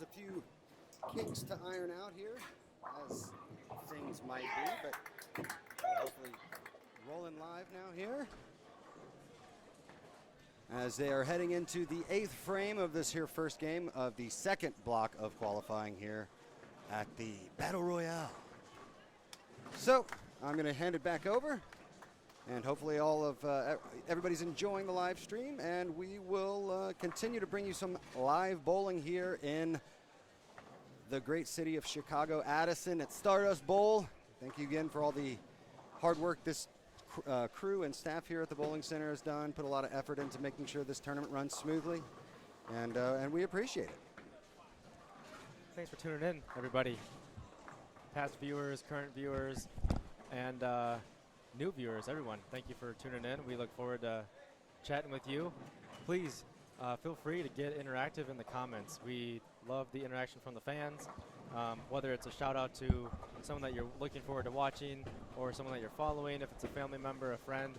there's a few kinks to iron out here, as things might be, but hopefully rolling live now here. As they are heading into the 8th frame of this here first game of the second block of qualifying here at the Battle Royale. So I'm going to hand it back over, and hopefully all of everybody's enjoying the live stream, and we will continue to bring you some live bowling here in the great city of Chicago, Addison at Stardust Bowl. Thank you again for all the hard work this crew and staff here at the bowling center has done. Put a lot of effort into making sure this tournament runs smoothly, and we appreciate it. Thanks for tuning in, everybody. Past viewers, current viewers, and new viewers, everyone. Thank you for tuning in. We look forward to chatting with you. Please feel free to get interactive in the comments. We love the interaction from the fans, whether it's a shout out to someone that you're looking forward to watching or someone that you're following. If it's a family member, a friend,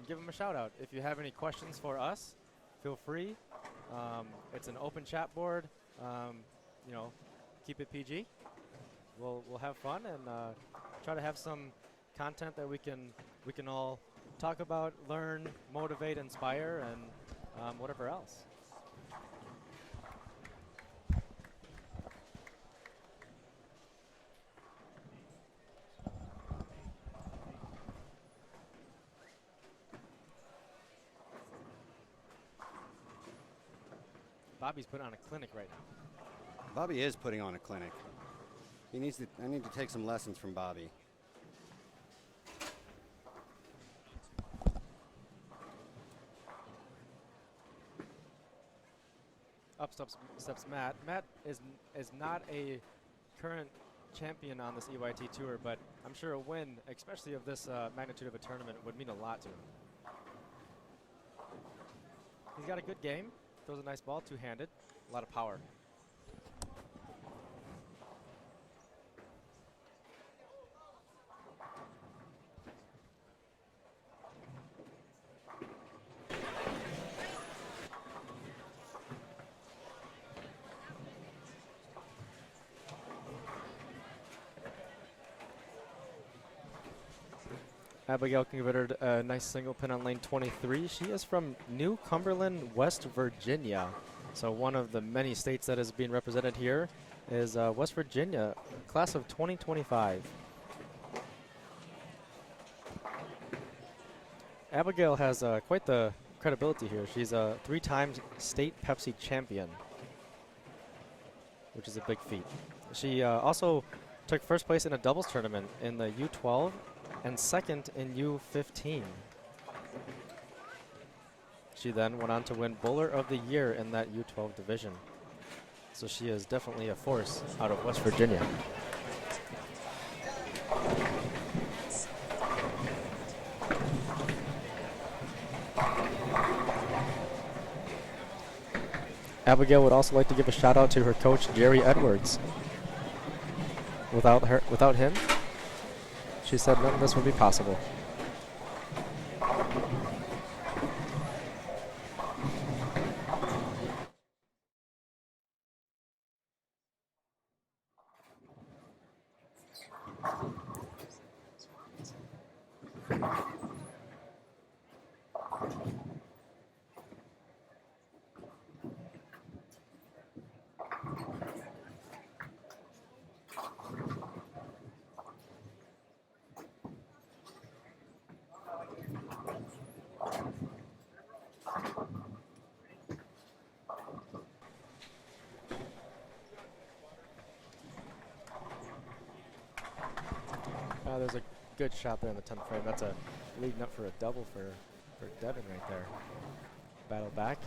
give them a shout out. If you have any questions for us, feel free. It's an open chat board. You know, keep it PG. We'll have fun and try to have some content that we can all talk about, learn, motivate, inspire, and whatever else. Bobby's putting on a clinic right now. Bobby is putting on a clinic. I need to take some lessons from Bobby. Up steps Matt. Matt is not a current champion on this EYT tour, but I'm sure a win, especially of this magnitude of a tournament, would mean a lot to him. He's got a good game. Throws a nice ball, two-handed, a lot of power. Abigail converted a nice single pin on lane 23. She is from New Cumberland, West Virginia. So one of the many states that is being represented here is West Virginia, class of 2025. Abigail has quite the credibility here. She's a 3-time state Pepsi champion, which is a big feat. She also took first place in a doubles tournament in the U12 and second in U15. She then went on to win Bowler of the Year in that U12 division. So she is definitely a force out of West Virginia. Abigail would also like to give a shout out to her coach, Jerry Edwards. Without him, she said none of this would be possible. There's a good shot there in the 10th frame. That's a leading up for a double for Devin right there. Battle back.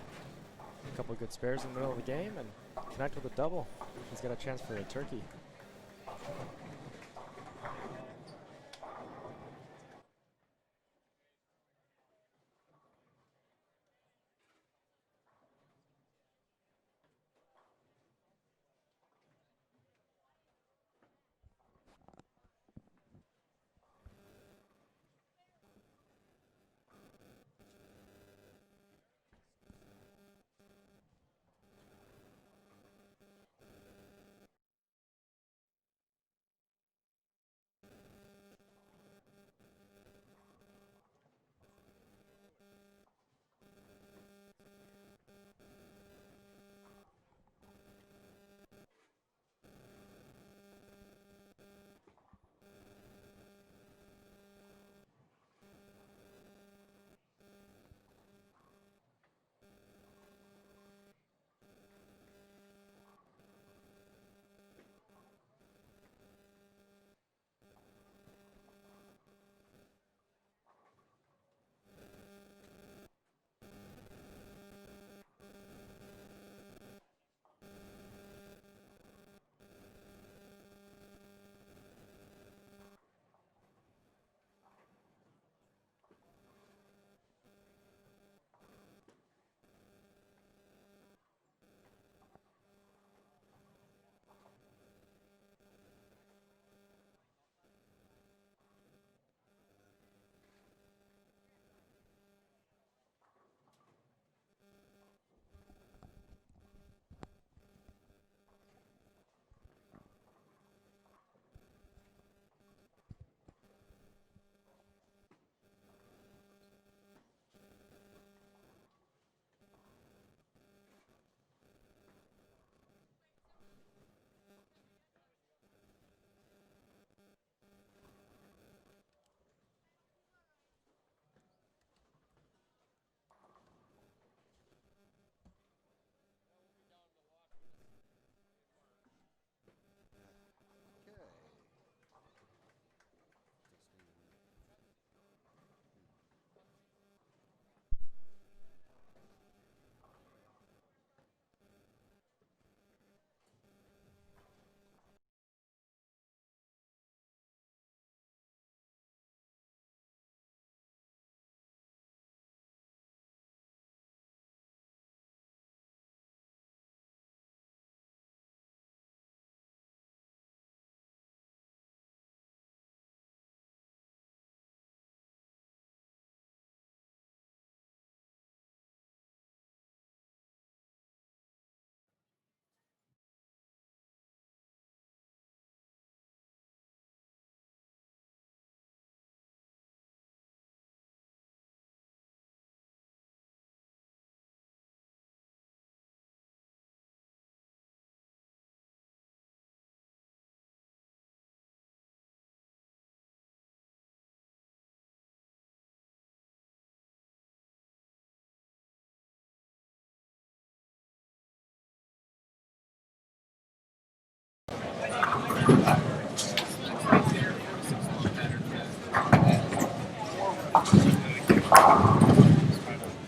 A couple of good spares in the middle of the game and connect with a double. He's got a chance for a turkey.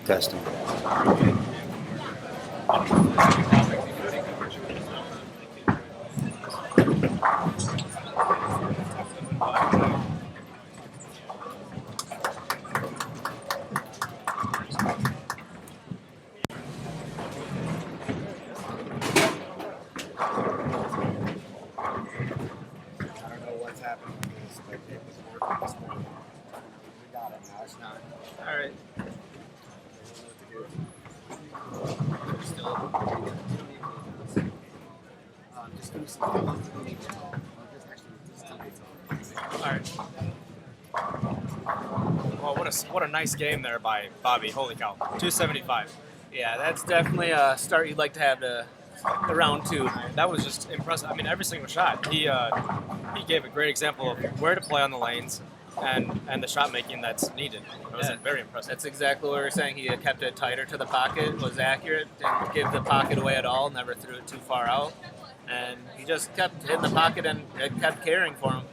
Testing. Well, what a nice game there by Bobby. Holy cow, 275. Yeah, that's definitely a start you'd like to have to the round two. That was just impressive. I mean, every single shot. He gave a great example of where to play on the lanes and the shot making that's needed. It was very impressive. That's exactly what we were saying. He kept it tighter to the pocket, was accurate, didn't give the pocket away at all, never threw it too far out. And he just kept hitting the pocket and it kept carrying for him.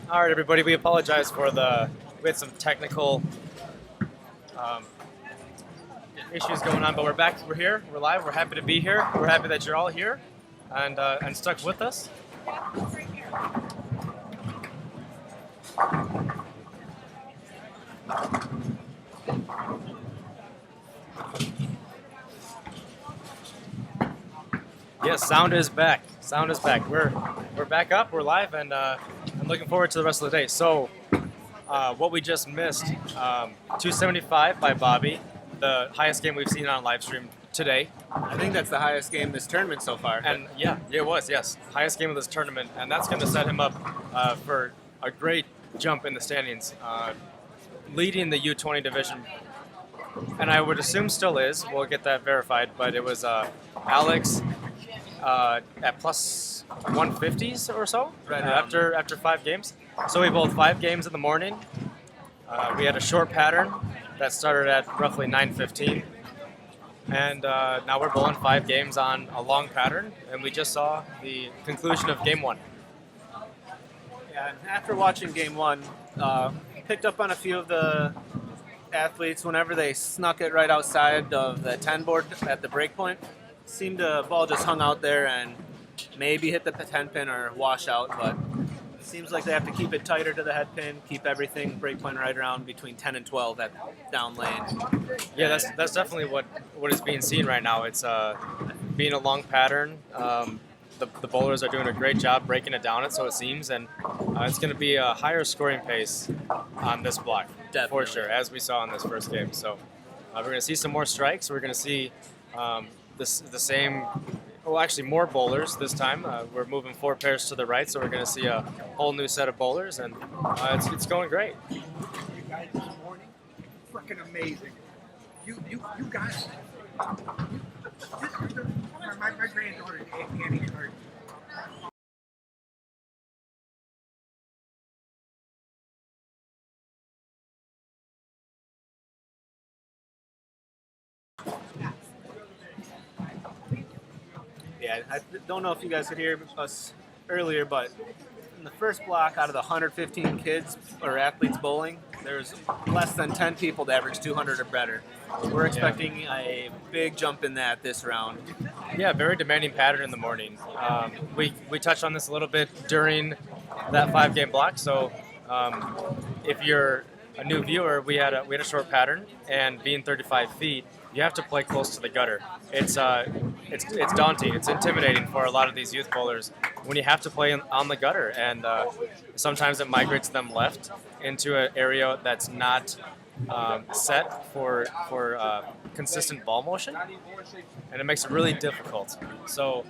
All right, everybody. We apologize for we had some technical issues going on, but we're back. We're here. We're live. We're happy to be here. We're happy that you're all here and stuck with us. Yes, sound is back. Sound is back. We're back up. We're live, and I'm looking forward to the rest of the day. So, what we just missed, 275 by Bobby, the highest game we've seen on live stream today. I think that's the highest game this tournament so far. And yeah, it was, yes, highest game of this tournament, and that's going to set him up for a great jump in the standings, leading the U20 division. And I would assume still is. We'll get that verified, but it was Alex at plus 150s or so after 5 games. So we bowled 5 games in the morning. We had a short pattern that started at roughly 9:15, and now we're bowling 5 games on a long pattern, and we just saw the conclusion of game 1. Yeah, and after watching game 1, picked up on a few of the athletes whenever they snuck it right outside of the 10 board at the break point. Seemed the ball just hung out there and maybe hit the 10 pin or wash out, but it seems like they have to keep it tighter to the head pin, keep everything break point right around between 10 and 12 at down lane. Yeah, that's definitely what is being seen right now. It's being a long pattern. The bowlers are doing a great job breaking it down, so it seems, and it's going to be a higher scoring pace on this block, Definitely. for sure, as we saw in this first game. So we're going to see some more strikes. We're going to see the same, well, actually more bowlers this time. We're moving 4 pairs to the right, so we're going to see a whole new set of bowlers, and it's going great. You guys this morning, freaking amazing. You guys. My granddaughter, Annie, her. Yeah, I don't know if you guys could hear us earlier, but in the first block, out of the 115 kids or athletes bowling, there's less than 10 people that average 200 or better. We're expecting a big jump in that this round. Yeah, very demanding pattern in the morning. We touched on this a little bit during that 5-game block. So if you're a new viewer, we had a short pattern, and being 35 feet, you have to play close to the gutter. It's it's daunting. It's intimidating for a lot of these youth bowlers when you have to play on the gutter, and sometimes it migrates them left into an area that's not set for consistent ball motion, and it makes it really difficult. So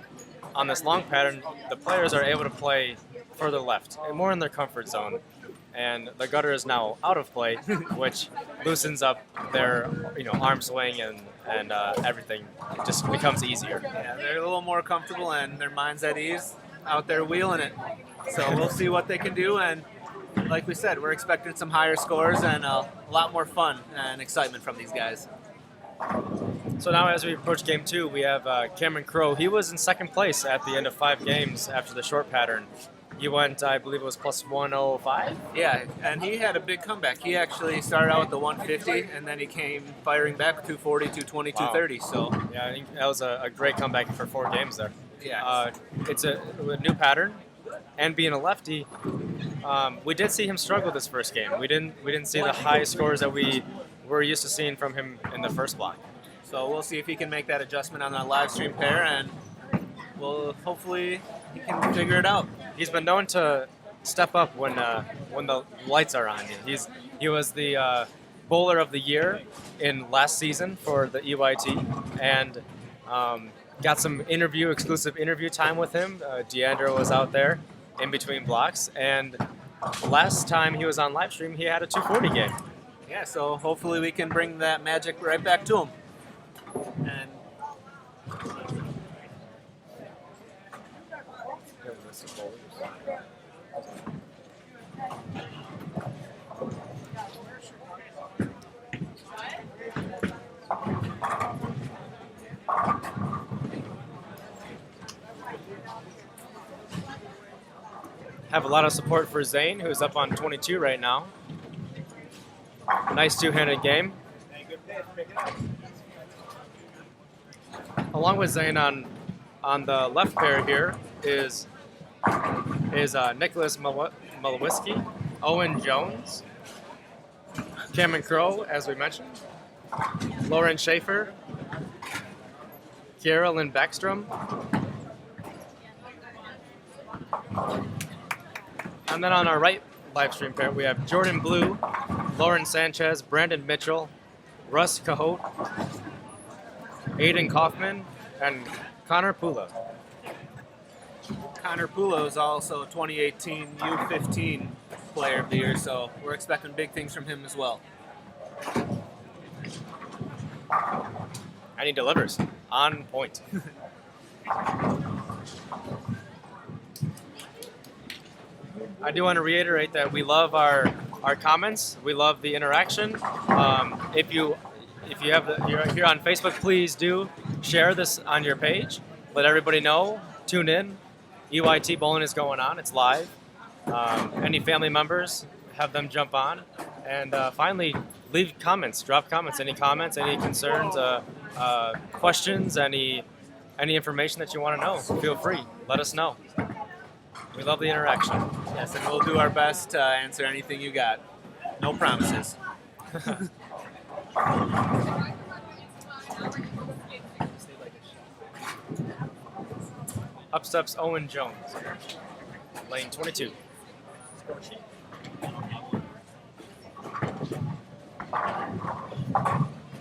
on this long pattern, the players are able to play further left, and more in their comfort zone. And the gutter is now out of play, which loosens up their arm swing and everything just becomes easier. Yeah, they're a little more comfortable and their mind's at ease out there wheeling it. So we'll see what they can do. And like we said, we're expecting some higher scores and a lot more fun and excitement from these guys. So now as we approach game 2, we have Cameron Crowe. He was in second place at the end of 5 games after the short pattern. He went, I believe it was plus 105? Yeah, and he had a big comeback. He actually started out with the 150, and then he came firing back 240, 220, Wow. 230. So Yeah, I think that was a great comeback for 4 games there. yeah, It's a new pattern, and being a lefty, we did see him struggle this first game. We didn't see the high scores that we were used to seeing from him in the first block. so we'll see if he can make that adjustment on that live stream pair, and we'll hopefully he can figure it out. He's been known to step up when the lights are on. He was the bowler of the year in last season for the EYT, and got some exclusive interview time with him. Diandra was out there in between blocks, and last time he was on live stream, he had a 240 game. Yeah, so hopefully we can bring that magic right back to him. And Have a lot of support for Zane, who's up on 22 right now. Nice two-handed game. Along with Zane on the left pair here is Nicholas Malawiski, Owen Jones, Cameron Crowe, as we mentioned, Lauren Schaefer, Carolyn Backstrom, and then on our right live stream pair, we have Jordan Blue, Lauren Sanchez, Brandon Mitchell, Russ Cahote, Aiden Kaufman, and Connor Pula. Connor Pulo is also a 2018 U15 player of the year, so we're expecting big things from him as well. And he delivers on point. I do want to reiterate that we love our comments. We love the interaction. If you're here on Facebook, please do share this on your page. Let everybody know. Tune in. EYT Bowling is going on. It's live. Any family members, have them jump on. And finally, leave comments. Drop comments. Any comments, any concerns, questions, any information that you want to know. Feel free. Let us know. We love the interaction. Yes, and we'll do our best to answer anything you got. No promises. Up steps Owen Jones, lane 22.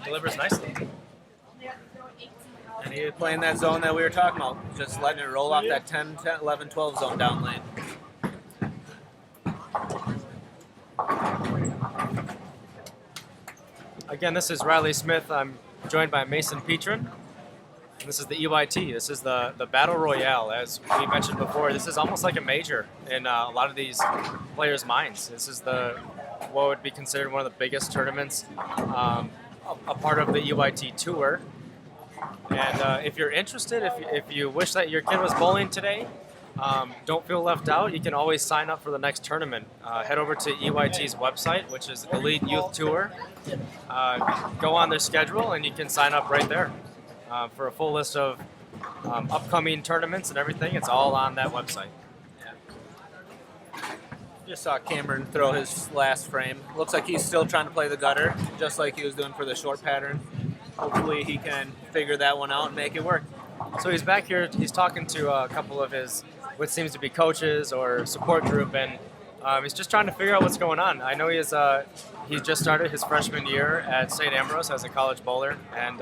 Delivers nicely. And he playing that zone that we were talking about, just letting it roll off that 10, 11, 12 zone down lane. Again, this is Riley Smith. I'm joined by Mason Petrin. And this is the EYT. This is the Battle Royale. As we mentioned before, this is almost like a major in a lot of these players' minds. This is what would be considered one of the biggest tournaments, a part of the EYT tour. And if you're interested, if you wish that your kid was bowling today, don't feel left out. You can always sign up for the next tournament. Head over to EYT's website, which is Elite Youth Tour. Go on their schedule, and you can sign up right there for a full list of upcoming tournaments and everything. It's all on that website. Just saw Cameron throw his last frame. Looks like he's still trying to play the gutter, just like he was doing for the short pattern. Hopefully he can figure that one out and make it work. So he's back here. He's talking to a couple of his, what seems to be coaches or support group, and he's just trying to figure out what's going on. I know he's just started his freshman year at St. Ambrose as a college bowler, and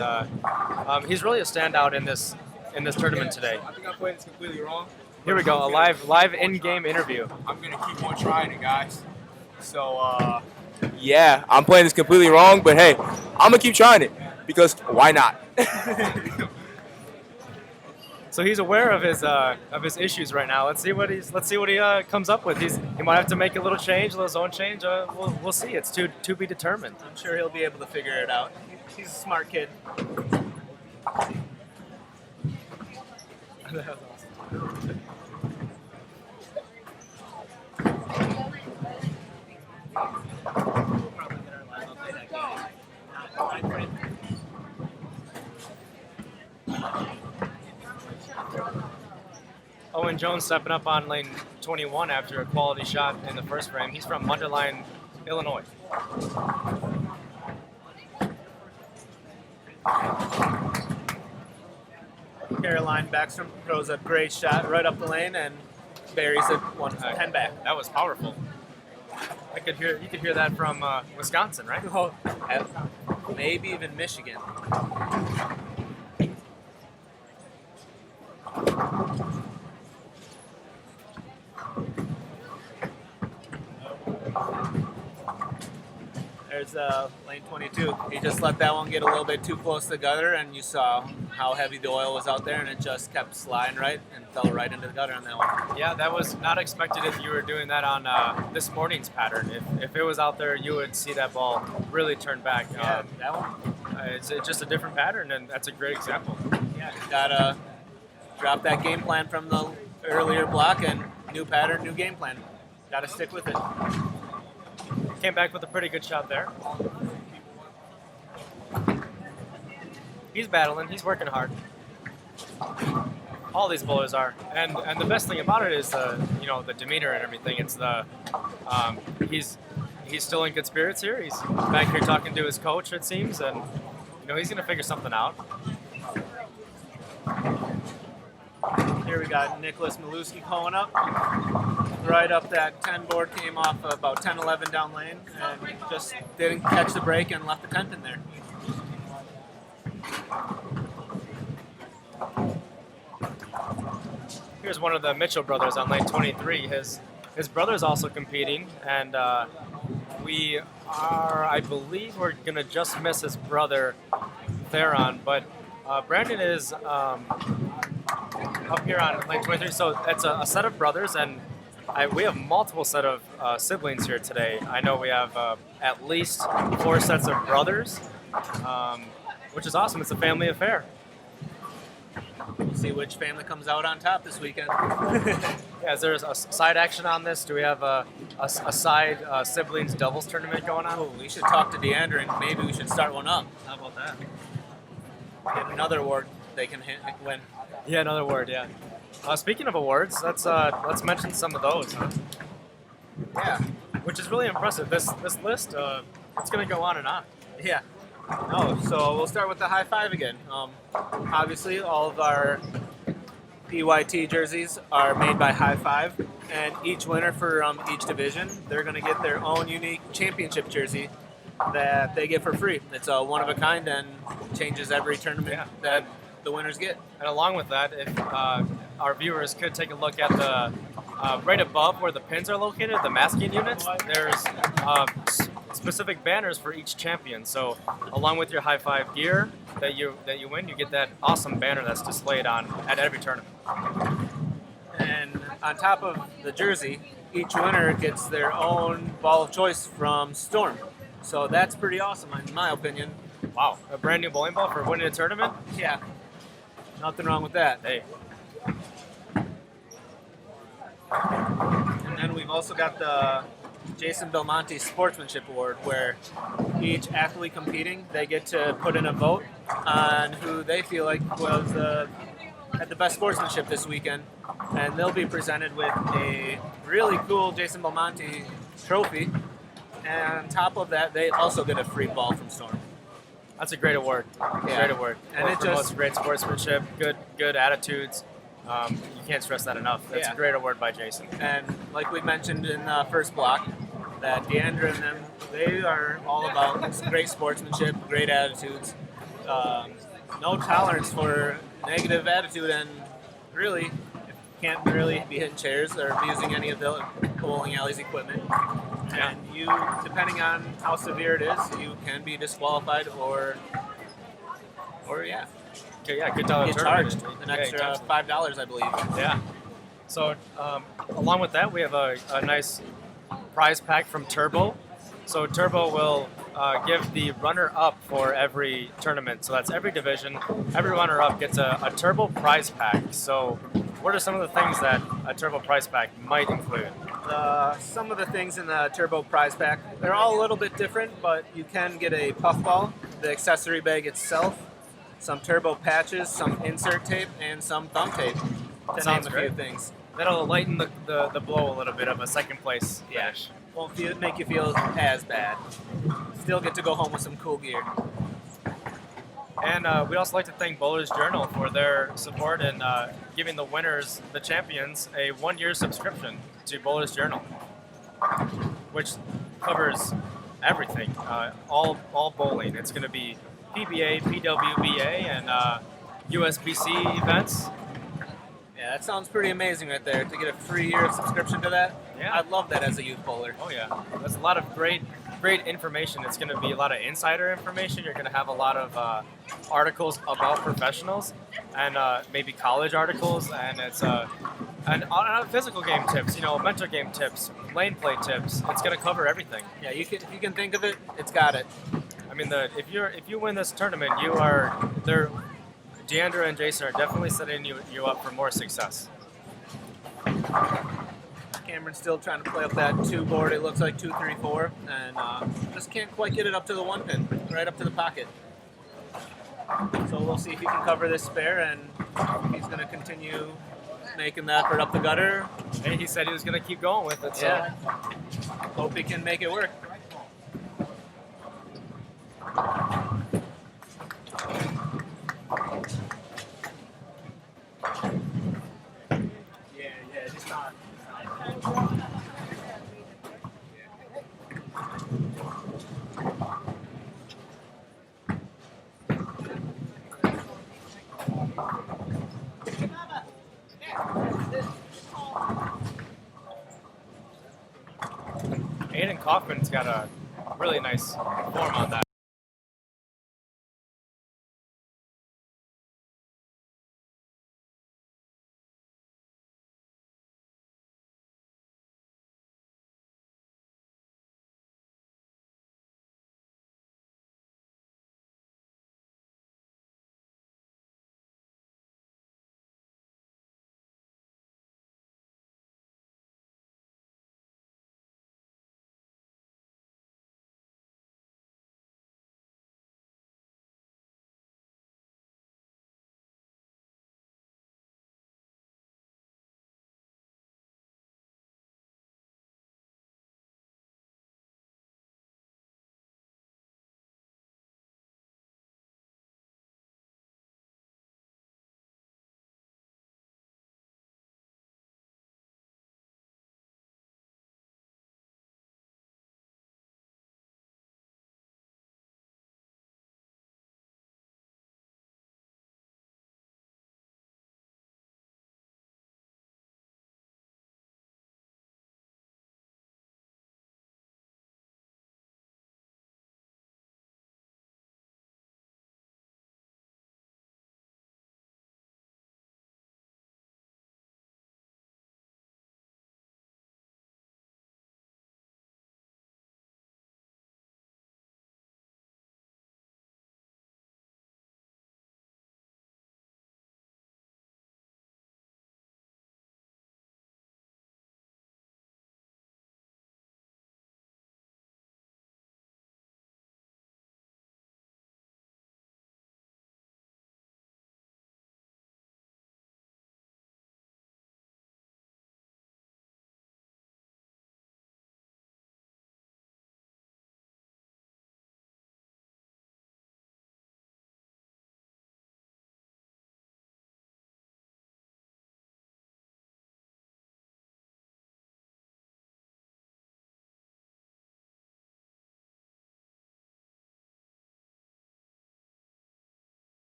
he's really a standout in this tournament today. I think I'm playing this completely wrong. Here we go, a live in-game interview. I'm gonna keep on trying it, guys. So yeah, I'm playing this completely wrong, but hey, I'm gonna keep trying it because why not? So he's aware of his issues right now. Let's see what he comes up with. He might have to make a little change, a little zone change. We'll see. It's to be determined. I'm sure he'll be able to figure it out. He's a smart kid. Owen Jones stepping up on lane 21 after a quality shot in the first frame. He's from Mundelein, Illinois. Caroline Backstrom throws a great shot right up the lane and buries it 10 back. That was powerful. You could hear that from Wisconsin, right? Oh, maybe even Michigan. There's lane 22. He just let that one get a little bit too close to the gutter, and you saw how heavy the oil was out there, and it just kept sliding right and fell right into the gutter on that one. Yeah, that was not expected if you were doing that on this morning's pattern. If it was out there, you would see that ball really turn back. Yeah, that one. It's just a different pattern, and that's a great example. Yeah, gotta drop that game plan from the earlier block, and new pattern, new game plan. Gotta stick with it. Came back with a pretty good shot there. He's battling. He's working hard. All these bowlers are, and the best thing about it is the demeanor and everything. It's he's still in good spirits here. He's back here talking to his coach, it seems, and he's gonna figure something out. Here we got Nicholas Maluski pulling up. Right up that 10 board, came off about 10-11 down lane, and just didn't catch the break and left the 10 in there. Here's one of the Mitchell brothers on lane 23. His brother's also competing, and I believe we're gonna just miss his brother Theron, but Brandon is up here on lane 23. So it's a set of brothers, and we have multiple set of siblings here today. I know we have at least 4 sets of brothers, which is awesome. It's a family affair. We'll see which family comes out on top this weekend. Yeah, is there a side action on this? Do we have a side siblings doubles tournament going on? Oh, we should talk to Diandra, and maybe we should start one up. How about that? Get another award they can win. Yeah, another award, yeah. Speaking of awards, let's mention some of those. Yeah. Which is really impressive. This list, it's going to go on and on. Yeah. Oh, so we'll start with the high five again. Obviously, all of our EYT jerseys are made by High Five, and each winner for each division, they're going to get their own unique championship jersey that they get for free. It's a one of a kind and changes every tournament that the winners get. And along with that, if our viewers could take a look at the right above where the pins are located, the masking units, there's specific banners for each champion. So along with your high five gear that you win, you get that awesome banner that's displayed at every tournament. And on top of the jersey, each winner gets their own ball of choice from Storm. So that's pretty awesome, in my opinion. Wow, a brand new bowling ball for winning a tournament? Yeah, nothing wrong with that. Hey. And then we've also got the Jason Belmonte Sportsmanship Award, where each athlete competing, they get to put in a vote on who they feel like had the best sportsmanship this weekend, and they'll be presented with a really cool Jason Belmonte trophy, and on top of that, they also get a free ball from Storm. That's a great award. Yeah. Great award. And it promotes just- great sportsmanship, good attitudes. You can't stress that enough. That's Yeah. a great award by Jason. And like we mentioned in the first block, that Diandra and them, they are all about great sportsmanship, great attitudes, no tolerance for negative attitude, and really can't really be hitting chairs or abusing any of the bowling alley's equipment. Yeah. And you, depending on how severe it is, you can be disqualified or yeah, Okay, yeah, good dollar get tournament. charged an Yeah, extra times- $5, I believe. Yeah. So along with that, we have a nice prize pack from Turbo. So Turbo will give the runner-up for every tournament. So that's every division. Every runner-up gets a Turbo prize pack. So what are some of the things that a Turbo prize pack might include? Some of the things in the Turbo prize pack, they're all a little bit different, but you can get a puffball, the accessory bag itself, some Turbo patches, some insert tape, and some thumb tape, to Sounds name a great. few things. That'll lighten the blow a little bit of a second place finish. Won't make you feel as bad. Still get to go home with some cool gear. And we'd also like to thank Bowlers Journal for their support in giving the winners, the champions, a 1-year subscription to Bowlers Journal, which covers everything, all bowling. It's going to be PBA, PWBA, and USBC events. Yeah, that sounds pretty amazing right there, to get a free year of subscription to that. Yeah. I'd love that as a youth bowler. Oh yeah, there's a lot of great information. It's going to be a lot of insider information. You're going to have a lot of articles about professionals, and maybe college articles, and it's and physical game tips, mental game tips, lane play tips. It's going to cover everything. Yeah, if you can think of it, it's got it. I mean, if you win this tournament, you are there. Diandra and Jason are definitely setting you up for more success. Cameron's still trying to play up that 2 board. It looks like 2, 3, 4, and just can't quite get it up to the 1 pin, right up to the pocket. So we'll see if he can cover this spare, and he's going to continue making the effort up the gutter. And he said he was going to keep going with it. So. Yeah. Hope he can make it work. Yeah, just not. Aiden Kaufman's got a really nice form on that.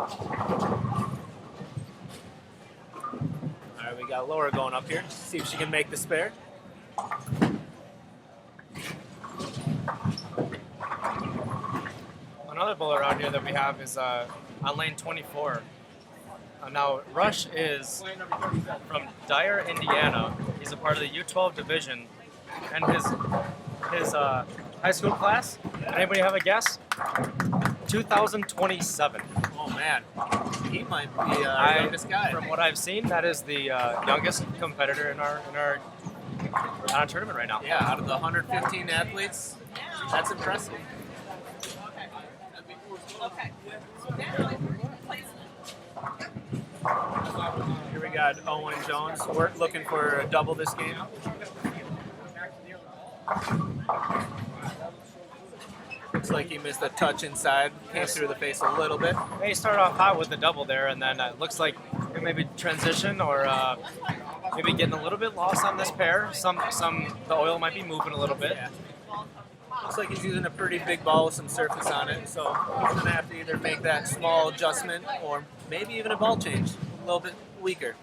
All right, we got Laura going up here. See if she can make the spare. Another bowler around here that we have is on lane 24. Now, Rush is from Dyer, Indiana. He's a part of the U12 division. And his high school class, anybody have a guess? 2027. Oh, man. He might be our youngest guy. From what I've seen, that is the youngest competitor in our tournament right now. Yeah, out of the 115 athletes, that's impressive. Here we got Owen Jones. We're looking for a double this game. Looks like he missed a touch inside. Came through the face a little bit. He started off hot with the double there, and then it looks like maybe transition or maybe getting a little bit lost on this pair. The oil might be moving a little bit. Yeah. Looks like he's using a pretty big ball with some surface on it, so he's going to have to either make that small adjustment or maybe even a ball change, a little bit weaker.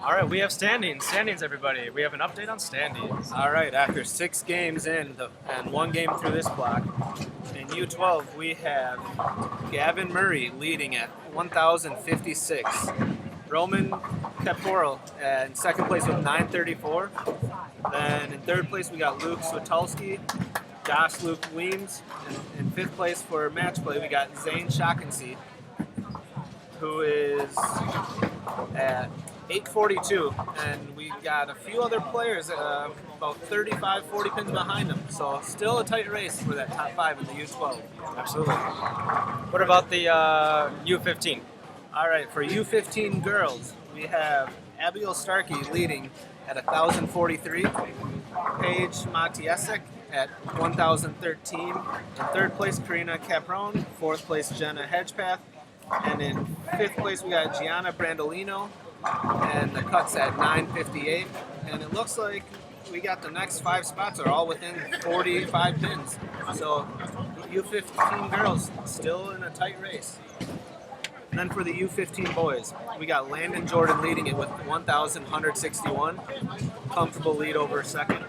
All right, we have standings. Standings, everybody. We have an update on standings. All right, after 6 games in and 1 game through this block, in U12 we have Gavin Murray leading at 1,056. Roman Kaporal in second place with 934. Then in third place we got Luke Switalski, Josh Luke Weems. And in fifth place for match play we got Zane Shaughnessy, who is at 842, and we got a few other players about 35, 40 pins behind them. So still a tight race for that top 5 in the U12. Absolutely. What about the U15? All right, for U15 girls, we have Abigail Starkey leading at 1,043, Paige Matiasek at 1,013. In third place, Karina Capron. Fourth place, Jenna Hedgepath. And in fifth place, we got Gianna Brandolino, and the cuts at 958. And it looks like we got the next 5 spots are all within 45 pins. So U15 girls still in a tight race. And then for the U15 boys, we got Landon Jordan leading it with 1,161. Comfortable lead over second,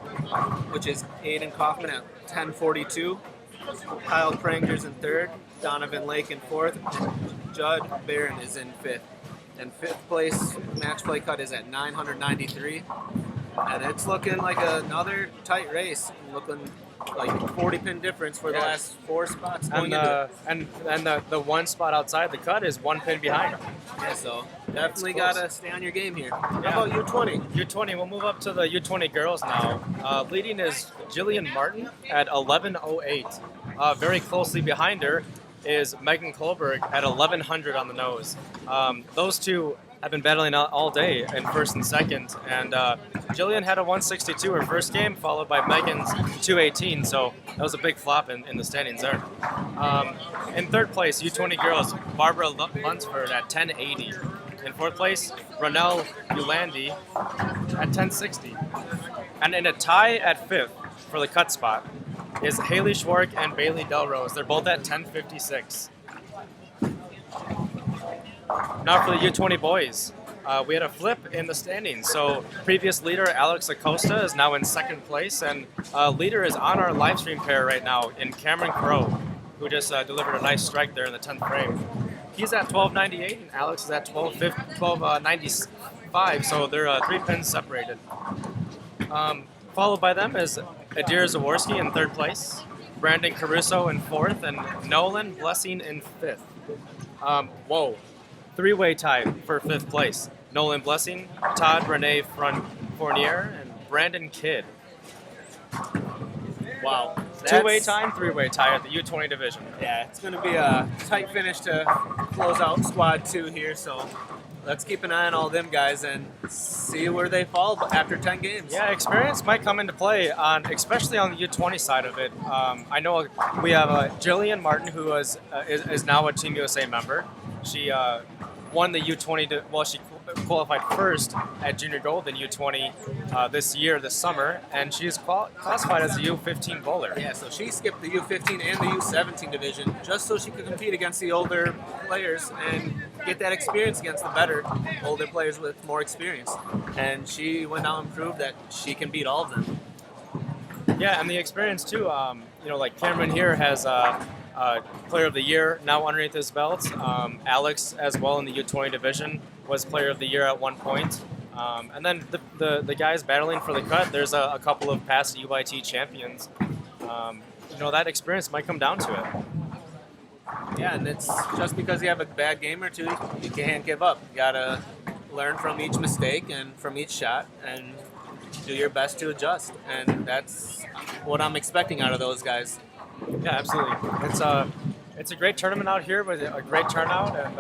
which is Aiden Kaufman at 1042. Kyle Prangers in third, Donovan Lake in fourth, and Judd Barron is in fifth. And fifth place match play cut is at 993. And it's looking like another tight race, looking like 40 pin difference for the last 4 spots going into it. And the one spot outside the cut is 1 pin behind. Yeah, so definitely got to stay on your game here. How about U20? U20, we'll move up to the U20 girls now. Leading is Jillian Martin at 1108. Very closely behind her is Megan Kohlberg at 1100 on the nose. Those two have been battling all day in first and second, and Jillian had a 162 her first game, followed by Megan's 218, so that was a big flop in the standings there. In third place, U20 girls, Barbara Lunsford at 1080. In fourth place, Ronelle Yulandi at 1060. And in a tie at fifth for the cut spot is Haley Schwark and Bailey Delrose. They're both at 1056. Now for the U20 boys, we had a flip in the standings. So previous leader Alex Acosta is now in second place, and leader is on our live stream pair right now in Cameron Crowe, who just delivered a nice strike there in the 10th frame. He's at 1298 and Alex is at 1295, so they're 3 pins separated. Followed by them is Adir Zaworski in third place, Brandon Caruso in fourth, and Nolan Blessing in fifth. 3-way tie for fifth place. Nolan Blessing, Todd Renee Fournier, and Brandon Kidd. Wow. 2-way tie and 3-way tie at the U20 division. Yeah, it's going to be a tight finish to close out squad 2 here, so let's keep an eye on all them guys and see where they fall after 10 games. Yeah, experience might come into play, especially on the U20 side of it. I know we have Jillian Martin, who is now a Team USA member. She won the U20. She qualified first at Junior Gold in U20 this summer, and she's classified as a U15 bowler. Yeah, so she skipped the U15 and the U17 division just so she could compete against the older players and get that experience against the better older players with more experience. And she went out and proved that she can beat all of them. Yeah, and the experience too. Like Cameron here has Player of the Year now underneath his belt. Alex as well in the U20 division was Player of the Year at one point. And then the guys battling for the cut, there's a couple of past UIT champions. That experience might come down to it. Yeah, and it's just because you have a bad game or two, you can't give up. You gotta learn from each mistake and from each shot and do your best to adjust. And that's what I'm expecting out of those guys. Yeah, absolutely. It's a great tournament out here with a great turnout, and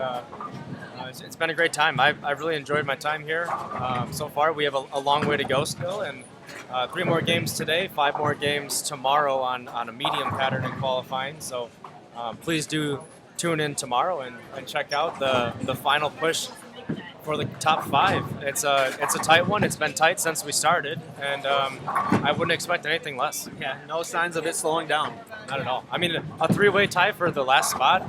it's been a great time. I've really enjoyed my time here so far. We have a long way to go still, and 3 more games today, 5 more games tomorrow on a medium pattern in qualifying. So please do tune in tomorrow and check out the final push for the top 5. It's a tight one. It's been tight since we started, and I wouldn't expect anything less. Yeah, no signs of it slowing down. Not at all. I mean, a 3-way tie for the last spot,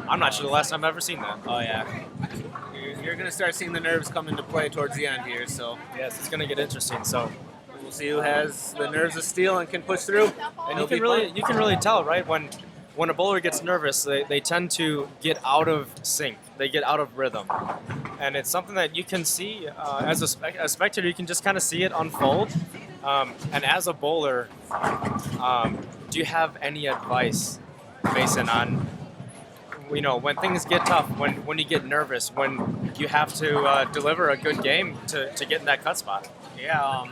I'm not sure the last time I've ever seen that. Oh, yeah. You're going to start seeing the nerves come into play towards the end here, so. Yes, it's going to get interesting. So we'll see who has the nerves of steel and can push through. And you can really tell, right, when a bowler gets nervous, they tend to get out of sync. They get out of rhythm. And it's something that you can see as a spectator. You can just kind of see it unfold. And as a bowler, do you have any advice, Mason, on when things get tough, when you get nervous, when you have to deliver a good game to get in that cut spot? Yeah,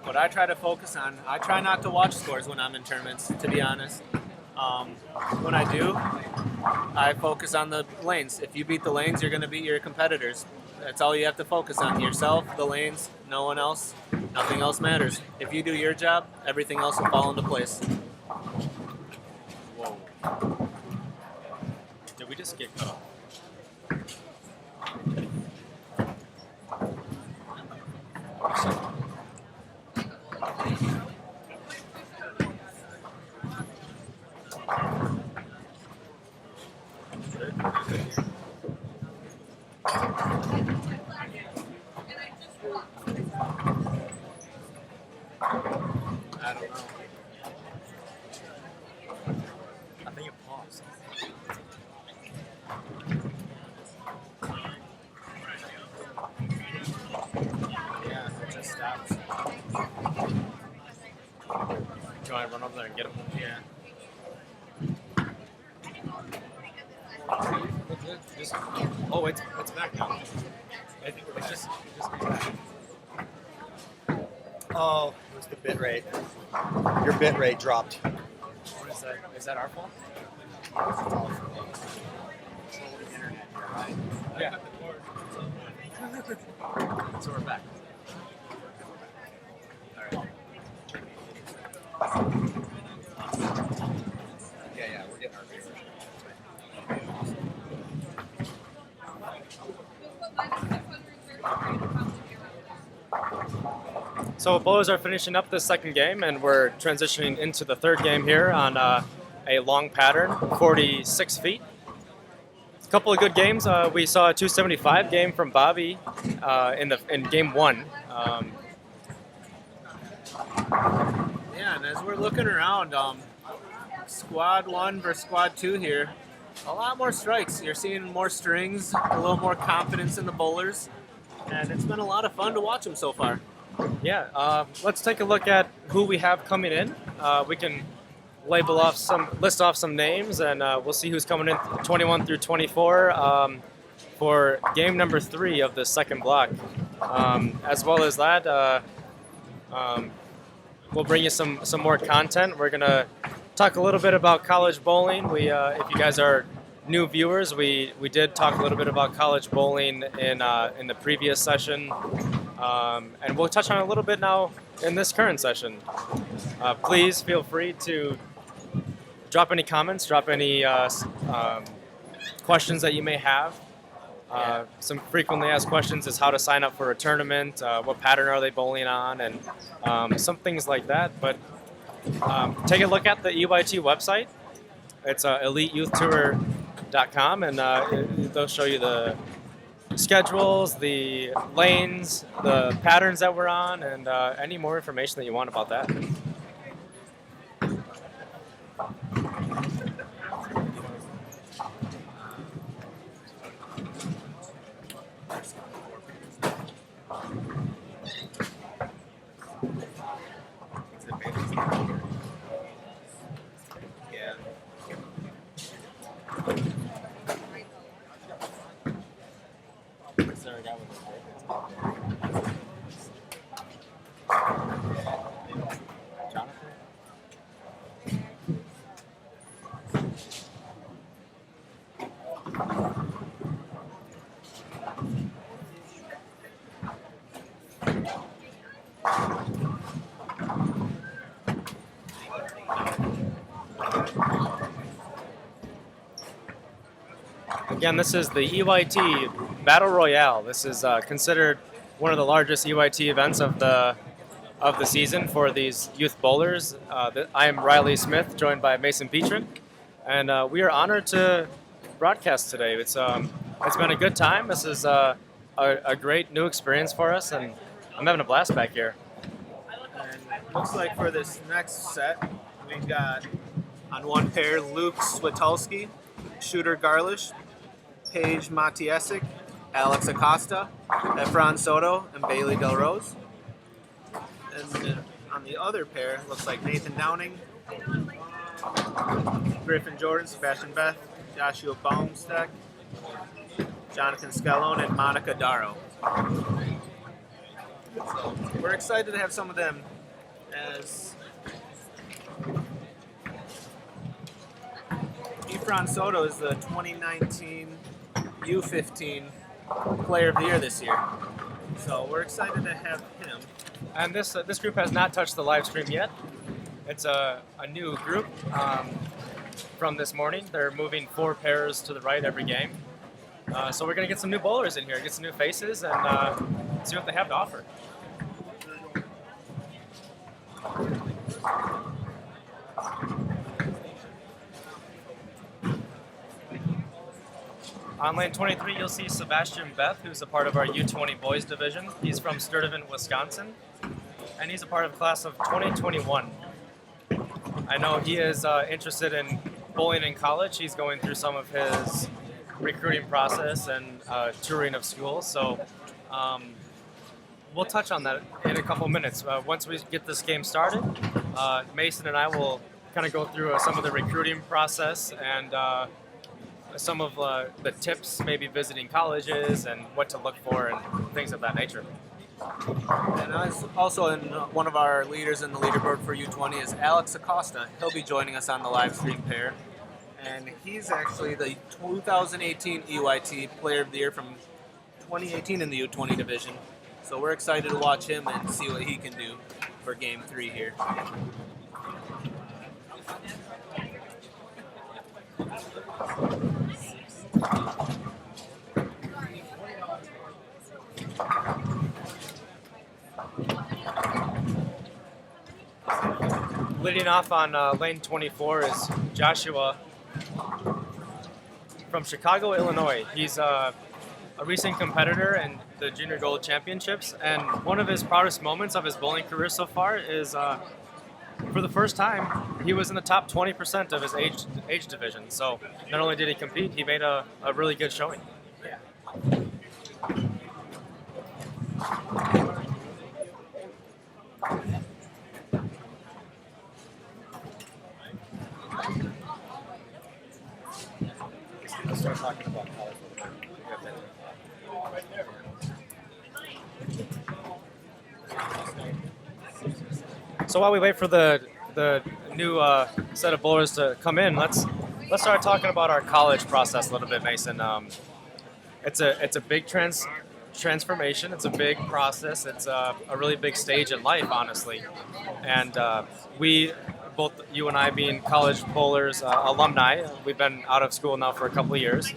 what I try to focus on, I try not to watch scores when I'm in tournaments, to be honest. When I do, I focus on the lanes. If you beat the lanes, you're going to beat your competitors. That's all you have to focus on. Yourself, the lanes, no one else. Nothing else matters. If you do your job, everything else will fall into place. Whoa. Did we just get cut off? I don't know. I think it paused. Yeah, it just stopped. Do you want to run over there and get him? Yeah. It's back now. It's just back. Oh, it was the bit rate. Your bit rate dropped. What is that? Is that our fault? Yeah. So we're back. All right. Yeah, we're getting our viewers. So bowlers are finishing up the second game, and we're transitioning into the third game here on a long pattern, 46 feet. A couple of good games. We saw a 275 game from Bobby in game 1. Yeah, and as we're looking around, squad 1 versus squad 2 here, a lot more strikes. You're seeing more strings, a little more confidence in the bowlers, and it's been a lot of fun to watch them so far. Yeah, let's take a look at who we have coming in. We can list off some names, and we'll see who's coming in 21 through 24 for game number 3 of the second block. As well as that, we'll bring you some more content. We're gonna talk a little bit about college bowling. If you guys are new viewers, we did talk a little bit about college bowling in the previous session, and we'll touch on it a little bit now in this current session. Please feel free to drop any comments, drop any questions that you may have. Some frequently asked questions is how to sign up for a tournament, what pattern are they bowling on, and some things like that. But take a look at the EYT website. It's eliteyouthtour.com, and they'll show you the schedules, the lanes, the patterns that we're on, and any more information that you want about that. Again, this is the EYT Battle Royale. This is considered one of the largest EYT events of the season for these youth bowlers. I am Riley Smith, joined by Mason Petrick, and we are honored to broadcast today. It's been a good time. This is a great new experience for us, and I'm having a blast back here. And looks like for this next set, we've got on one pair Luke Switulski, Shooter Garlish, Paige Matiesic, Alex Acosta, Efron Soto, and Bailey Del Rose. And then on the other pair, looks like Nathan Downing, Griffin Jordan, Sebastian Beth, Joshua Baumsteck, Jonathan Scalone, and Monica Darrow. So we're excited to have some of them as Efron Soto is the 2019 U15 Player of the Year this year. So we're excited to have him. And this group has not touched the live stream yet. It's a new group from this morning. They're moving 4 pairs to the right every game. So we're going to get some new bowlers in here, get some new faces, and see what they have to offer. On lane 23, you'll see Sebastian Beth, who's a part of our U20 boys division. He's from Sturtevant, Wisconsin, and he's a part of the class of 2021. I know he is interested in bowling in college. He's going through some of his recruiting process and touring of schools, so we'll touch on that in a couple minutes. Once we get this game started, Mason and I will kind of go through some of the recruiting process and some of the tips, maybe visiting colleges and what to look for and things of that nature. And also in one of our leaders in the leaderboard for U20 is Alex Acosta. He'll be joining us on the live stream pair. And he's actually the 2018 EYT Player of the Year from 2018 in the U20 division. So we're excited to watch him and see what he can do for Game 3 here. Leading off on lane 24 is Joshua from Chicago, Illinois. He's a recent competitor in the Junior Gold Championships, and one of his proudest moments of his bowling career so far is for the first time, he was in the top 20% of his age division. So not only did he compete, he made a really good showing. Let's start talking about college a little bit. So while we wait for the new set of bowlers to come in, let's let's start talking about our college process a little bit, Mason. It's a big transformation. It's a big process. It's a really big stage in life, honestly. And we, both you and I, being college bowlers, alumni, we've been out of school now for a couple of years.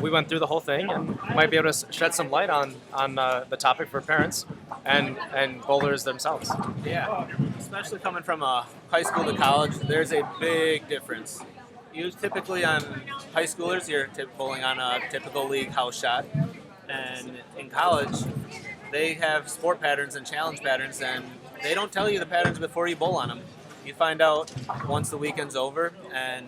We went through the whole thing and might be able to shed some light on the topic for parents and bowlers themselves. Yeah, especially coming from a high school to college, there's a big difference. You typically on high schoolers, you're bowling on a typical league house shot, and in college, they have sport patterns and challenge patterns, and they don't tell you the patterns before you bowl on them. You find out once the weekend's over, and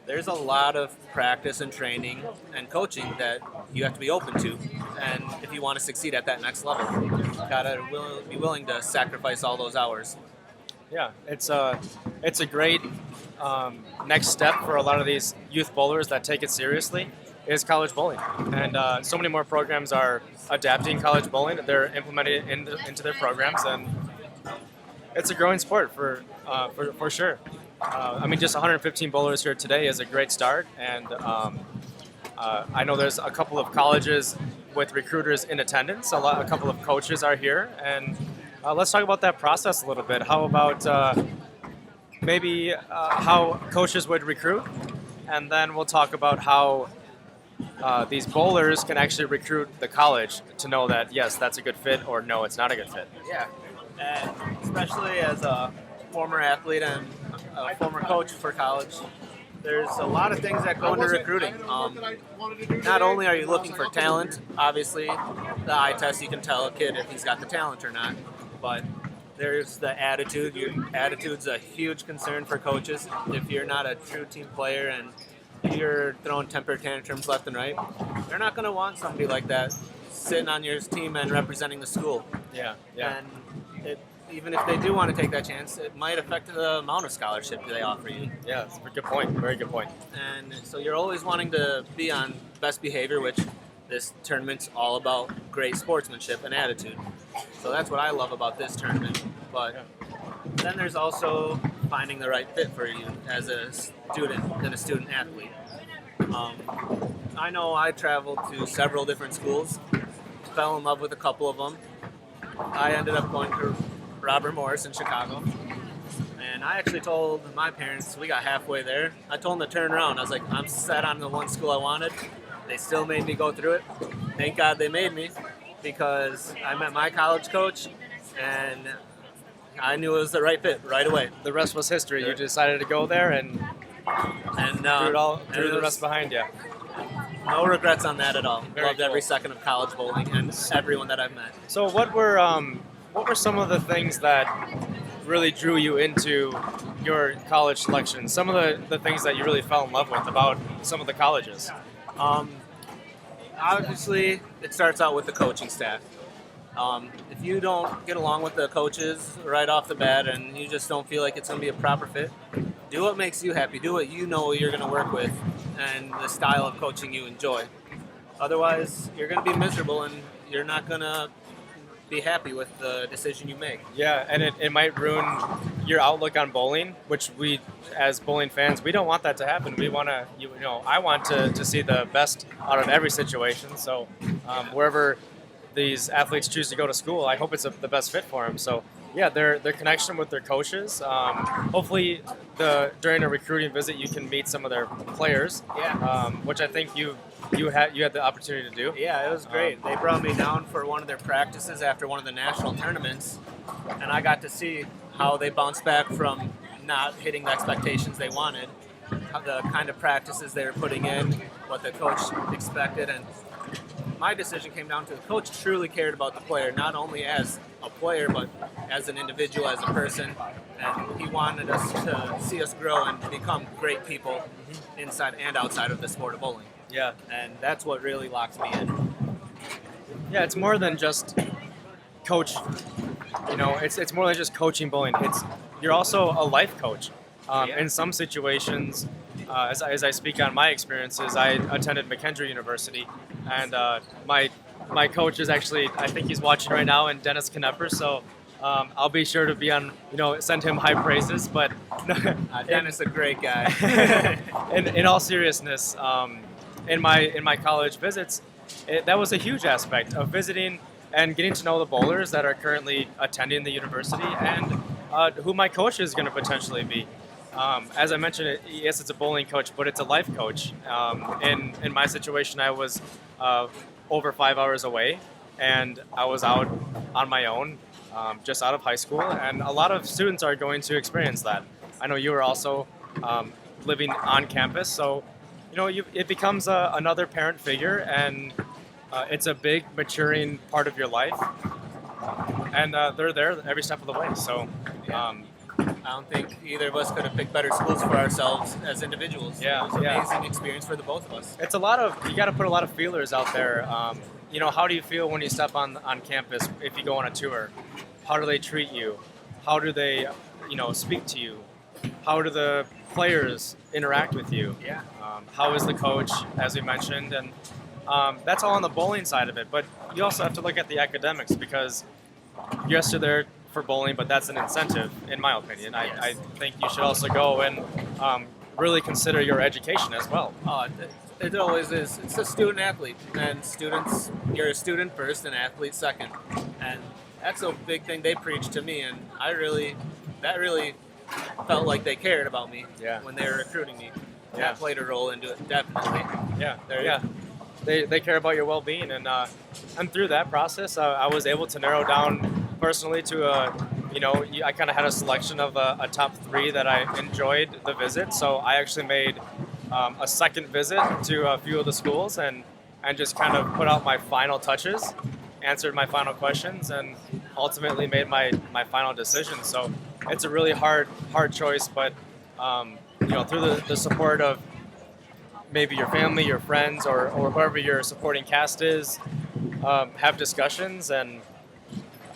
there's a lot of practice and training and coaching that you have to be open to. And if you want to succeed at that next level, you gotta be willing to sacrifice all those hours. Yeah, it's a great next step for a lot of these youth bowlers that take it seriously is college bowling. And so many more programs are adapting college bowling. They're implementing it into their programs, and it's a growing sport for sure. I mean, just 115 bowlers here today is a great start, and I know there's a couple of colleges with recruiters in attendance. A couple of coaches are here, and let's talk about that process a little bit. How about maybe how coaches would recruit, and then we'll talk about how these bowlers can actually recruit the college to know that, yes, that's a good fit, or no, it's not a good fit. Yeah, and especially as a former athlete and a former coach for college, there's a lot of things that go into recruiting. Not only are you looking for talent, obviously, the eye test, you can tell a kid if he's got the talent or not, but there's the attitude. Your attitude's a huge concern for coaches. If you're not a true team player and you're throwing temper tantrums left and right, they're not going to want somebody like that sitting on your team and representing the school. Yeah. And even if they do want to take that chance, it might affect the amount of scholarship they offer you. Yeah, that's a good point. Very good point. And so you're always wanting to be on best behavior, which this tournament's all about great sportsmanship and attitude. So that's what I love about this tournament. But then there's also finding the right fit for you as a student and a student athlete. I know I traveled to several different schools, fell in love with a couple of them. I ended up going to Robert Morris in Chicago. And I actually told my parents, we got halfway there, I told them to turn around. I was like, I'm set on the one school I wanted. They still made me go through it. Thank God they made me, because I met my college coach and I knew it was the right fit right away. The rest was history. You decided to go there and threw the rest behind you. No regrets on that at all. Very Loved cool. every second of college bowling and everyone that I've met. So what were some of the things that really drew you into your college selection? Some of the things that you really fell in love with about some of the colleges? Obviously, it starts out with the coaching staff. If you don't get along with the coaches right off the bat and you just don't feel like it's going to be a proper fit, do what makes you happy. Do what you know you're going to work with and the style of coaching you enjoy. Otherwise, you're going to be miserable and you're not going to be happy with the decision you make. Yeah, and it might ruin your outlook on bowling, which we, as bowling fans, we don't want that to happen. We want to, I want to see the best out of every situation. So wherever these athletes choose to go to school, I hope it's the best fit for them. So yeah, their connection with their coaches. Hopefully, during a recruiting visit, you can meet some of their players. Yeah. Which I think you had the opportunity to do. Yeah, it was great. They brought me down for one of their practices after one of the national tournaments, and I got to see how they bounced back from not hitting the expectations they wanted, how the kind of practices they were putting in, what the coach expected, and my decision came down to the coach truly cared about the player, not only as a player, but as an individual, as a person, and he wanted us to see us grow and become great people inside and outside of the sport of bowling. Yeah. And that's what really locks me in. Yeah, it's more than just coach. It's more than just coaching bowling. You're also a life coach. In some situations, as I speak on my experiences, I attended McKendree University, and my coach is actually, I think he's watching right now, and Dennis Knepper. So I'll be sure to be on, send him high praises. But Dennis is a great guy. in all seriousness, in my college visits, that was a huge aspect of visiting and getting to know the bowlers that are currently attending the university and who my coach is going to potentially be. As I mentioned, yes, it's a bowling coach, but it's a life coach. In my situation, I was over 5 hours away, and I was out on my own, just out of high school, and a lot of students are going to experience that. I know you were also living on campus, so it becomes another parent figure, and it's a big maturing part of your life, and they're there every step of the way. So. I don't think either of us could have picked better schools for ourselves as individuals. Yeah, it was an amazing experience for the both of us. It's you got to put a lot of feelers out there. How do you feel when you step on campus if you go on a tour? How do they treat you? How do they, speak to you? How do the players interact with you? Yeah. How is the coach, as we mentioned? And that's all on the bowling side of it. But you also have to look at the academics because, yes, you're there for bowling, but that's an incentive, in my opinion. I think you should also go and really consider your education as well. It always is. It's a student athlete, and students, you're a student first and athlete second, and that's a big thing they preach to me, and that really felt like they cared about me when they were recruiting me. That played a role into it, definitely. They care about your well-being, and through that process, I was able to narrow down personally to I kind of had a selection of a top 3 that I enjoyed the visit. So I actually made a second visit to a few of the schools and just kind of put out my final touches, answered my final questions, and ultimately made my final decision. So it's a really hard choice, but through the support of maybe your family, your friends, or whoever your supporting cast is, have discussions, and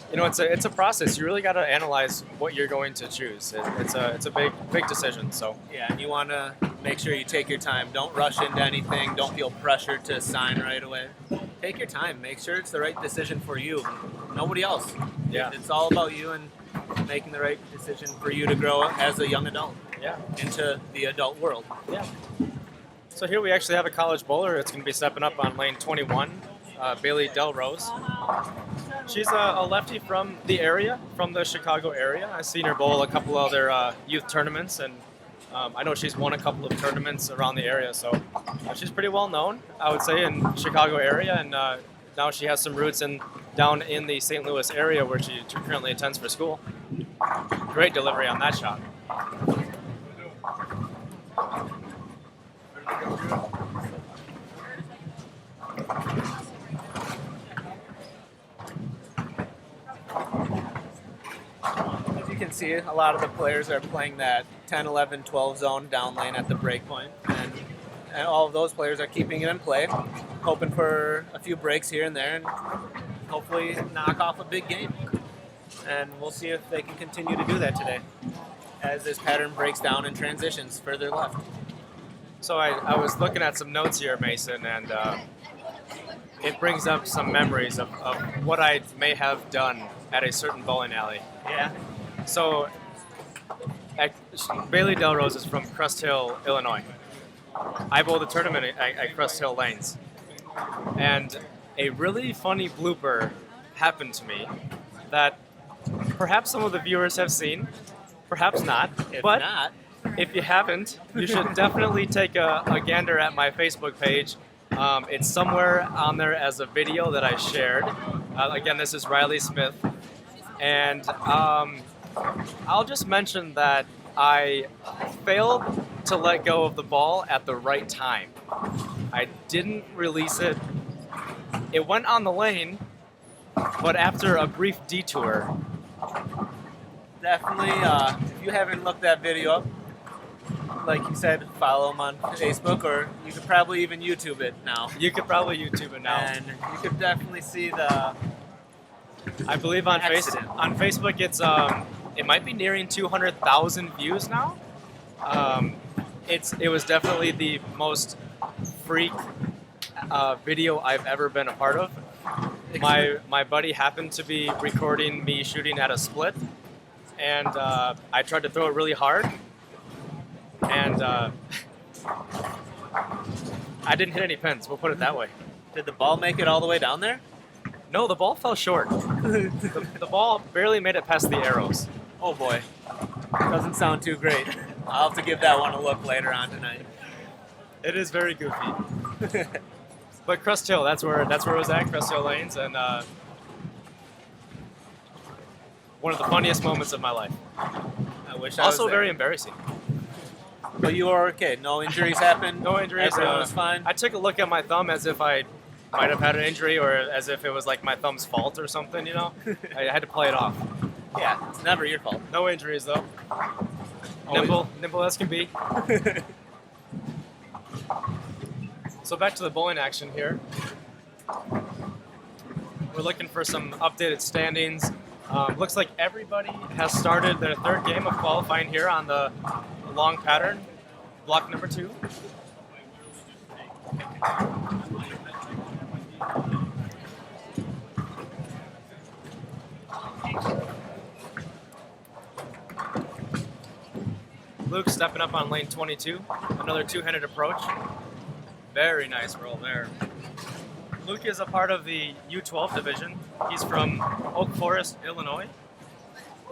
it's a process. You really got to analyze what you're going to choose. It's a big decision. So and you want to make sure you take your time. Don't rush into anything. Don't feel pressured to sign right away. Take your time. Make sure it's the right decision for you. Nobody else. Yeah, it's all about you and making the right decision for you to grow as a young adult. Into the adult world. So here we actually have a college bowler. It's going to be stepping up on lane 21, Bailey Delrose. She's a lefty from the area, from the Chicago area. I've seen her bowl a couple other youth tournaments, and I know she's won a couple of tournaments around the area. So she's pretty well known, I would say, in Chicago area, and now she has some roots down in the St. Louis area where she currently attends for school. Great delivery on that shot. As you can see, a lot of the players are playing that 10, 11, 12 zone down lane at the break point, and all of those players are keeping it in play, hoping for a few breaks here and there, and hopefully knock off a big game. And we'll see if they can continue to do that today as this pattern breaks down and transitions further left. So I was looking at some notes here, Mason, and it brings up some memories of what I may have done at a certain bowling alley. Yeah. So Bailey Delrose is from Crest Hill, Illinois. I bowled a tournament at Crest Hill Lanes. And a really funny blooper happened to me that perhaps some of the viewers have seen, perhaps not. But if you haven't, you should definitely take a gander at my Facebook page. It's somewhere on there as a video that I shared. Again, this is Riley Smith. And I'll just mention that I failed to let go of the ball at the right time. I didn't release it. It went on the lane, but after a brief detour. Definitely, if you haven't looked that video up, like you said, follow him on Facebook, or you could probably even YouTube it now. You could probably YouTube it now. And you could definitely see the I believe on Facebook it's it might be nearing 200,000 views now. It was definitely the most freak video I've ever been a part of. my buddy happened to be recording me shooting at a split, and I tried to throw it really hard, and I didn't hit any pins. We'll put it that way. Did the ball make it all the way down there? No, the ball fell short. The ball barely made it past the arrows. Oh boy, doesn't sound too great. I'll have to give that one a look later on tonight. It is very goofy. But Crest Hill, that's where it was at, Crest Hill Lanes, and one of the funniest moments of my life. I wish I Also was there. very embarrassing. But you are okay. No injuries happened. No injuries. Everyone was fine. I took a look at my thumb as if I might have had an injury, or as if it was like my thumb's fault or something. You know, I had to play it off. Yeah, it's never your fault. No injuries though. Nimble as can be. So back to the bowling action here. We're looking for some updated standings. Looks like everybody has started their third game of qualifying here on the long pattern, block number 2. Luke stepping up on lane 22, another two-handed approach. Very nice roll there. Luke is a part of the U12 division. He's from Oak Forest, Illinois,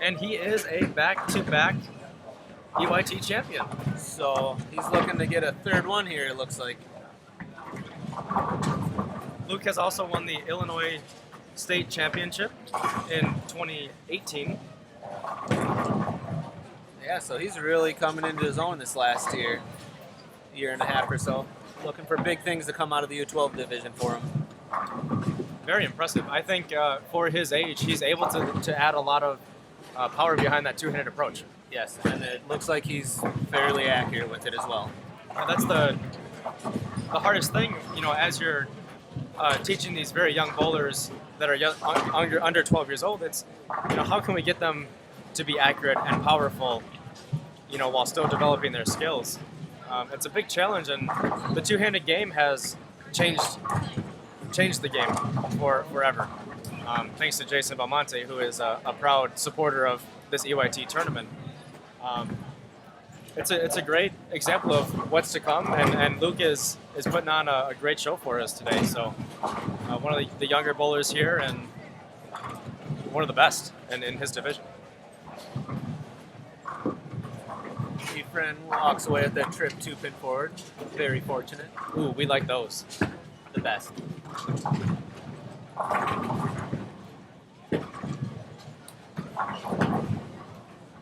and he is a back-to-back EYT champion. So he's looking to get a third one here, it looks like. Luke has also won the Illinois State Championship in 2018. Yeah, so he's really coming into his own this last year and a half or so. Looking for big things to come out of the U12 division for him. Very impressive. I think for his age, he's able to add a lot of power behind that two-handed approach. Yes, and it looks like he's fairly accurate with it as well. And that's the hardest thing, you know, as you're teaching these very young bowlers that are young, under 12 years old. It's, you know, how can we get them to be accurate and powerful, you know, while still developing their skills? It's a big challenge, and the two-handed game has changed the game forever. Thanks to Jason Belmonte, who is a proud supporter of this EYT tournament. It's a great example of what's to come, and Luke is putting on a great show for us today. So one of the younger bowlers here, and one of the best in his division. Friend walks away with that trip 2-pin forward. Very fortunate. Ooh, we like those. The best.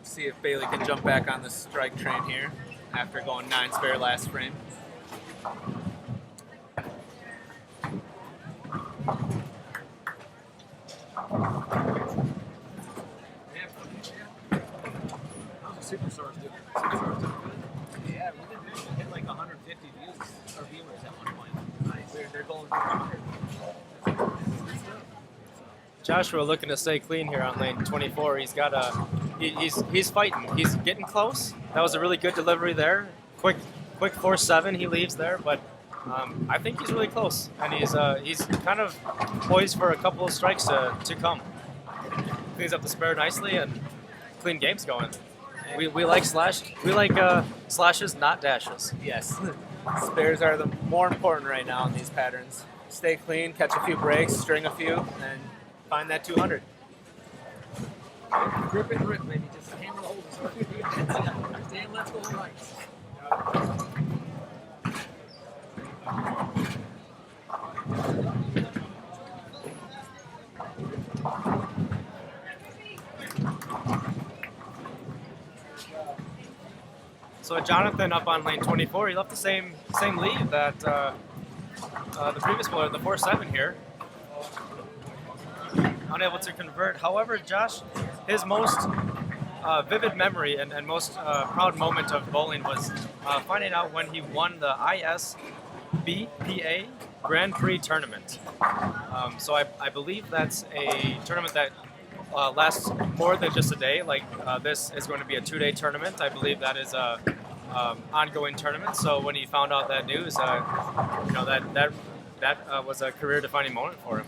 See if Bailey can jump back on the strike train here after going 9 spare last frame. Superstars do. Yeah, we did hit like 150 views or viewers at one point. Nice. They're going for 100. Joshua looking to stay clean here on lane 24. He's got he's fighting. He's getting close. That was a really good delivery there. Quick 4-7 he leaves there, but I think he's really close, and he's kind of poised for a couple of strikes to come. Cleans up the spare nicely, and clean game's going. We like slashes, not dashes. Yes. Spares are the more important right now in these patterns. Stay clean, catch a few breaks, string a few, and find that 200. Grip and rip, maybe. Just hammer the holes. Stand left, go right. So Jonathan up on lane 24, he left the same lead that the previous bowler, the 4-7 here. Unable to convert. However, Josh, his most vivid memory and most proud moment of bowling was finding out when he won the ISBPA Grand Prix tournament. So I believe that's a tournament that lasts more than just a day. Like this is going to be a 2-day tournament. I believe that is a ongoing tournament. So when he found out that news, you know, that was a career-defining moment for him.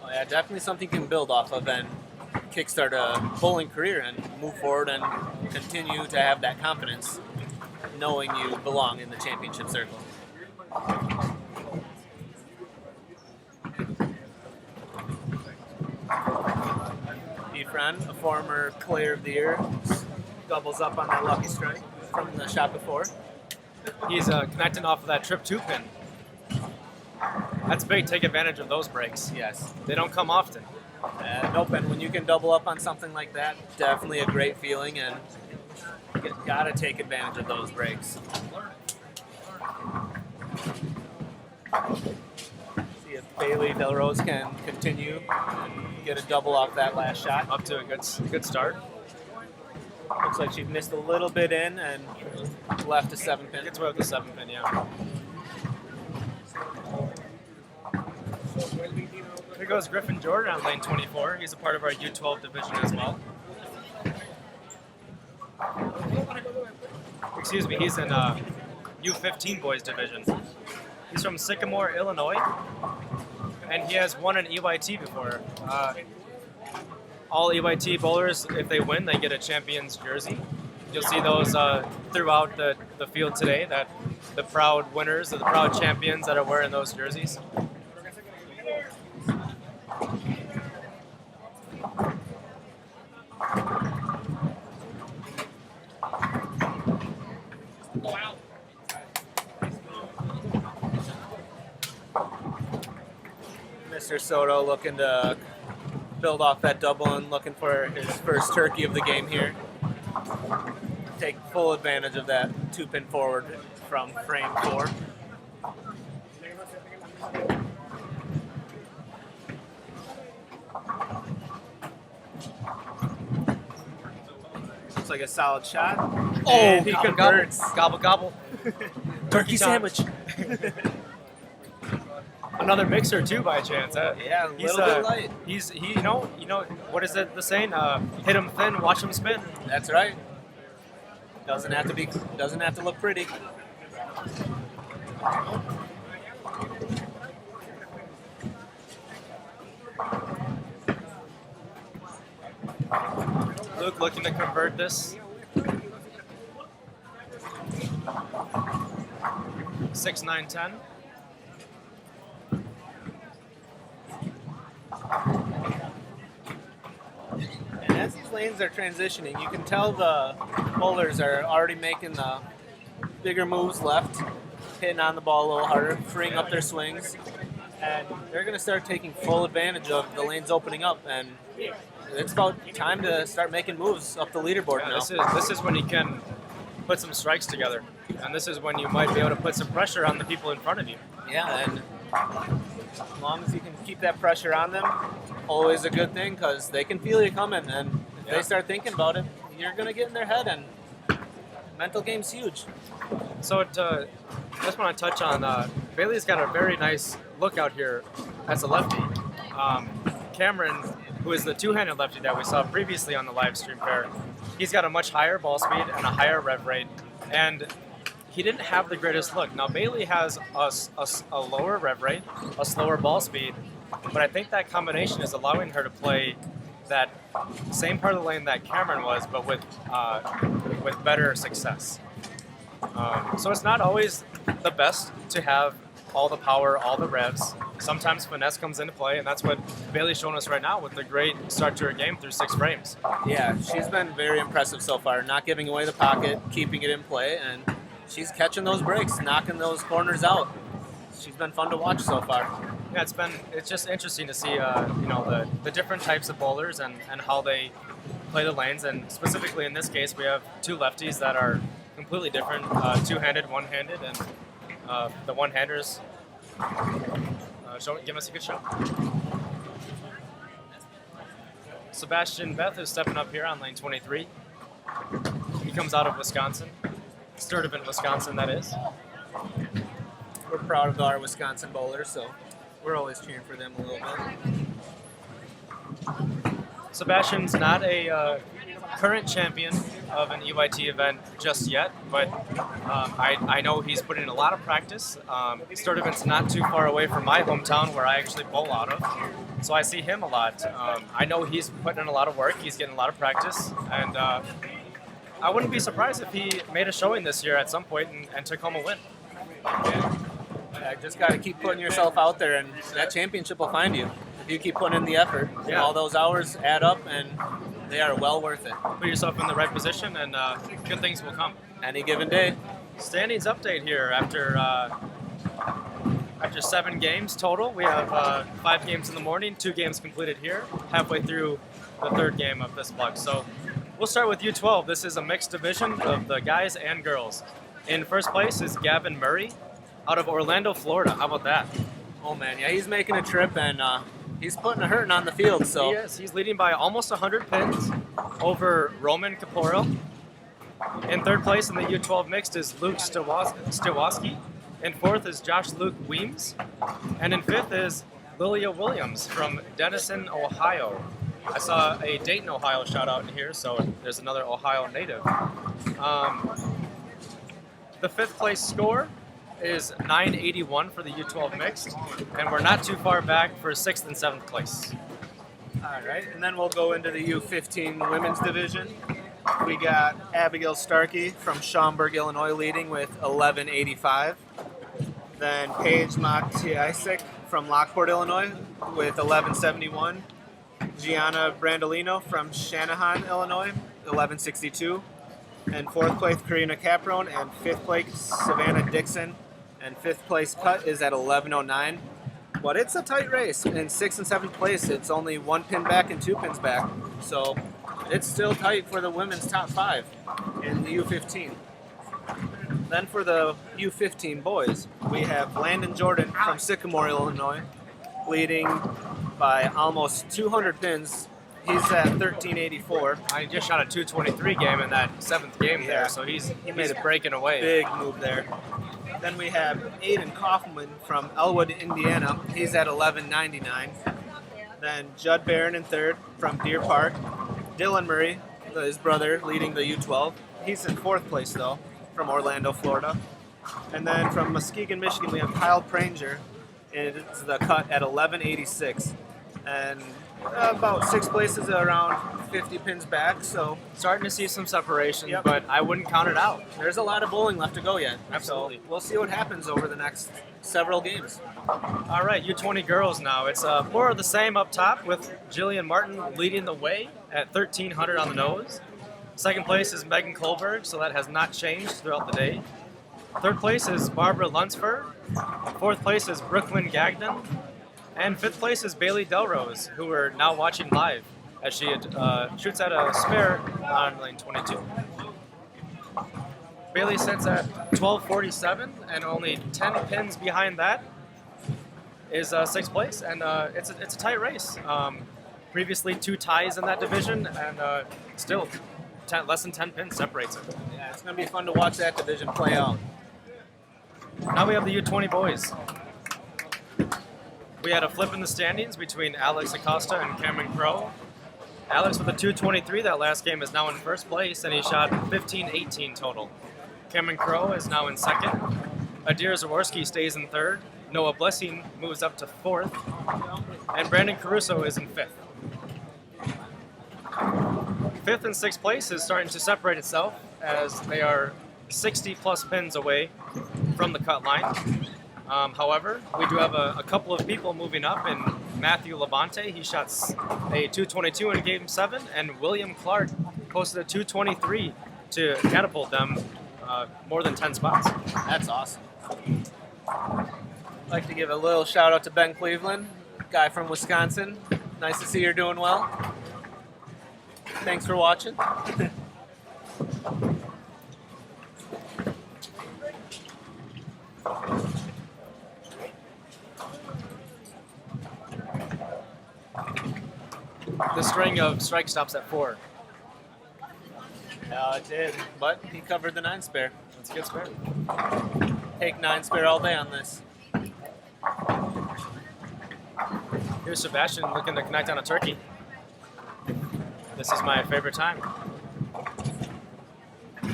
Oh Yeah, definitely something you can build off of and kickstart a bowling career and move forward and continue to have that confidence, knowing you belong in the championship circle. Efren, a former player of the year, doubles up on that lucky strike from the shot before. He's connecting off of that trip 2 pin. That's big. Take advantage of those breaks. Yes. They don't come often. Nope, and when you can double up on something like that, definitely a great feeling, and you gotta take advantage of those breaks. See if Bailey Del Rose can continue and get a double off that last shot. Up to a good start. Looks like she missed a little bit in and left a 7 pin. Gets away with the 7 pin, yeah. Here goes Griffin Jordan on lane 24. He's a part of our U12 division as well. Excuse me, he's in U15 boys division. He's from Sycamore, Illinois, and he has won an EYT before. All EYT bowlers, if they win, they get a champion's jersey. You'll see those throughout the field today, that the proud winners, the proud champions that are wearing those jerseys. Mr. Soto looking to build off that double and looking for his first turkey of the game here. Take full advantage of that 2 pin forward from frame 4. Looks like a solid shot. And he converts. Gobble, gobble. Turkey sandwich. Another mixer too, by chance. Yeah, a little bit light. You know, what is it? The saying, hit him thin, watch him spin. That's right. Doesn't have to look pretty. Luke looking to convert this. 6, 9, 10. And as these lanes are transitioning, you can tell the bowlers are already making the bigger moves left, hitting on the ball a little harder, freeing up their swings, and they're going to start taking full advantage of the lanes opening up, and it's about time to start making moves up the leaderboard now. This is when you can put some strikes together, and this is when you might be able to put some pressure on the people in front of you. Yeah, and as long as you can keep that pressure on them, always a good thing, because they can feel you coming, and if they start thinking about it, you're going to get in their head, and mental game's huge. So I just want to touch on, Bailey's got a very nice look out here as a lefty. Cameron, who is the two-handed lefty that we saw previously on the live stream pair, he's got a much higher ball speed and a higher rev rate, and he didn't have the greatest look. Now, Bailey has a lower rev rate, a slower ball speed, but I think that combination is allowing her to play that same part of the lane that Cameron was, but with better success. So it's not always the best to have all the power, all the revs. Sometimes finesse comes into play, and that's what Bailey's showing us right now with the great start to her game through 6 frames. Yeah, she's been very impressive so far, not giving away the pocket, keeping it in play, and she's catching those breaks, knocking those corners out. She's been fun to watch so far. Yeah, it's just interesting to see the different types of bowlers and how they play the lanes, and specifically in this case we have 2 lefties that are completely different, two-handed, one-handed, and the one-handers give us a good show. Sebastian Beth is stepping up here on lane 23. He comes out of Wisconsin, Sturtevant, Wisconsin, that is. We're proud of our Wisconsin bowlers, so we're always cheering for them a little bit. Sebastian's not a current champion of an EYT event just yet, but I know he's put in a lot of practice. This tournament's not too far away from my hometown where I actually bowl out of, so I see him a lot. I know he's putting in a lot of work, he's getting a lot of practice, and I wouldn't be surprised if he made a showing this year at some point and took home a win. Yeah, just got to keep putting yourself out there, and that championship will find you. If you keep putting in the effort, Yeah. all those hours add up, and they are well worth it. Put yourself in the right position, and good things will come. Any given day. Standings update here after 7 games total. We have 5 games in the morning, 2 games completed here, halfway through the 3rd game of this block. So we'll start with U12. This is a mixed division of the guys and girls. In first place is Gavin Murray out of Orlando, Florida. How about that? Oh man, yeah, he's making a trip, and he's putting a hurting on the field. So He is. He's leading by almost 100 pins over Roman Caporro. In third place in the U12 mixed is Luke Stewaski. In fourth is Josh Luke Weems. And in fifth is Lilia Williams from Denison, Ohio. I saw a Dayton, Ohio shout out in here, so there's another Ohio native. The 5th place score is 981 for the U12 mixed, and we're not too far back for 6th and 7th place. all right, and then we'll go into the U15 women's division. We got Abigail Starkey from Schaumburg, Illinois, leading with 1185. Then Paige Matiasik from Lockport, Illinois, with 1171. Gianna Brandolino from Shanahan, Illinois, 1162. And 4th place Karina Caprone, and 5th place Savannah Dixon, and 5th place cut is at 1109. But it's a tight race. In 6th and 7th place, it's only 1 pin back and 2 pins back. So it's still tight for the women's top 5 in the U15. Then for the U15 boys, we have Landon Jordan from Sycamore, Illinois, leading by almost 200 pins. He's at 1384. I just shot a 223 game in that 7th game Yeah. there, so he's breaking away. Big move there. Then we have Aiden Kaufman from Elwood, Indiana. He's at 1199. Then Judd Barron in 3rd from Deer Park. Dylan Murray, his brother, leading the U12. He's in 4th place, though, from Orlando, Florida. And then from Muskegon, Michigan, we have Kyle Pranger. It's the cut at 1186. And about 6 places around 50 pins back, so Starting to see some separation, Yep. but I wouldn't count it out. there's a lot of bowling left to go yet. Absolutely. So we'll see what happens over the next several games. All right, U20 girls now. It's more of the same up top with Jillian Martin leading the way at 1300 on the nose. 2nd place is Megan Kohlberg, so that has not changed throughout the day. 3rd place is Barbara Lunsford. 4th place is Brooklyn Gagnon. And 5th place is Bailey Delrose, who we're now watching live as she shoots at a spare on lane 22. Bailey sits at 1247, and only 10 pins behind that is 6th place, and it's a tight race. Previously 2 ties in that division, and still less than 10 pins separates it. Yeah, it's going to be fun to watch that division play out. Now we have the U20 boys. We had a flip in the standings between Alex Acosta and Cameron Crowe. Alex with a 223 that last game is now in 1st place, and he shot 15-18 total. Cameron Crowe is now in 2nd. Adir Zaworski stays in 3rd. Noah Blessing moves up to 4th. And Brandon Caruso is in 5th. 5th and 6th place is starting to separate itself as they are 60 plus pins away from the cut line. However, we do have a couple of people moving up in Matthew Labonte. He shot a 222 in game 7, and William Clark posted a 223 to catapult them more than 10 spots. That's awesome. I'd like to give a little shout out to Ben Cleveland, guy from Wisconsin. Nice to see you're doing well. Thanks for watching. The string of strike stops at 4. Yeah, it did, but he covered the 9 spare. That's a good spare. Take 9 spare all day on this. Here's Sebastian looking to connect on a turkey. This is my favorite time.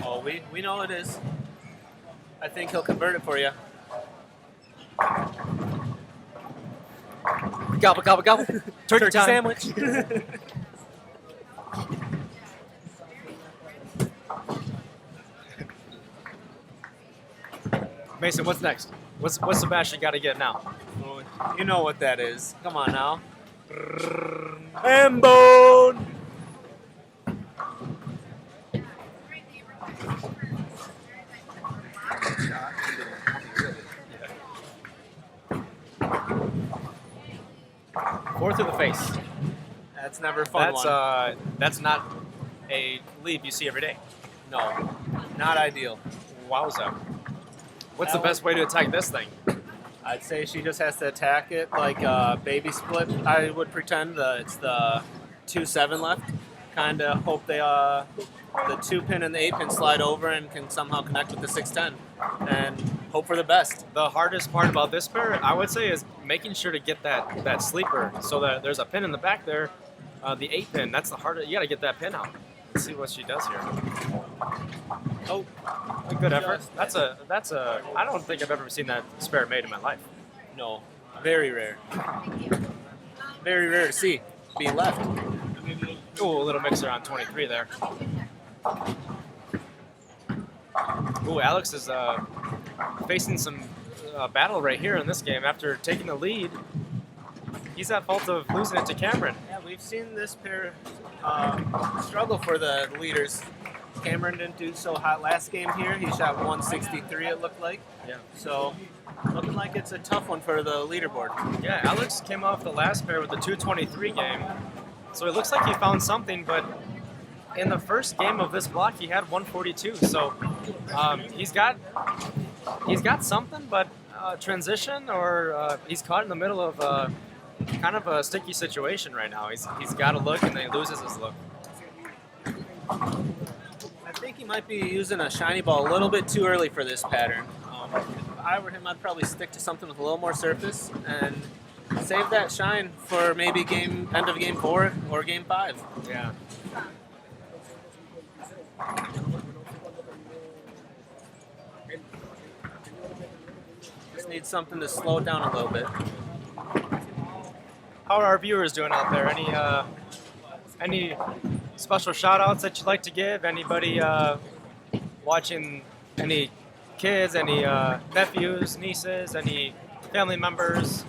Oh, we know it is. I think he'll convert it for you. Gobble, gobble, gobble. Turkey time. sandwich. Mason, what's next? What's Sebastian got to get now? You know what that is. Come on now. Hambone! Four through the face. That's never a fun one. That's not a lead you see every day. No, not ideal. Wowza. What's the best way to attack this thing? I'd say she just has to attack it like a baby split. I would pretend that it's the 2-7 left. Kind of hope they the 2-pin and the 8-pin slide over and can somehow connect with the 6-10 and hope for the best. The hardest part about this pair, I would say, is making sure to get that sleeper so that there's a pin in the back there. The 8-pin, that's the hardest. You got to get that pin out. Let's see what she does here. Oh, a good effort. That's a. I don't think I've ever seen that spare made in my life. No, very rare. Very rare to see. Be left. Ooh, a little mixer on 23 there. Ooh, Alex is facing some battle right here in this game after taking the lead. He's at fault of losing it to Cameron. Yeah, we've seen this pair struggle for the leaders. Cameron didn't do so hot last game here. He shot 163, it looked like. Yeah. So, looking like it's a tough one for the leaderboard. Yeah, Alex came off the last pair with the 223 game. So it looks like he found something, but in the first game of this block, he had 142. So he's got something, but transition or he's caught in the middle of kind of a sticky situation right now. He's got a look and then he loses his look. I think he might be using a shiny ball a little bit too early for this pattern. If I were him, I'd probably stick to something with a little more surface and save that shine for maybe end of game 4 or game 5. Yeah. Just need something to slow it down a little bit. How are our viewers doing out there? Any special shout outs that you'd like to give? Anybody watching, any kids, any nephews, nieces, any family members?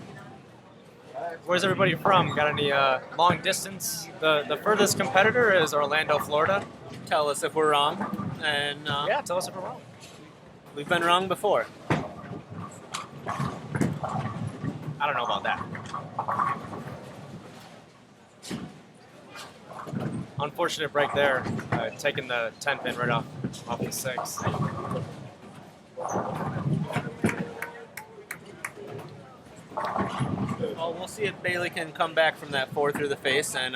Where's everybody from? Got any long distance? The furthest competitor is Orlando, Florida. Tell us if we're wrong. And Yeah, tell us if we're wrong. we've been wrong before. I don't know about that. Unfortunate break there, taking the 10-pin right off the 6. Well, we'll see if Bailey can come back from that 4 through the face and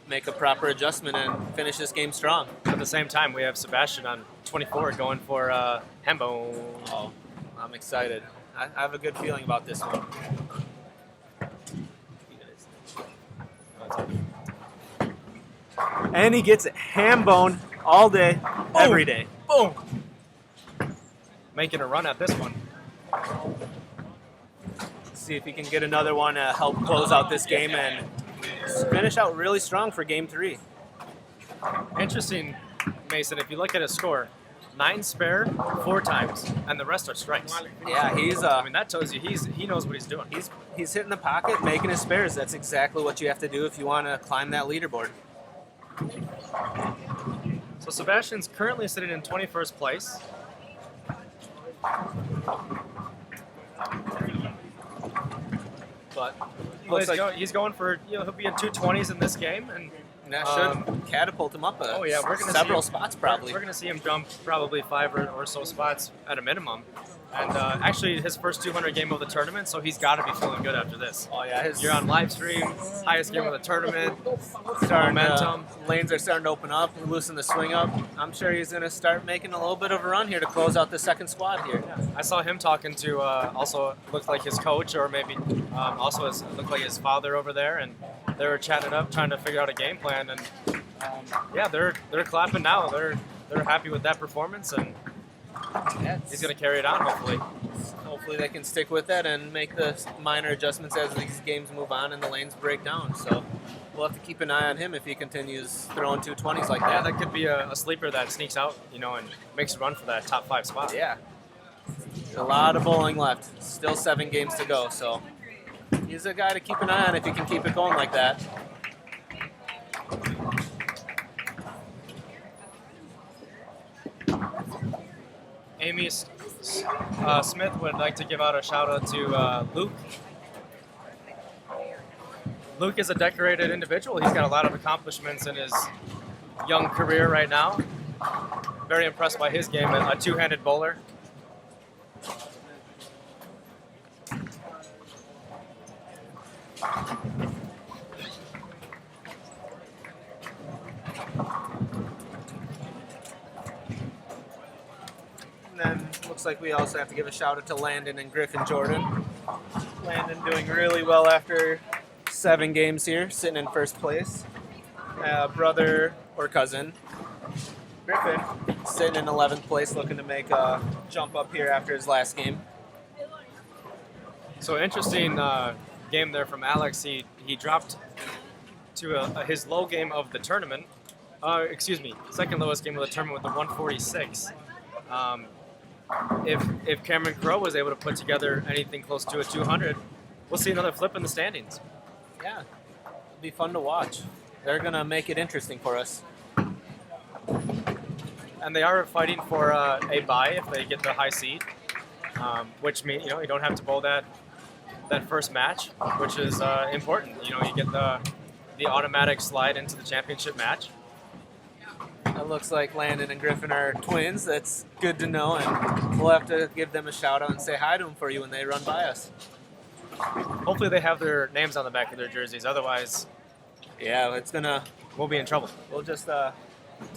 make a proper adjustment and finish this game strong. At the same time, we have Sebastian on 24 going for Hembo. Oh, I'm excited. I have a good feeling about this one. And he gets it ham bone all day, every day. Boom! Making a run at this one. See if he can get another one to help close out this game and finish out really strong for game 3. Interesting, Mason, if you look at his score, 9 spare, 4 times, and the rest are strikes. Yeah, he's I mean, that tells you he knows what he's doing. he's hitting the pocket, making his spares. That's exactly what you have to do if you want to climb that leaderboard. So Sebastian's currently sitting in 21st place. But looks like He's going for, he'll be in 220s in this game, and that should catapult him up several spots probably. We're going to see him jump probably 5 or so spots at a minimum. And actually, his first 200 game of the tournament, so he's got to be feeling good after this. Oh yeah, You're on live stream, highest game of the tournament, momentum. Lanes are starting to open up, loosen the swing up. I'm sure he's going to start making a little bit of a run here to close out the second squad here. I saw him talking to also looked like his coach, or maybe also looked like his father over there, and they were chatting it up, trying to figure out a game plan. And yeah, they're clapping now. they're happy with that performance, and Yeah, he's going to carry it on, hopefully. hopefully they can stick with that and make the minor adjustments as these games move on and the lanes break down. So we'll have to keep an eye on him if he continues throwing 220s like Yeah, that. that could be a sleeper that sneaks out, and makes a run for that top 5 spot. Yeah. A lot of bowling left. Still 7 games to go, so he's a guy to keep an eye on if he can keep it going like that. Amy Smith would like to give out a shout out to Luke. Luke is a decorated individual. He's got a lot of accomplishments in his young career right now. Very impressed by his game, a two-handed bowler. And then looks like we also have to give a shout out to Landon and Griffin Jordan. Landon doing really well after 7 games here, sitting in first place. Brother or cousin, Griffin, sitting in 11th place, looking to make a jump up here after his last game. So interesting game there from Alex. He dropped to his low game of the tournament. Second lowest game of the tournament with the 146. If Cameron Crowe was able to put together anything close to a 200, we'll see another flip in the standings. Yeah, it'll be fun to watch. They're gonna make it interesting for us. And they are fighting for a bye if they get the high seed, which means you don't have to bowl that first match, which is important. You get the automatic slide into the championship match. It looks like Landon and Griffin are twins. That's good to know, and we'll have to give them a shout out and say hi to them for you when they run by us. Hopefully they have their names on the back of their jerseys. Otherwise, Yeah, we'll be in trouble. we'll just tell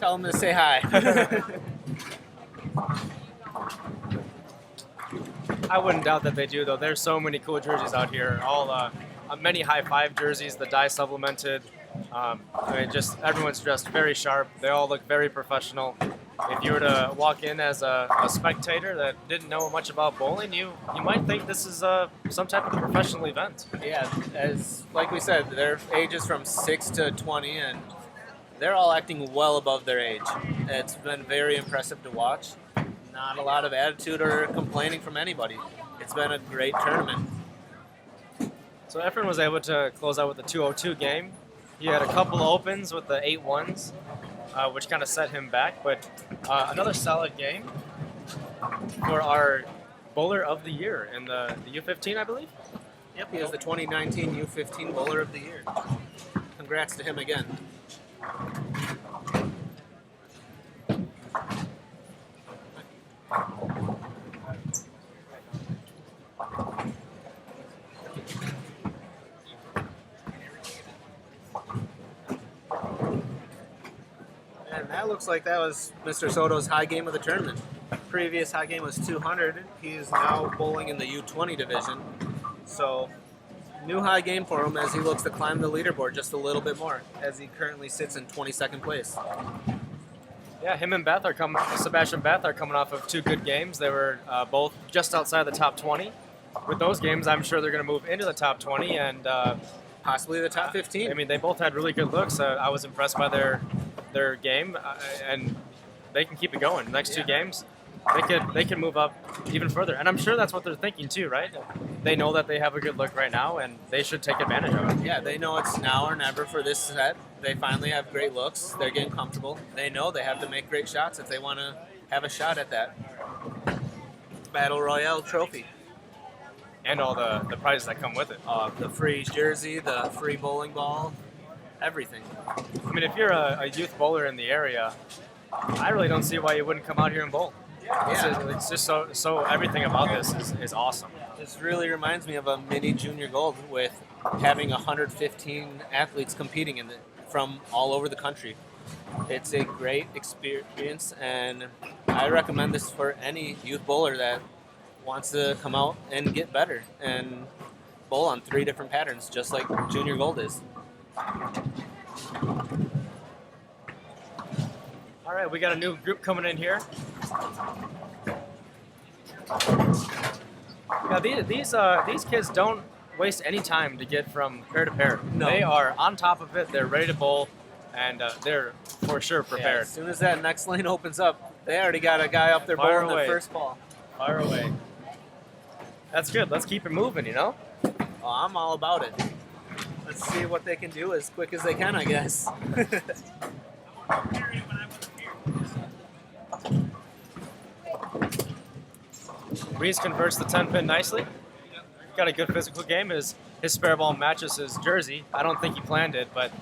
them to say hi. I wouldn't doubt that they do, though. There's so many cool jerseys out here. All many high five jerseys, the dye supplemented. Everyone's dressed very sharp. They all look very professional. If you were to walk in as a spectator that didn't know much about bowling, you might think this is some type of professional event. Yeah, like we said, their ages from 6 to 20, and they're all acting well above their age. It's been very impressive to watch. Not a lot of attitude or complaining from anybody. It's been a great tournament. So Efren was able to close out with the 202 game. He had a couple of opens with the 8-1s, which kind of set him back. But another solid game for our bowler of the year in the U15, I believe. Yep, he is the 2019 U15 Bowler of the Year. Congrats to him again. And that looks like that was Mr. Soto's high game of the tournament. Previous high game was 200. He is now bowling in the U20 division. So, new high game for him as he looks to climb the leaderboard just a little bit more, as he currently sits in 22nd place. Yeah, him and Sebastian Beth are coming off of 2 good games. They were both just outside the top 20. With those games, I'm sure they're going to move into the top 20 and possibly the top 15. I mean, they both had really good looks. I was impressed by their game, and they can keep it going. The next 2 games, they can move up even further. And I'm sure that's what they're thinking too, right? They know that they have a good look right now, and they should take advantage of it. Yeah, they know it's now or never for this set. They finally have great looks. They're getting comfortable. They know they have to make great shots if they want to have a shot at that Battle Royale trophy. And all the prizes that come with it. The free jersey, the free bowling ball, everything. I mean, if you're a youth bowler in the area, I really don't see why you wouldn't come out here and bowl. Yeah. It's just so everything about this is awesome. This really reminds me of a mini junior gold with having 115 athletes competing in it from all over the country. It's a great experience, and I recommend this for any youth bowler that wants to come out and get better and bowl on 3 different patterns, just like junior gold is. All right, we got a new group coming in here. Now these kids don't waste any time to get from pair to pair. No. They are on top of it. They're ready to bowl, and they're for sure Yeah, prepared. as soon as that next lane opens up, they already got a guy up there Fire bowling away. the first ball. Fire away. That's good. Let's keep it moving, you know? Oh, I'm all about it. Let's see what they can do as quick as they can, I guess. Reese converts the 10-pin nicely. Got a good physical game. His spare ball matches his jersey. I don't think he planned it, but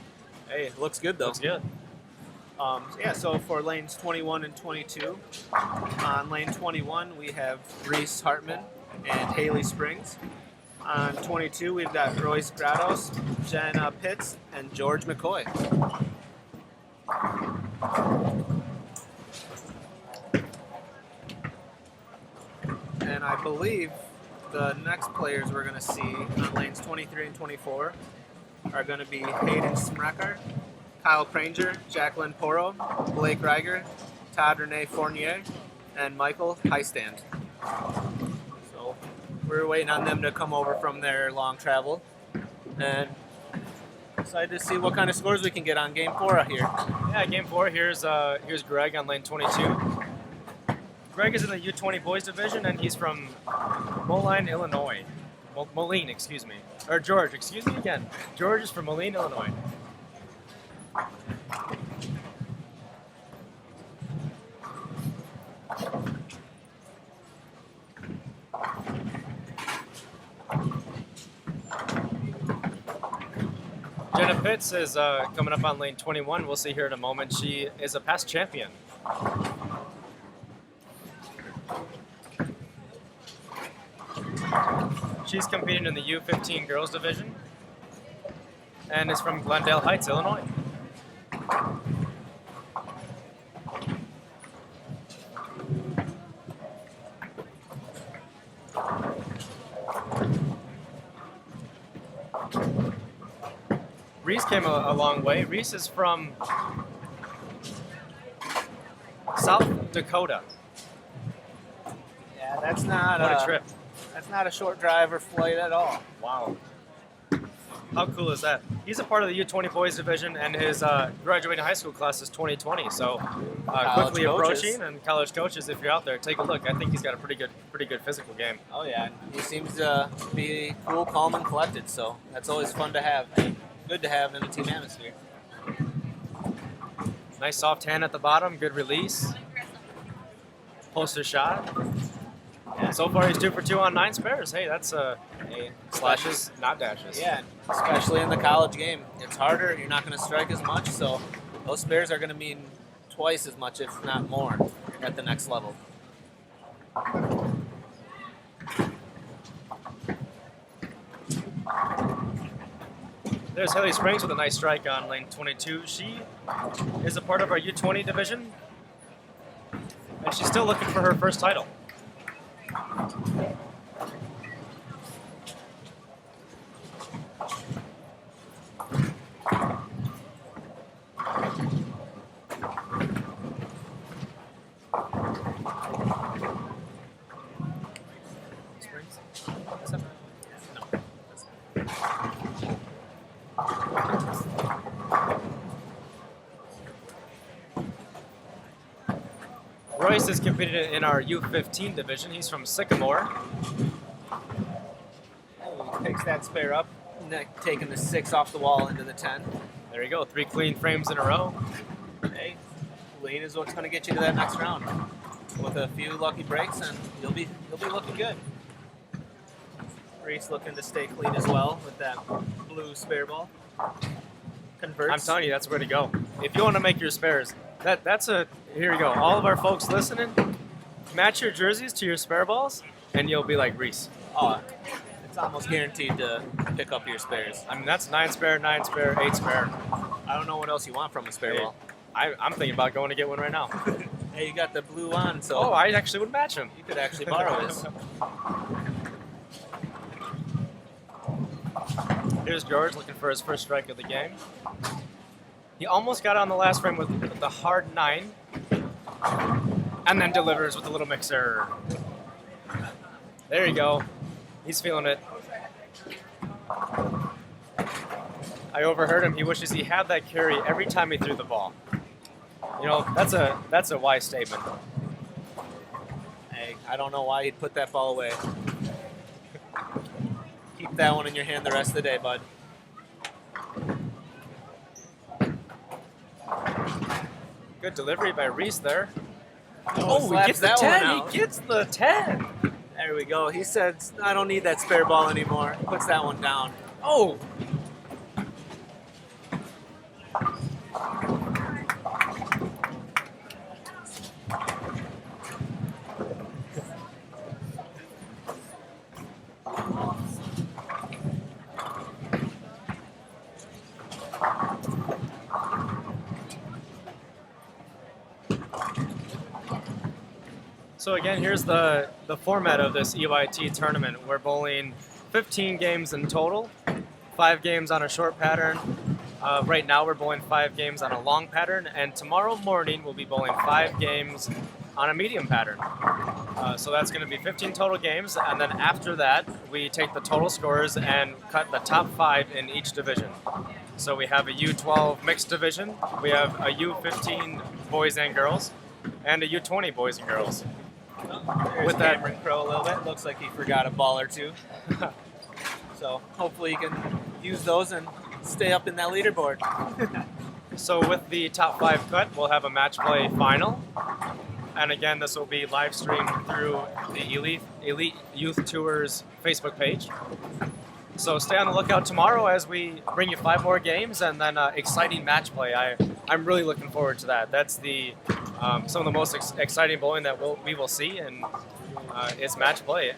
Hey, it looks good though. looks good. Yeah, so for lanes 21 and 22, on lane 21 we have Reese Hartman and Haley Springs. On 22 we've got Royce Grados, Jenna Pitts, and George McCoy. And I believe the next players we're going to see on lanes 23 and 24 are going to be Hayden Smrecker, Kyle Pranger, Jacqueline Poro, Blake Reiger, Todd Renee Fournier, and Michael Heistand. So we're waiting on them to come over from their long travel, and excited to see what kind of scores we can get on game 4 out here. Yeah, game 4. Here's Greg on lane 22. Greg is in the U20 boys division, and he's from Moline, Illinois. Moline, excuse me. Or George, excuse me again. George is from Moline, Illinois. Jenna Pitts is coming up on lane 21. We'll see here in a moment. She is a past champion. She's competing in the U15 girls division and is from Glendale Heights, Illinois. Reese came a long way. Reese is from South Dakota. Yeah, that's not What a trip. That's not a short drive or flight at all. Wow. How cool is that? He's a part of the U20 boys division, and his graduating high school class is 2020. So quickly coaches. approaching, and college coaches, if you're out there, take a look. I think he's got a pretty good physical game. Oh yeah, he seems to be cool, calm, and collected. So that's always fun to have. And good to have in a team atmosphere. Nice soft hand at the bottom, good release. Poster shot. Yeah. So far, he's 2 for 2 on 9 spares. Hey, that's slashes, not dashes. Yeah, especially in the college game, it's harder. You're not going to strike as much, so those spares are going to mean twice as much, if not more, at the next level. There's Haley Springs with a nice strike on lane 22. She is a part of our U20 division, and she's still looking for her first title. Springs? Is that no. Royce is competing in our U15 division. He's from Sycamore. He picks that spare up, taking the 6 off the wall into the 10. There you go, 3 clean frames in a row. Hey, lean is what's going to get you to that next round. With a few lucky breaks, and you'll be looking good. Reese looking to stay clean as well with that blue spare ball. Converts. I'm telling you, that's where to go. If you want to make your spares, here you go. All of our folks listening, match your jerseys to your spare balls, and you'll be like Reese. Oh, it's almost guaranteed to pick up your spares. I mean, that's 9 spare, 9 spare, 8 spare. I don't know what else you want from a spare Hey, ball. I'm thinking about going to get one right now. Hey, you got the blue on, so Oh, I actually would match him. you could actually borrow this. Here's George looking for his first strike of the game. He almost got on the last frame with the hard 9, and then delivers with a little mixer. There you go. He's feeling it. I overheard him. He wishes he had that carry every time he threw the ball. You know, that's a wise statement. Hey, I don't know why he'd put that ball away. Keep that one in your hand the rest of the day, bud. Good delivery by Reese there. Oh, he slaps gets the that 10. one out. He gets the 10. There we go. He said, I don't need that spare ball anymore. Puts that one down. Oh. So again, here's the format of this EYT tournament. We're bowling 15 games in total, 5 games on a short pattern. Right now we're bowling 5 games on a long pattern, and tomorrow morning we'll be bowling 5 games on a medium pattern. So that's going to be 15 total games, and then after that we take the total scores and cut the top 5 in each division. So we have a U12 mixed division, we have a U15 boys and girls, and a U20 boys and girls. With that, Crowe a little bit. Looks like he forgot a ball or two. So hopefully he can use those and stay up in that leaderboard. So with the top 5 cut, we'll have a match play final. And again, this will be live streamed through the Elite Youth Tours Facebook page. So stay on the lookout tomorrow as we bring you 5 more games and then exciting match play. I'm really looking forward to that. That's the some of the most exciting bowling that we will see, and it's match play.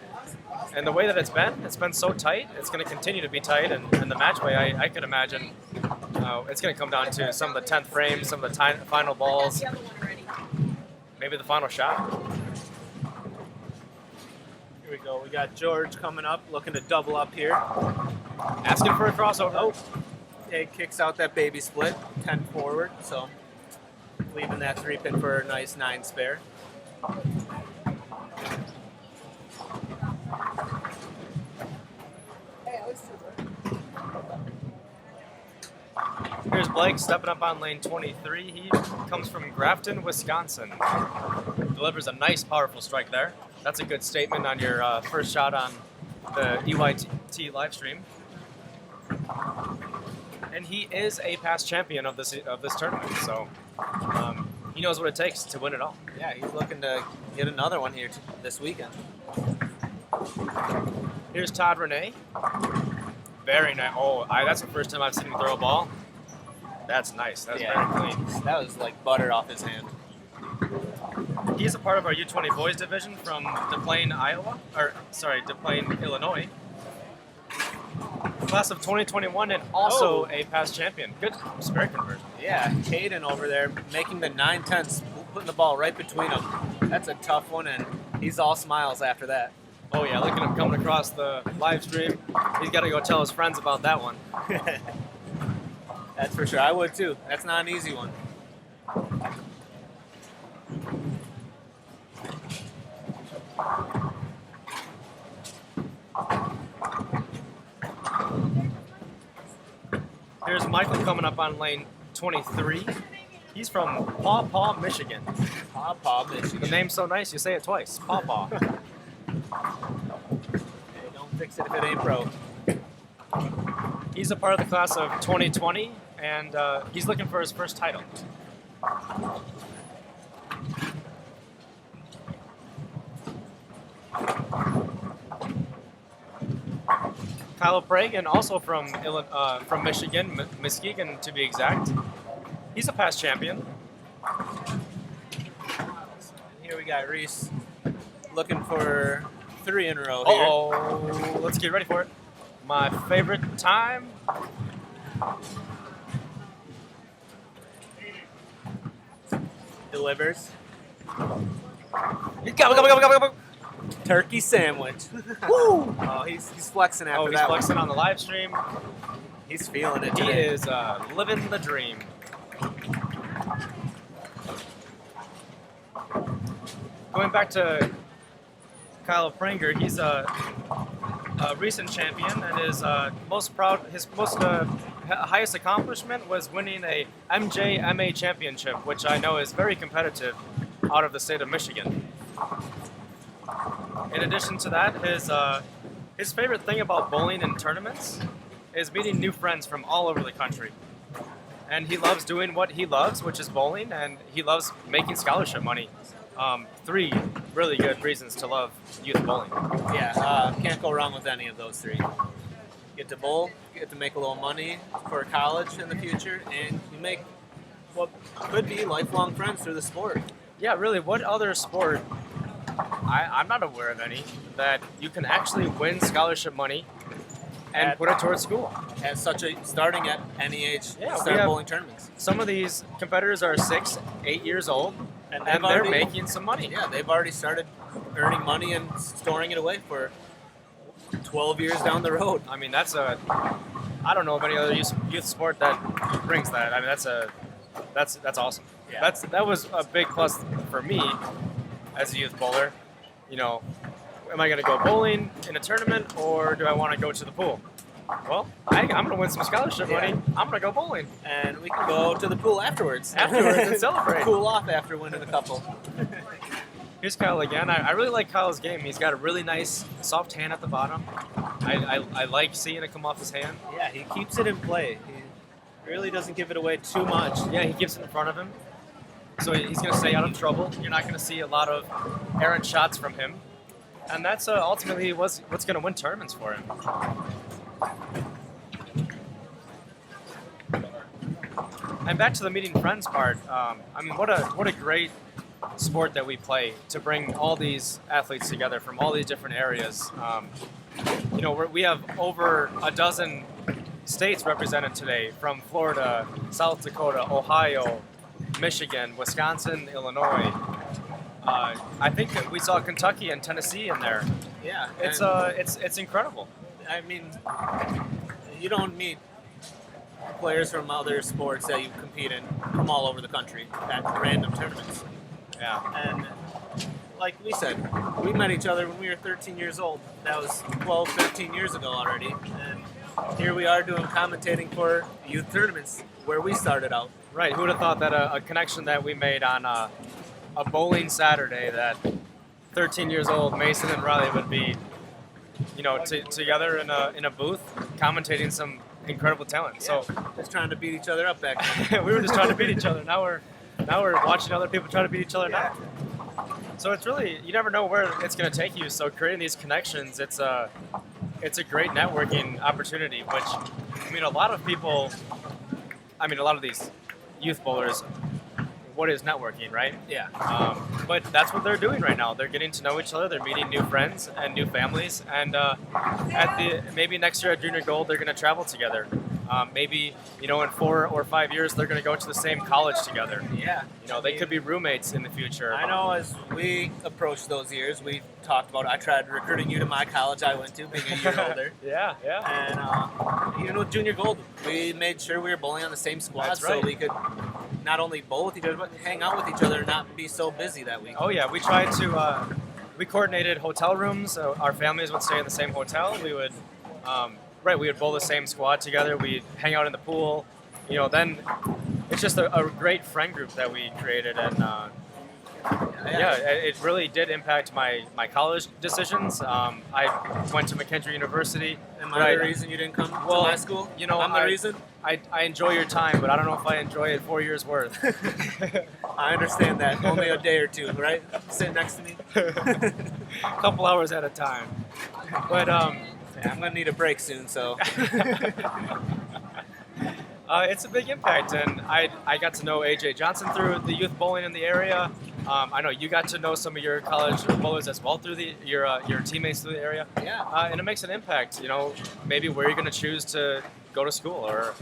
And the way that it's been so tight, it's going to continue to be tight. And the match play, I could imagine it's going to come down to some of the 10th frames, some of the final balls, maybe the final shot. Here we go. We got George coming up, looking to double up here. Asking for a crossover. Oh, it kicks out that baby split, 10 forward, so leaving that 3-pin for a nice 9 spare. Here's Blake stepping up on lane 23. He comes from Grafton, Wisconsin. Delivers a nice, powerful strike there. That's a good statement on your first shot on the EYT live stream. And he is a past champion of this tournament, so he knows what it takes to win it all. Yeah, he's looking to get another one here this weekend. Here's Todd Renee. Very nice. Oh, that's the first time I've seen him throw a ball. That's nice. That's very clean. That was like butter off his hand. He's a part of our U20 boys division from Des Plaines, Illinois. Class of 2021 and also a past champion. Good spare conversion. Yeah, Caden over there making the 9-10, putting the ball right between them. That's a tough one, and he's all smiles after that. Oh yeah, look at him coming across the live stream. He's got to go tell his friends about that one. That's for sure. I would too. That's not an easy one. Here's Michael coming up on lane 23. He's from Paw Paw, Michigan. Paw Paw, Michigan. The name's so nice, you say it twice. Paw Paw. Hey, don't fix it if it ain't broke. He's a part of the class of 2020, and he's looking for his first title. Kyle Pragan, also from Michigan, Muskegon to be exact. He's a past champion. Here we got Reese looking for 3 in a row here. Uh-oh, let's get ready for it. My favorite time. Delivers. Go. Turkey sandwich. Woo! Oh, he's flexing after He's that flexing one. on the live stream. He's feeling it He today. is living the dream. going back to Kyle Pranger, he's a recent champion, and his highest accomplishment was winning a MJMA championship, which I know is very competitive out of the state of Michigan. In addition to that, his favorite thing about bowling and tournaments is meeting new friends from all over the country. And he loves doing what he loves, which is bowling, and he loves making scholarship money. 3 really good reasons to love youth bowling. Yeah, can't go wrong with any of those 3. Get to bowl, get to make a little money for college in the future, and you make what could be lifelong friends through the sport. Yeah, really, what other sport, I'm not aware of any, that you can actually win scholarship money and put it towards school. At starting at any age, Yeah, we start have- bowling tournaments. Some of these competitors are 6, 8 years old, and they're already- making some money. Yeah, they've already started earning money and storing it away for 12 years down the road. I mean, I don't know of any other youth sport that brings that. I mean, that's awesome. Yeah. That was a big plus for me as a youth bowler. You know, am I going to go bowling in a tournament, or do I want to go to the pool? Well, I'm going to win some scholarship money. I'm going to go bowling. And we can go to the pool afterwards. And celebrate. Cool off after winning a couple. Here's Kyle again. I really like Kyle's game. He's got a really nice soft hand at the bottom. I like seeing it come off his hand. Yeah, he keeps it in play. He really doesn't give it away too much. Yeah, he keeps it in front of him. So he's going to stay out of trouble. You're not going to see a lot of errant shots from him. And that's ultimately what's going to win tournaments for him. And back to the meeting friends part. I mean, what a great sport that we play to bring all these athletes together from all these different areas. You know, we have over a dozen states represented today, from Florida, South Dakota, Ohio, Michigan, Wisconsin, Illinois. I think that we saw Kentucky and Tennessee in there. Yeah, It's incredible. I mean, you don't meet players from other sports that you compete in from all over the country at random tournaments. Yeah. And like we said, we met each other when we were 13 years old. That was 12, 13 years ago already. And here we are doing commentating for youth tournaments where we started out. Right. Who would have thought that a connection that we made on a bowling Saturday, that 13 years old Mason and Riley would be, you know, together in a booth commentating some incredible talent. Yeah, So just trying to beat each other up back then. we were just trying to beat each other. Now we're watching other people try to beat each other now. So it's really, you never know where it's going to take you. So creating these connections, it's a great networking opportunity. Which, I mean, a lot of these youth bowlers, what is networking, right? Yeah. But that's what they're doing right now. They're getting to know each other. They're meeting new friends and new families. And maybe next year at Junior Gold, they're going to travel together. Maybe, you know, in 4 or 5 years, they're going to go to the same college together. Yeah. You know, they could be roommates in the future. I know as we approached those years, we talked about, I tried recruiting you to my college I went to, being a year older. Yeah. And even with Junior Gold, we made sure we were bowling on the same squad. That's So right. we could not only bowl with each other, but hang out with each other and not be so busy that week. Oh, yeah. We tried to, we coordinated hotel rooms. So our families would stay in the same hotel. We would, we would bowl the same squad together. We'd hang out in the pool. You know, then it's just a great friend group that we created. And, it really did impact my college decisions. I went to McKendree University. Am I the reason you didn't come to my school? You know, I'm the reason? I enjoy your time, but I don't know if I enjoy it 4 years worth. I understand that. Only a day or two, right? Sit next to me. A couple hours at a time. But I'm going to need a break soon, so. it's a big impact, and I got to know AJ Johnson through the youth bowling in the area. I know you got to know some of your college bowlers as well through your teammates through the area. Yeah. And it makes an impact, you know, maybe where you're going to choose to go to school or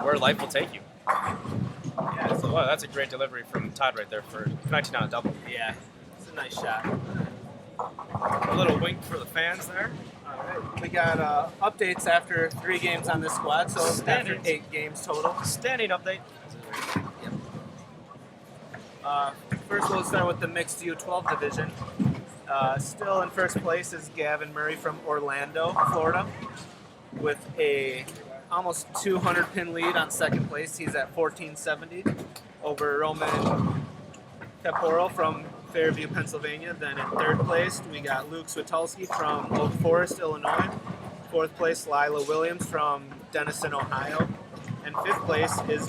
where life will take you. Yeah, so that's a great delivery from Todd right there for connecting on a double. Yeah, it's a nice shot. A little wink for the fans there. All right. We got updates after 3 games on this squad, so after Standings. 8 games total. Standing update. For first we'll start with the mixed U12 division. Still in first place is Gavin Murray from Orlando, Florida, with a almost 200 pin lead on second place. He's at 1470 over Roman Caporo from Fairview, Pennsylvania. Then in third place, we got Luke Switulski from Oak Forest, Illinois. Fourth place, Lila Williams from Denison, Ohio. And fifth place is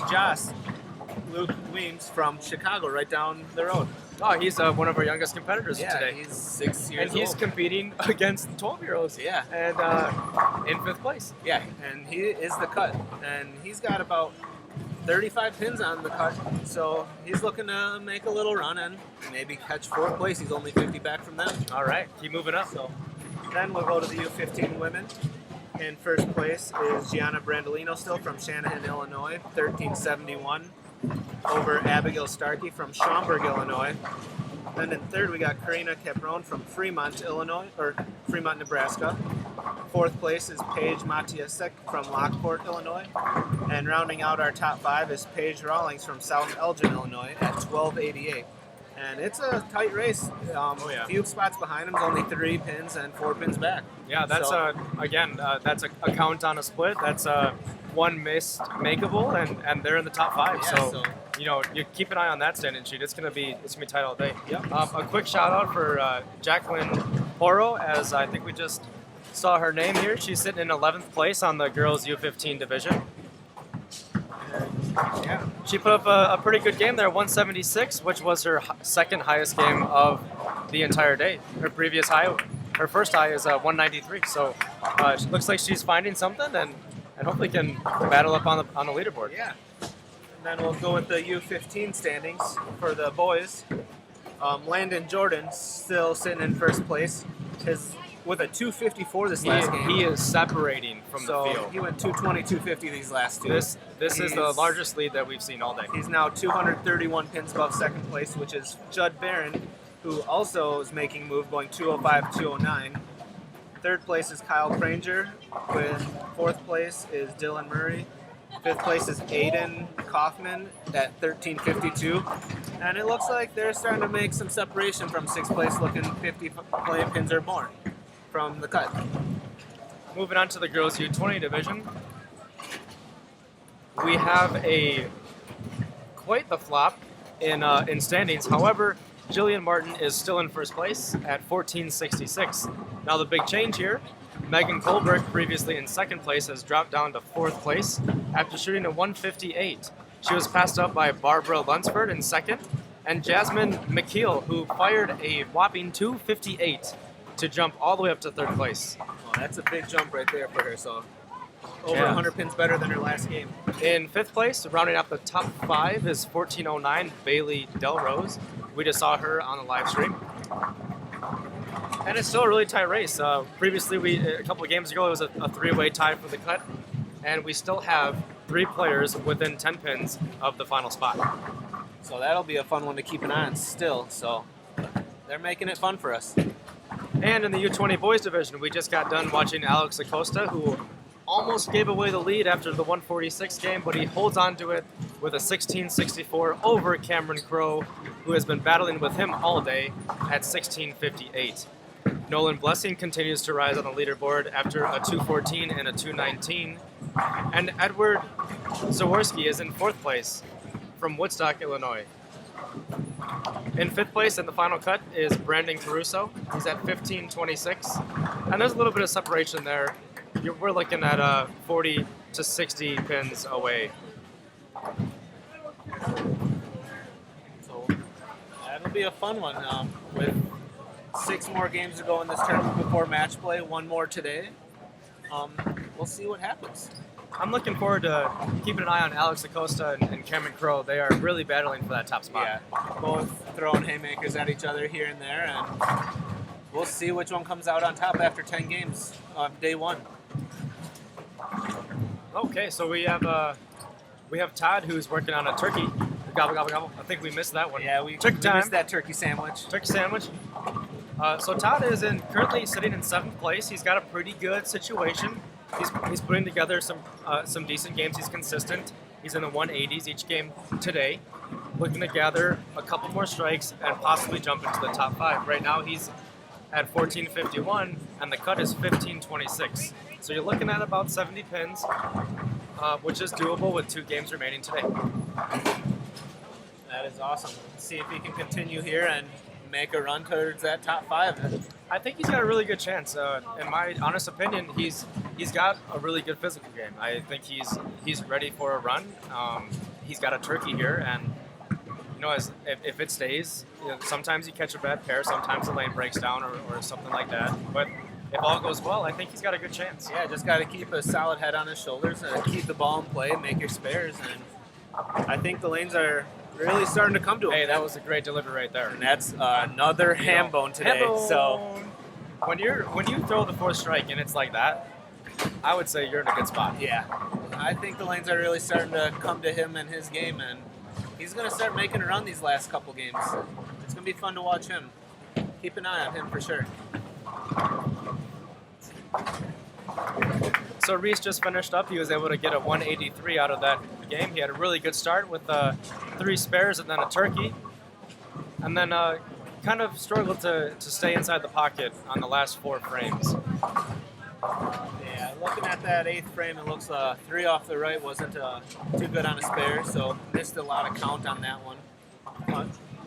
Luke Weems from Chicago, right down the road. Oh, he's one of our youngest competitors today. He's 6 years and he's old. competing against 12-year-olds. Yeah. And in fifth place. Yeah, and he is the cut. And he's got about 35 pins on the cut. So he's looking to make a little run and maybe catch fourth place. He's only 50 back from them. All right, keep moving up. So then we'll go to the U15 women. In first place is Gianna Brandolino still from Shanahan, Illinois, 1371 over Abigail Starkey from Schaumburg, Illinois. Then in third we got Karina Capron from Fremont, Nebraska. Fourth place is Paige Matiasek from Lockport, Illinois. And rounding out our top five is Paige Rawlings from South Elgin, Illinois at 1288. And it's a tight race. A few spots behind him, only 3 pins and 4 pins back. Yeah, that's that's a count on a split. That's one missed makeable, and they're in the top 5. Yeah, so you keep an eye on that standing sheet. It's gonna be tight all day. Yep. A quick shout out for Jacqueline Poro, as I think we just saw her name here. She's sitting in 11th place on the girls U15 division. Yeah. She put up a pretty good game there, 176, which was her second highest game of the entire day. Her first high is 193. So it looks like she's finding something and hopefully can battle up on the leaderboard. Yeah. And then we'll go with the U15 standings for the boys. Landon Jordan still sitting in first place. With a 254 this last game. He is separating from so the field. He went 220, 250 these last two. This is the largest lead that we've seen all day. He's now 231 pins above second place, which is Judd Barron, who also is making a move, going 205, 209. Third place is Kyle Granger. With fourth place is Dylan Murray. Fifth place is Aiden Kaufman at 1352. And it looks like they're starting to make some separation from sixth place, looking 50 pins or more from the cut. Moving on to the girls U20 division, we have quite the flop in standings. However, Jillian Martin is still in first place at 1466. Now the big change here, Megan Kohlberg, previously in second place, has dropped down to fourth place after shooting a 158. She was passed up by Barbara Lunsford in second, and Jasmine McKeel, who fired a whopping 258 to jump all the way up to third place. Oh, that's a big jump right there for her. So over 100 pins better than her last game. In fifth place, rounding out the top 5, is 1409 Bailey Delrose. We just saw her on the live stream. And it's still a really tight race. Previously, a couple of games ago, it was a 3-way tie for the cut, and we still have 3 players within 10 pins of the final spot. So that'll be a fun one to keep an eye on still. So they're making it fun for us. And in the U20 boys division, we just got done watching Alex Acosta, who almost gave away the lead after the 146 game, but he holds on to it with a 1664 over Cameron Crowe, who has been battling with him all day at 1658. Nolan Blessing continues to rise on the leaderboard after a 214 and a 219. And Edward Zaworski is in fourth place from Woodstock, Illinois. In fifth place in the final cut is Brandon Caruso. He's at 1526. And there's a little bit of separation there. We're looking at 40 to 60 pins away. So that'll be a fun one. With 6 more games to go in this tournament before match play, 1 more today. We'll see what happens. I'm looking forward to keeping an eye on Alex Acosta and Cameron Crowe. They are really battling for that top spot. Yeah, both throwing haymakers at each other here and there, and we'll see which one comes out on top after 10 games of day 1. Okay, so we have Todd, who's working on a turkey. Gobble, gobble, gobble. I think we missed that one. Yeah, we Turkey time. missed that turkey sandwich. Turkey sandwich. So Todd is currently sitting in 7th place. He's got a pretty good situation. He's putting together some decent games. He's consistent. He's in the 180s each game today. looking to gather a couple more strikes and possibly jump into the top 5. Right now he's at 1451, and the cut is 1526. So you're looking at about 70 pins, which is doable with 2 games remaining today. That is awesome. See if he can continue here and make a run towards that top 5. I think he's got a really good chance. In my honest opinion, he's got a really good physical game. I think he's ready for a run. He's got a turkey here, and if it stays, sometimes you catch a bad pair, sometimes the lane breaks down or something like that. But if all goes well, I think he's got a good chance. Yeah, just got to keep a solid head on his shoulders and keep the ball in play, make your spares, and I think the lanes are really starting to come to him. Hey, that was a great delivery right there. And that's another ham bone today. Ham bone. So when you throw the 4th strike and it's like that, I would say you're in a good spot. yeah, I think the lanes are really starting to come to him and his game, and he's going to start making a run these last couple games. It's going to be fun to watch him. Keep an eye on him for sure. So Reese just finished up. He was able to get a 183 out of that game. He had a really good start with 3 spares and then a turkey. And then kind of struggled to stay inside the pocket on the last 4 frames. Yeah, looking at that 8th frame, it looks 3 off the right wasn't too good on a spare, so missed a lot of count on that one.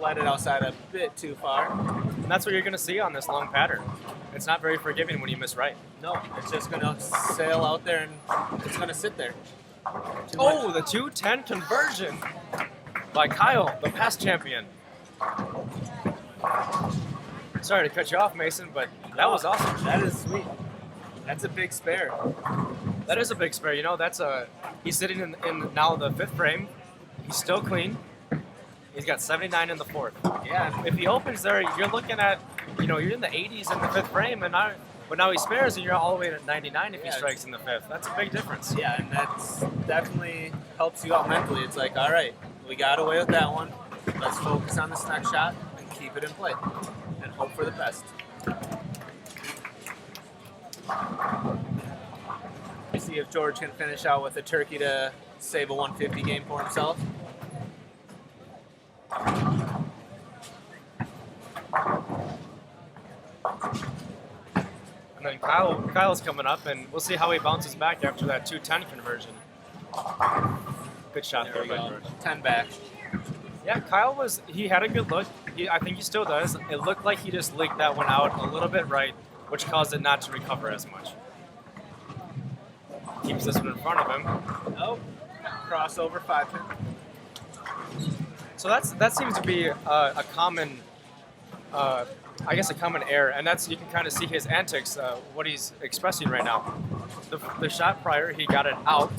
Let it outside a bit too far. And that's what you're going to see on this long pattern. It's not very forgiving when you miss right. No, it's just going to sail out there and it's going to sit there. Oh, the 210 conversion by Kyle, the past champion. Sorry to cut you off, Mason, but that was awesome. That is sweet. That's a big spare. That is a big spare. He's sitting in now the 5th frame. He's still clean. He's got 79 in the 4th. Yeah. If he opens there, you're looking at, you're in the 80s in the 5th frame, but now he spares and you're all the way to 99 if he strikes in the 5th. That's a big difference. Yeah, and that's definitely helps you out mentally. It's like, all right, we got away with that one. Let's focus on this next shot and keep it in play and hope for the best. See if George can finish out with a turkey to save a 150 game for himself. And then Kyle's coming up, and we'll see how he bounces back after that 210 conversion. Good shot there by George. 10 back. Yeah, he had a good look. I think he still does. It looked like he just leaked that one out a little bit right, which caused it not to recover as much. Keeps this one in front of him. Oh, crossover 5 pin. So that seems to be a common, a common error, and that's you can kind of see his antics, what he's expressing right now. The shot prior, he got it out,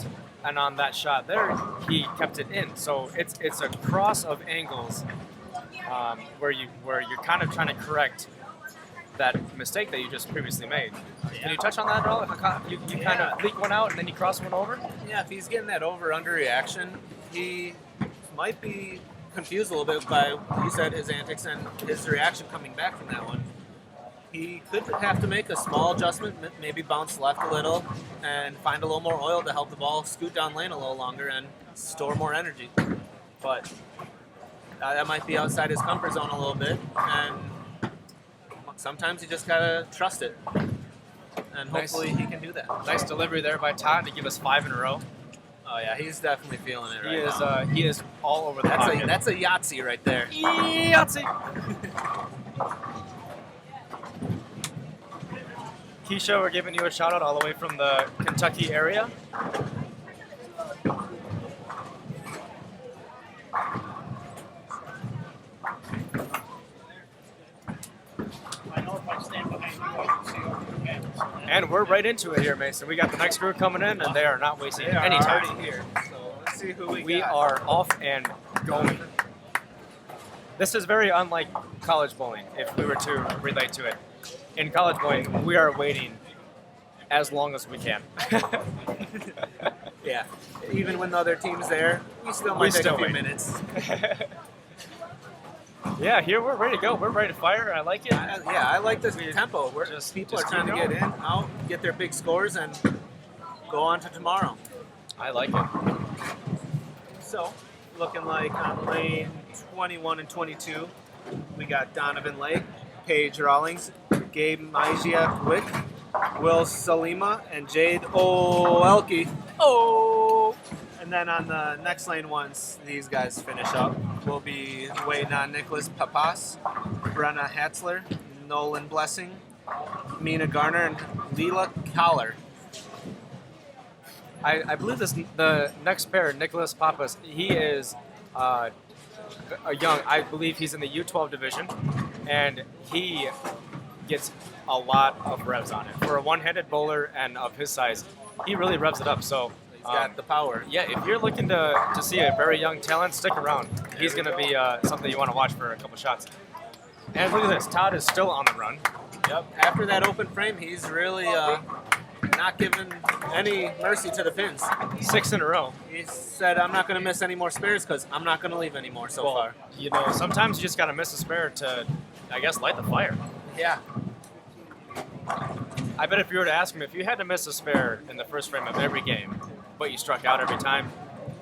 and on that shot there, he kept it in. So it's a cross of angles where you're kind of trying to correct that mistake that you just previously made. Can you touch on that at all? You kind of leak one out and then you cross one over? Yeah, if he's getting that over-under reaction, he might be confused a little bit by, you said, his antics and his reaction coming back from that one. He could have to make a small adjustment, maybe bounce left a little and find a little more oil to help the ball scoot down lane a little longer and store more energy. But that might be outside his comfort zone a little bit, and sometimes you just gotta trust it, and hopefully he can do that. Nice delivery there by Todd to give us 5 in a row. Oh yeah, he's definitely feeling it right now. He is all over the pocket. That's a Yahtzee right there. Yahtzee! Keisha, we're giving you a shout out all the way from the Kentucky area. And we're right into it here, Mason. We got the next group coming in, and they are not wasting any time. Here, so let's see who We got. are off and going. This is very unlike college bowling, if we were to relate to it. In college bowling, we are waiting as long as we can. Yeah, even when the other team's there, we still might take a few minutes. Yeah, here we're ready to go. We're ready to fire. I like it. I like this tempo. People are trying to get in, out, get their big scores, and go on to tomorrow. I like it. So, looking like on lane 21 and 22, we got Donovan Lake, Paige Rawlings, Gabe Majia-Wick, Will Salima, and Jade Oelke. Oh! And then on the next lane, once these guys finish up, we'll be waiting on Nicholas Papas, Brenna Hatzler, Nolan Blessing, Mina Garner, and Leela Collar. I believe the next pair, Nicholas Papas, he is a young, I believe he's in the U12 division, and he gets a lot of revs on it. For a one-handed bowler and of his size, he really revs it up. So He's got the power. yeah, if you're looking to see a very young talent, stick around. He's going to be something you want to watch for a couple shots. And look at this, Todd is still on the run. Yep. After that open frame, he's really not giving any mercy to the pins. 6 in a row. He said, I'm not going to miss any more spares because I'm not going to leave anymore so far. You know, sometimes you just got to miss a spare to, I guess, light the fire. Yeah. I bet if you were to ask him if you had to miss a spare in the first frame of every game, but you struck out every time,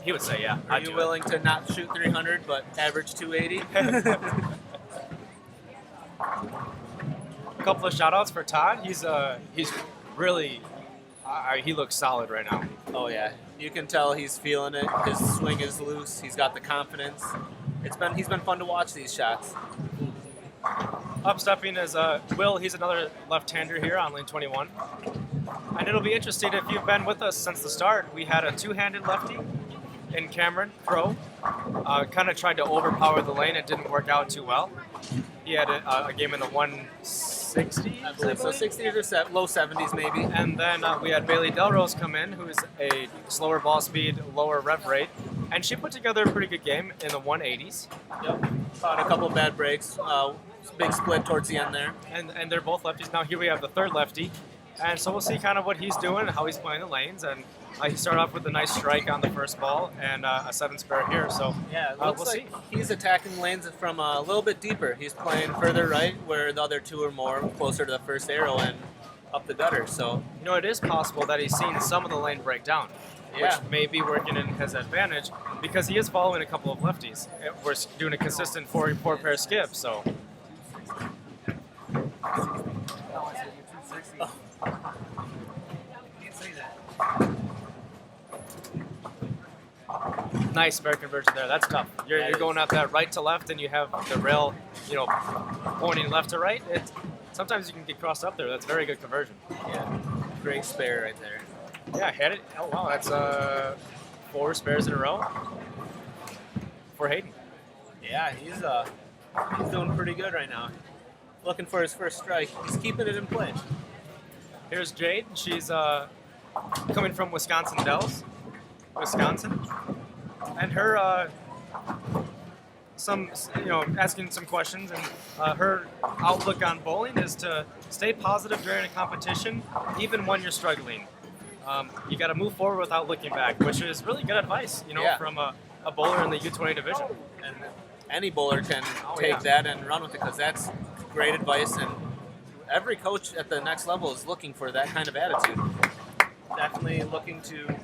he would say, yeah, Are I'd you do willing to not shoot 300 but average 280? A couple of shout-outs for Todd. He's really, he looks solid right now. Oh yeah, you can tell he's feeling it. His swing is loose. He's got the confidence. He's been fun to watch these shots. Upstepping is Will. He's another left-hander here on lane 21. And it'll be interesting if you've been with us since the start. We had a two-handed lefty in Cameron, Crowe. Kind of tried to overpower the lane. It didn't work out too well. He had a game in the 160s, I believe so. 60s or low 70s maybe. And then we had Bailey Delrose come in, who's a slower ball speed, lower rev rate. And she put together a pretty good game in the 180s. Yep. Caught a couple bad breaks. Big split towards the end there. And they're both lefties. Now here we have the third lefty. And so we'll see kind of what he's doing, how he's playing the lanes. And he started off with a nice strike on the first ball and a 7 spare here. So yeah, it looks we'll like see. he's attacking lanes from a little bit deeper. He's playing further right where the other two are more closer to the first arrow and up the gutter. So You know, it is possible that he's seen some of the lane break down, yeah. which may be working in his advantage because he is following a couple of lefties. We're doing a consistent four pair skip, so. Nice spare conversion there. That's tough. You're going out that right to left, and you have the rail, pointing left to right. Sometimes you can get crossed up there. That's very good conversion. Yeah, great spare right there. Yeah, hit it. Oh wow, that's 4 spares in a row for Hayden. Yeah, he's doing pretty good right now. Looking for his first strike. He's keeping it in play. Here's Jade. She's coming from Wisconsin Dells, Wisconsin, and her asking some questions, and her outlook on bowling is to stay positive during a competition, even when you're struggling. You got to move forward without looking back, which is really good advice, from a bowler in the U20 division. And any bowler can take that and run with it because that's great advice. And every coach at the next level is looking for that kind of attitude. Definitely looking to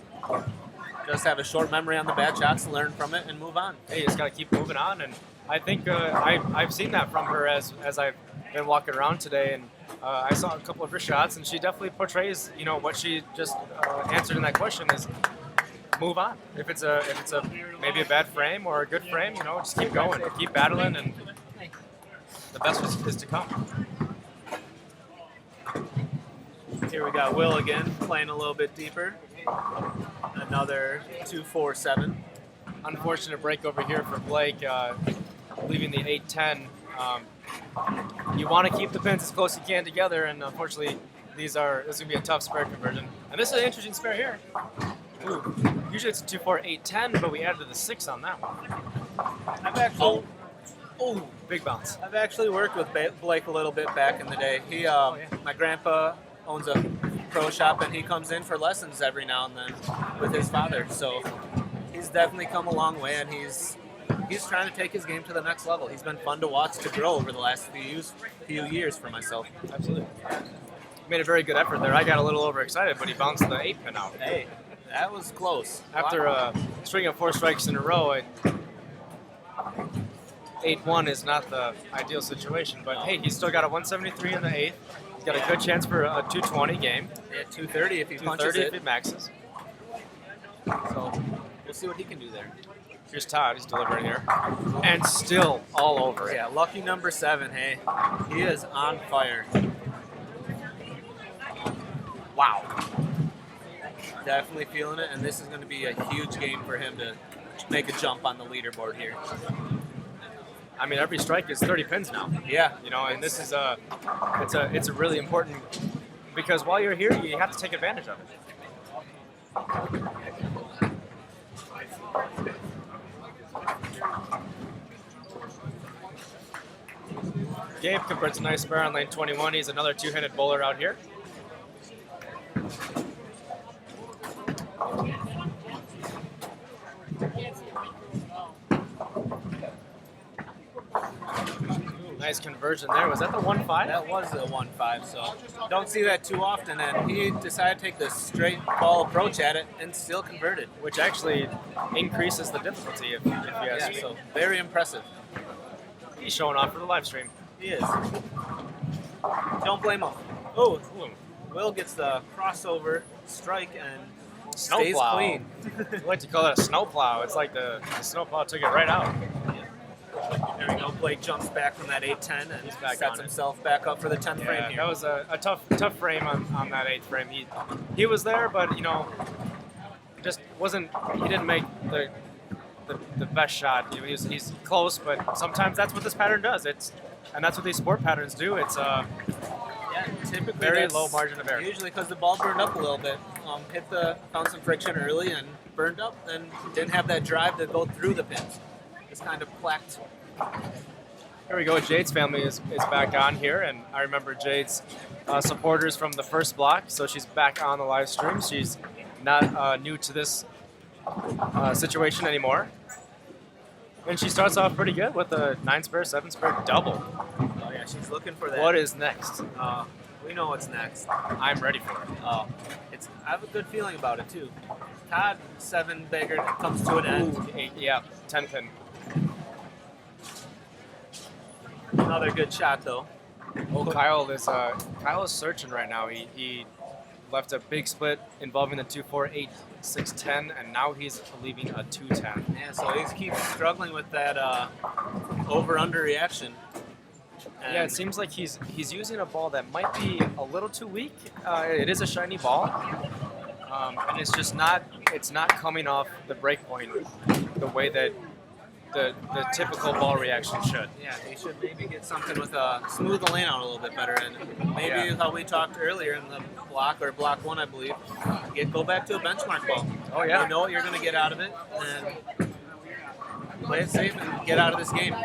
just have a short memory on the bad shots, learn from it, and move on. Hey, you just got to keep moving on. And I think I've seen that from her as I've been walking around today. And I saw a couple of her shots, and she definitely portrays, what she just answered in that question is move on. If it's a maybe a bad frame or a good frame, just keep going, keep battling, and the best is to come. Here we got Will again, playing a little bit deeper. Another 2-4-7. Unfortunate break over here for Blake, leaving the 8-10. You want to keep the pins as close as you can together, and unfortunately, this is going to be a tough spare conversion. And this is an interesting spare here. Ooh, usually it's a 2-4-8-10, but we added the 6 on that one. I've actually, big bounce. I've actually worked with Blake a little bit back in the day. My grandpa owns a pro shop, and he comes in for lessons every now and then with his father. So he's definitely come a long way, and he's trying to take his game to the next level. He's been fun to watch to grow over the last few years for myself. Absolutely. Made a very good effort there. I got a little overexcited, but he bounced the 8 pin out. Hey, that was close. After a string of 4 strikes in a row, 8-1 is not the ideal situation, but hey, he's still got a 173 in the 8th. He's got a good chance for a 220 game. Yeah, 230 if he punches 230 it. if it maxes. So we'll see what he can do there. Here's Todd. He's delivering here. And still all over it. Yeah, lucky number 7, hey. He is on fire. Wow. Definitely feeling it, and this is going to be a huge game for him to make a jump on the leaderboard here. I mean, every strike is 30 pins now. Yeah. You know, and this is it's a really important, because while you're here, you have to take advantage of it. Gabe converts a nice spare on lane 21. He's another two-handed bowler out here. Nice conversion there. Was that the 1-5? That was the 1-5, so don't see that too often. And he decided to take the straight ball approach at it and still converted. Which actually increases the difficulty if you ask me. So very impressive. He's showing off for the live stream. He is. Don't blame him. Oh, Will gets the crossover strike and stays Snowplow. clean. I like to call it a snowplow. It's like the snowplow took it right out. There we go. Blake jumps back from that 8-10 and back sets on it. himself back up for the 10th frame here. That was a tough frame on that 8th frame. He was there, but you know, just wasn't. He didn't make the best shot. He's close, but sometimes that's what this pattern does. And that's what these sport patterns do. It's yeah, typically very that's low margin of error. Usually because the ball burned up a little bit. Found some friction early and burned up, and didn't have that drive to go through the pins. Just kind of plaqued. Here we go. Jade's family is back on here, and I remember Jade's supporters from the first block, so she's back on the live stream. She's not new to this situation anymore. And she starts off pretty good with a 9 spare, 7 spare double. Oh yeah, she's looking for that. What is next? We know what's next. I'm ready for it. I have a good feeling about it too. Todd 7 bagger comes to an end. Ooh, 8, yeah, 10 pin. Another good shot though. Oh, Kyle is searching right now. He left a big split involving the 2-4, 8, 6, 10, and now he's leaving a 2-10. Yeah, so he keeps struggling with that over-under reaction. And yeah, it seems like he's using a ball that might be a little too weak. It is a shiny ball, and it's not coming off the break point the way that the typical ball reaction should. Yeah, he should maybe get something with smooth the lane out a little bit better, and maybe how we talked earlier in the block 1, I believe, go back to a benchmark ball. Oh yeah, you know what you're going to get out of it, and play it safe and get out of this game,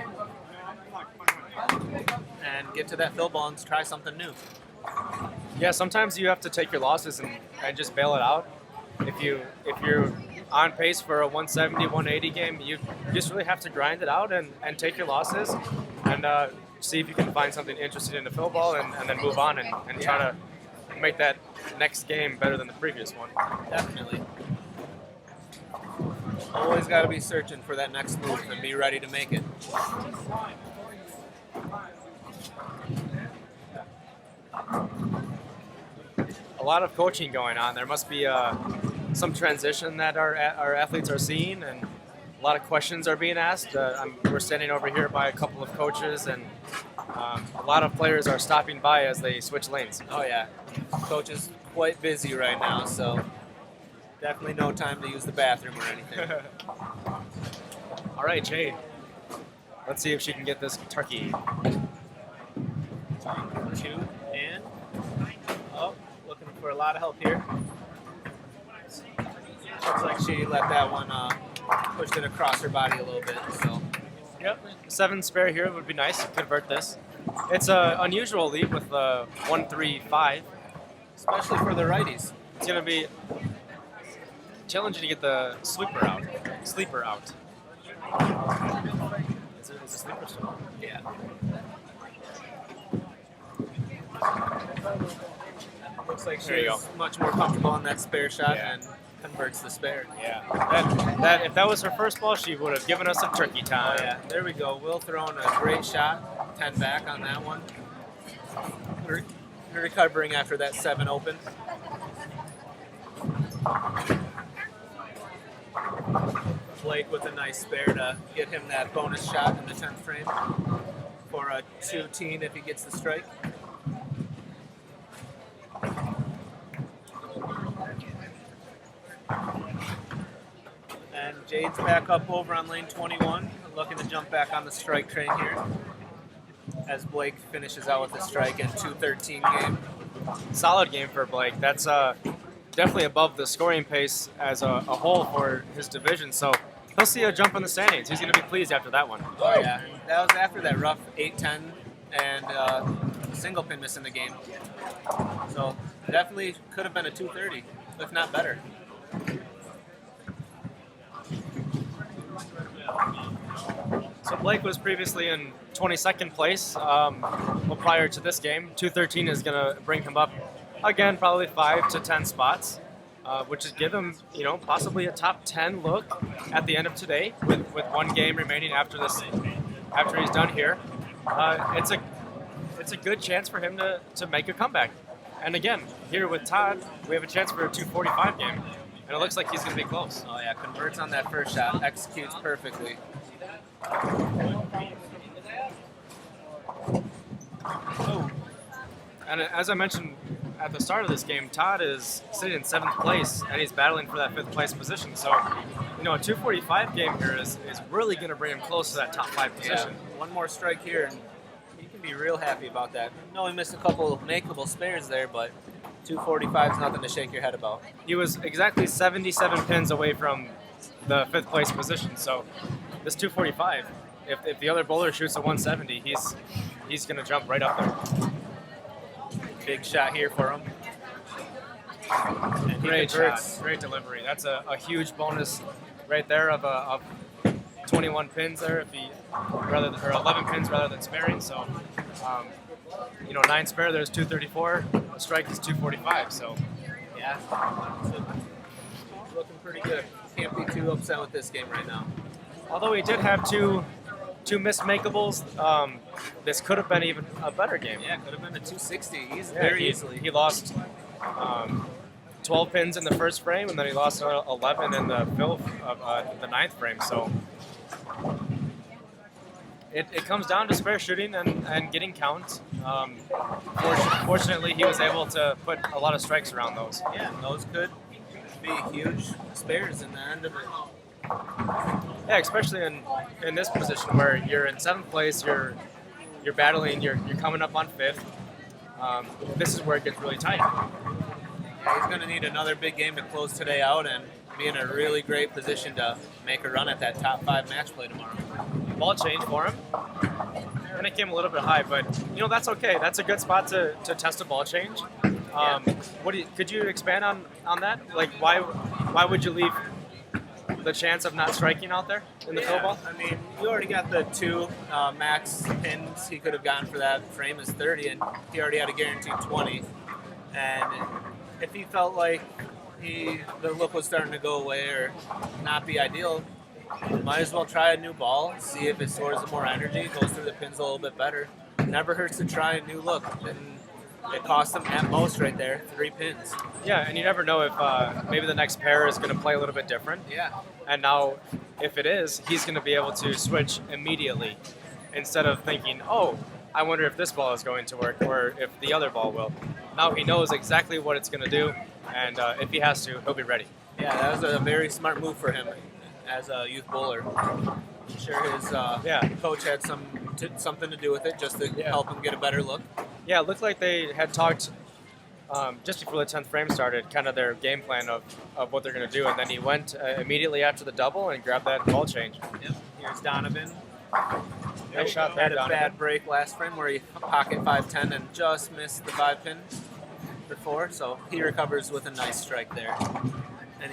and get to that fill ball and try something new. Yeah, sometimes you have to take your losses and just bail it out. If you're on pace for a 170, 180 game, you just really have to grind it out and take your losses and see if you can find something interesting in the fill ball and then move on and try to make that next game better than the previous one. Definitely. Always got to be searching for that next move and be ready to make it. A lot of coaching going on. There must be some transition that our athletes are seeing, and a lot of questions are being asked. We're standing over here by a couple of coaches, and a lot of players are stopping by as they switch lanes. Oh yeah, coach is quite busy right now, so definitely no time to use the bathroom or anything. All right, Jade. Let's see if she can get this turkey. 2 and looking for a lot of help here. Looks like she let that one pushed it across her body a little bit. So, yep, 7 spare here would be nice to convert this. It's an unusual lead with 1-3-5, especially for the righties. It's gonna be challenging to get the sleeper out. Is it a sleeper still? Yeah. Looks like she's much more comfortable on that spare shot and converts the spare. Yeah. That if that was her first ball, she would have given us a turkey time. Yeah, there we go. Will throwing a great shot. 10 back on that one. Recovering after that 7 open. Blake with a nice spare to get him that bonus shot in the 10th frame for a 2-teen if he gets the strike. And Jade's back up over on lane 21, looking to jump back on the strike train here as Blake finishes out with a strike in 2:13 game. Solid game for Blake. That's definitely above the scoring pace as a whole for his division. So he'll see a jump in the standings. He's going to be pleased after that one. Oh yeah, that was after that rough 8-10 and single pin miss in the game. So definitely could have been a 230, if not better. So Blake was previously in 22nd place prior to this game. 213 is going to bring him up again, probably 5 to 10 spots, which would give him, possibly a top 10 look at the end of today with one game remaining after he's done here. It's a good chance for him to make a comeback. And again, here with Todd, we have a chance for a 245 game, and it looks like he's going to be close. Oh yeah, converts on that first shot, executes perfectly. Oh. And as I mentioned at the start of this game, Todd is sitting in 7th place, and he's battling for that 5th place position. So, a 245 game here is really going to bring him close to that top 5 position. Yeah, one more strike here, and he can be real happy about that. I know he missed a couple of makeable spares there, but 245 is nothing to shake your head about. He was exactly 77 pins away from the 5th place position. So, this 245, if the other bowler shoots a 170, he's going to jump right up there. Big shot here for him. And Great shot, great delivery. That's a huge bonus right there of 21 pins there, or 11 pins rather than sparing. So, 9 spare, there's 234. A strike is 245. So, yeah, looking pretty good. Can't be too upset with this game right now. Although he did have two missed makeables, this could have been even a better game. Yeah, could have been a 260 easily. He lost 12 pins in the first frame, and then he lost 11 in the the 9th frame. So it comes down to spare shooting and getting count. Fortunately, he was able to put a lot of strikes around those. Yeah, those could be huge spares in the end of it. Yeah, especially in this position where you're in 7th place, you're battling, you're coming up on 5th. This is where it gets really tight. Yeah, he's going to need another big game to close today out and be in a really great position to make a run at that top 5 match play tomorrow. Ball change for him, and it came a little bit high, but that's okay. That's a good spot to test a ball change. Could you expand on that? Like, why would you leave the chance of not striking out there in the fill ball? I mean, you already got the 2 max pins he could have gotten for that frame is 30, and he already had a guaranteed 20. And if he felt like the look was starting to go away or not be ideal, might as well try a new ball, see if it stores more energy, goes through the pins a little bit better. Never hurts to try a new look. And it cost him at most right there 3 pins. Yeah, and you never know if maybe the next pair is going to play a little bit different. Yeah. And now, if it is, he's going to be able to switch immediately instead of thinking, oh, I wonder if this ball is going to work or if the other ball will. Now he knows exactly what it's going to do, and if he has to, he'll be ready. Yeah, that was a very smart move for him as a youth bowler. I'm sure his coach had something to do with it just to help him get a better look. Yeah, it looked like they had talked just before the 10th frame started, kind of their game plan of what they're going to do, and then he went immediately after the double and grabbed that ball change. Yep. Here's Donovan. Nice shot there, Had a Donovan. bad break last frame where he pocket 5-10 and just missed the 5 pin before, so he recovers with a nice strike there. And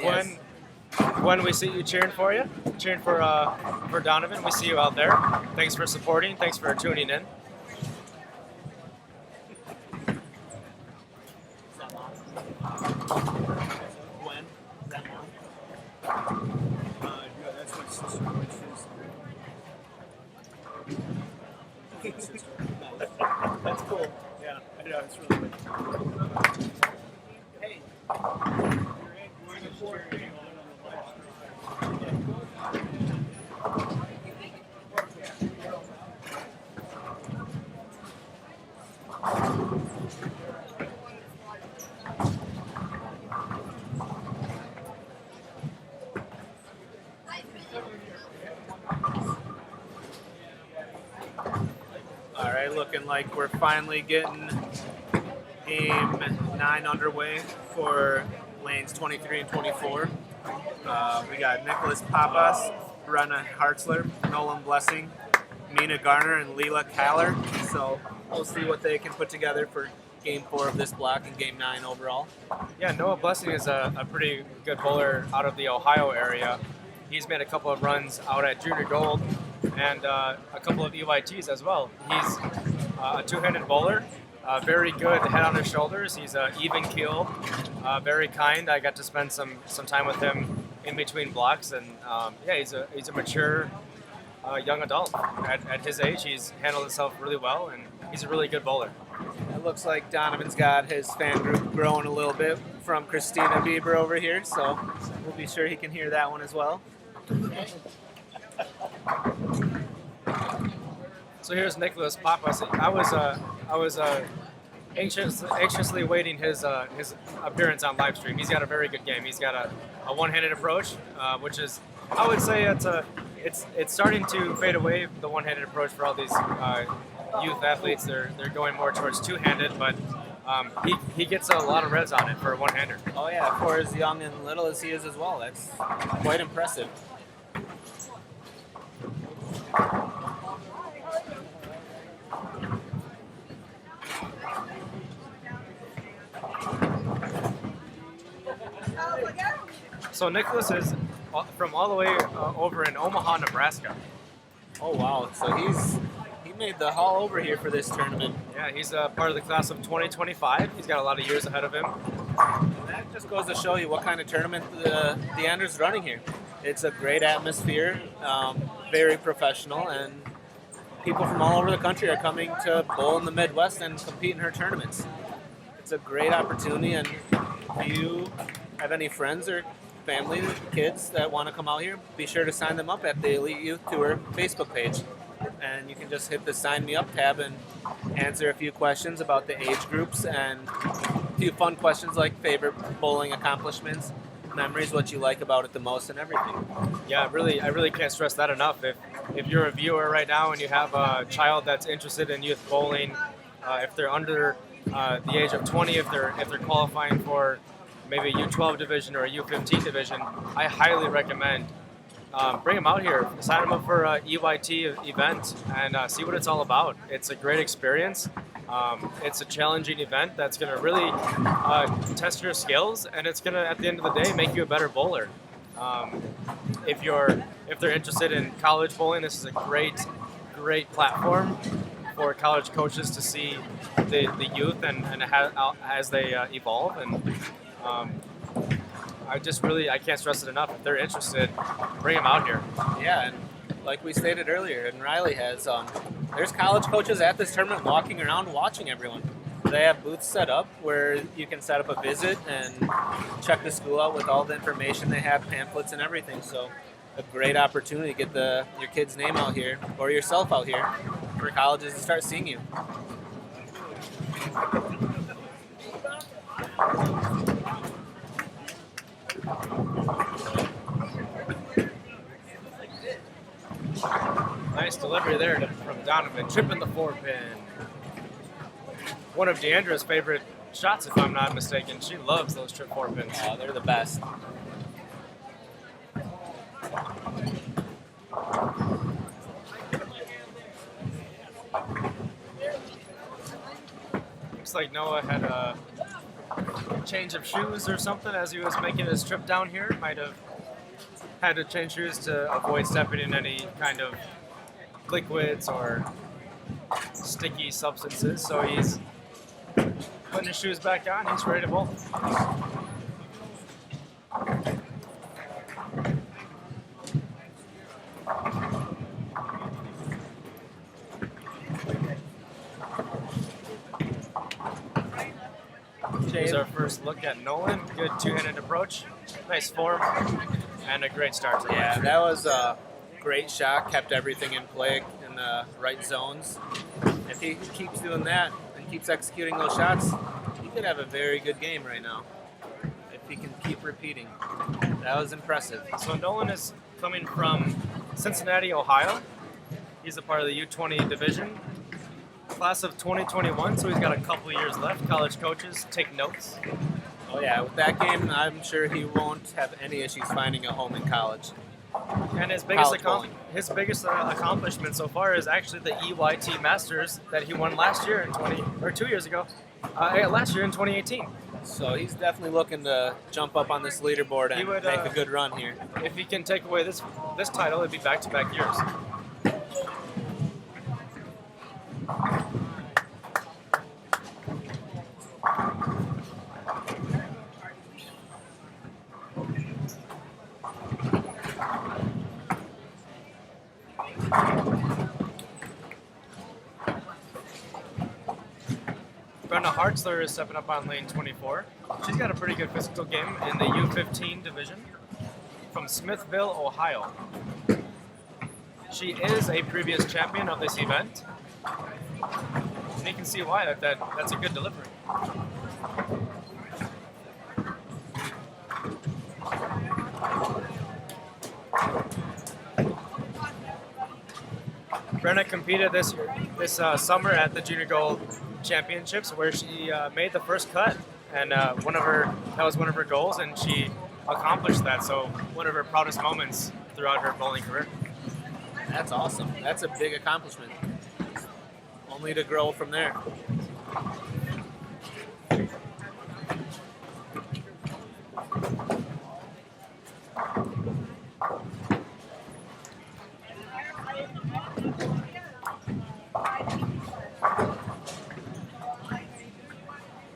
When we see you cheering for Donovan, we see you out there. Thanks for supporting. Thanks for tuning in. That's cool. Yeah, I know, it's really cool. Hey. All right, looking like we're finally getting game 9 underway for lanes 23 and 24. We got Nicholas Papas, Brenna Hartzler, Nolan Blessing, Mina Garner, and Leela Kaller. So we'll see what they can put together for game 4 of this block and game 9 overall. Yeah, Noah Blessing is a pretty good bowler out of the Ohio area. He's made a couple of runs out at Junior Gold and a couple of EYTs as well. He's a two-handed bowler, very good head on his shoulders. He's an even keel, very kind. I got to spend some time with him in between blocks, and yeah, he's a mature young adult. At his age, he's handled himself really well, and he's a really good bowler. It looks like Donovan's got his fan group growing a little bit from Christina Bieber over here, so we'll be sure he can hear that one as well. So here's Nicholas Papas. I was anxiously waiting his appearance on live stream. He's got a very good game. He's got a one-handed approach, which is, I would say it's starting to fade away, the one-handed approach for all these youth athletes. They're going more towards two-handed, but he gets a lot of reds on it for a one-hander. Oh yeah, for as young and little as he is as well. That's quite impressive. So Nicholas is from all the way over in Omaha, Nebraska. Oh wow! So he made the haul over here for this tournament. Yeah, he's part of the class of 2025. He's got a lot of years ahead of him. That just goes to show you what kind of tournament Diandra's running here. It's a great atmosphere, very professional, and people from all over the country are coming to bowl in the Midwest and compete in her tournaments. It's a great opportunity, and if you have any friends or family, kids that want to come out here, be sure to sign them up at the Elite Youth Tour Facebook page. And you can just hit the Sign Me Up tab and answer a few questions about the age groups and a few fun questions like favorite bowling accomplishments, memories, what you like about it the most, and everything. Yeah, I really can't stress that enough. If you're a viewer right now and you have a child that's interested in youth bowling, if they're under the age of 20, if they're qualifying for maybe a U12 division or a U15 division, I highly recommend bring them out here, sign them up for an EYT event, and see what it's all about. It's a great experience. It's a challenging event that's going to really test your skills, and it's going to, at the end of the day, make you a better bowler. If they're interested in college bowling, this is a great platform for college coaches to see the youth and as they evolve. And I can't stress it enough. If they're interested, bring them out here. Yeah, and like we stated earlier, and Riley has, there's college coaches at this tournament walking around watching everyone. They have booths set up where you can set up a visit and check the school out with all the information. They have pamphlets and everything, so a great opportunity to get your kid's name out here, or yourself out here, for colleges to start seeing you. Nice delivery there from Donovan, chipping the 4-pin. One of Diandra's favorite shots, if I'm not mistaken. She loves those trip 4-pins. Oh, they're the best. Looks like Noah had a change of shoes or something as he was making his trip down here. Might have had to change shoes to avoid stepping in any kind of liquids or sticky substances. So he's putting his shoes back on. He's ready to bowl. Here's our first look at Nolan. Good two-handed approach, nice form, and a great start to the Yeah, match. that was a great shot. Kept everything in play in the right zones. If he keeps doing that and keeps executing those shots, he could have a very good game right now. If he can keep repeating, that was impressive. So Nolan is coming from Cincinnati, Ohio. He's a part of the U20 division. Class of 2021, so he's got a couple of years left. College coaches, take notes. Oh yeah, with that game, I'm sure he won't have any issues finding a home in college. And his biggest, College bowling. accomplishment so far is actually the EYT Masters that he won last year in 2 years ago. Last year in 2018. So he's definitely looking to jump up on this leaderboard and He would, make a good run here. If he can take away this title, it'd be back-to-back years. Brenna Hartzler is stepping up on lane 24. She's got a pretty good physical game in the U15 division from Smithville, Ohio. She is a previous champion of this event. And you can see why that's a good delivery. Brenna competed this summer at the Junior Gold Championships, where she made the first cut, and that was one of her goals, and she accomplished that. So one of her proudest moments throughout her bowling career. That's awesome. That's a big accomplishment. Only to grow from there.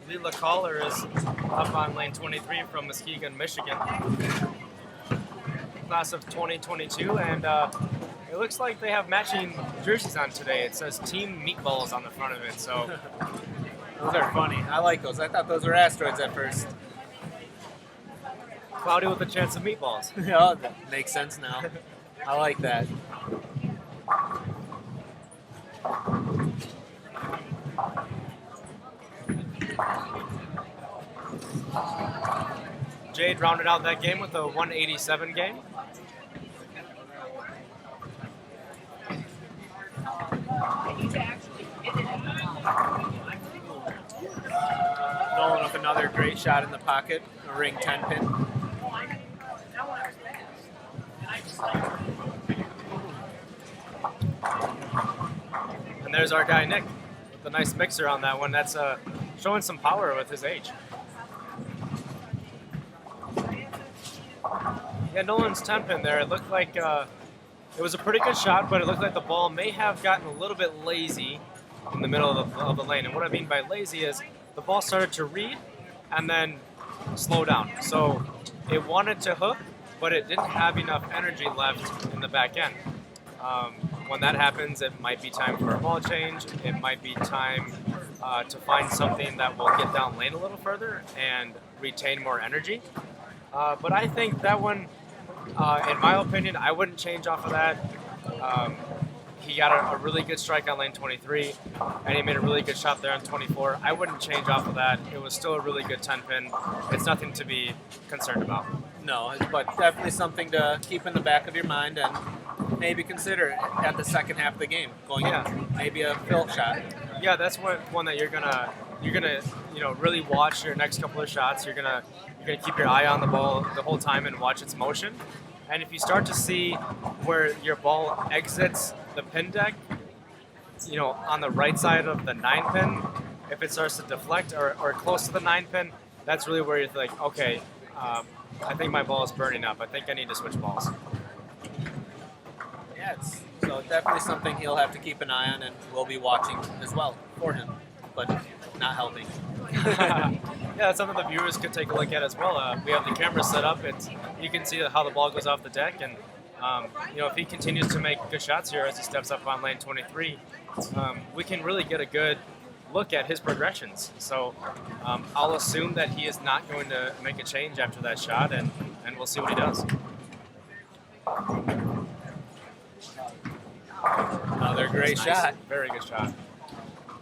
Leela Caller is up on lane 23 from Muskegon, Michigan. Class of 2022, and it looks like they have matching jerseys on today. It says Team Meatballs on the front of it, so Those are funny. I like those. I thought those were asteroids at first. cloudy with a chance of meatballs. Yeah, that makes sense now. I like that. Jade rounded out that game with a 187 game. Nolan with another great shot in the pocket, a ring 10 pin. And there's our guy Nick with a nice mixer on that one. That's showing some power with his age. Yeah, Nolan's 10 pin there. It looked like it was a pretty good shot, but it looked like the ball may have gotten a little bit lazy in the middle of the lane. And what I mean by lazy is the ball started to read and then slow down. So it wanted to hook, but it didn't have enough energy left in the back end. When that happens, it might be time for a ball change. It might be time to find something that will get down lane a little further and retain more energy. But I think that one, in my opinion, I wouldn't change off of that. He got a really good strike on lane 23, and he made a really good shot there on 24. I wouldn't change off of that. It was still a really good 10 pin. It's nothing to be concerned about. No, but definitely something to keep in the back of your mind and maybe consider at the second half of the game. Going in, maybe a fill shot. Yeah, that's one that you're gonna really watch your next couple of shots. You're gonna keep your eye on the ball the whole time and watch its motion. And if you start to see where your ball exits the pin deck, on the right side of the 9 pin, if it starts to deflect or close to the 9 pin, that's really where you're like, okay, I think my ball is burning up. I think I need to switch balls. Yeah, so definitely something he'll have to keep an eye on, and we'll be watching as well for him, but not helping. Yeah, that's something the viewers could take a look at as well. We have the camera set up. You can see how the ball goes off the deck, and if he continues to make good shots here as he steps up on lane 23, we can really get a good look at his progressions. So I'll assume that he is not going to make a change after that shot, and we'll see what he does. Another great Nice. shot. Very good shot.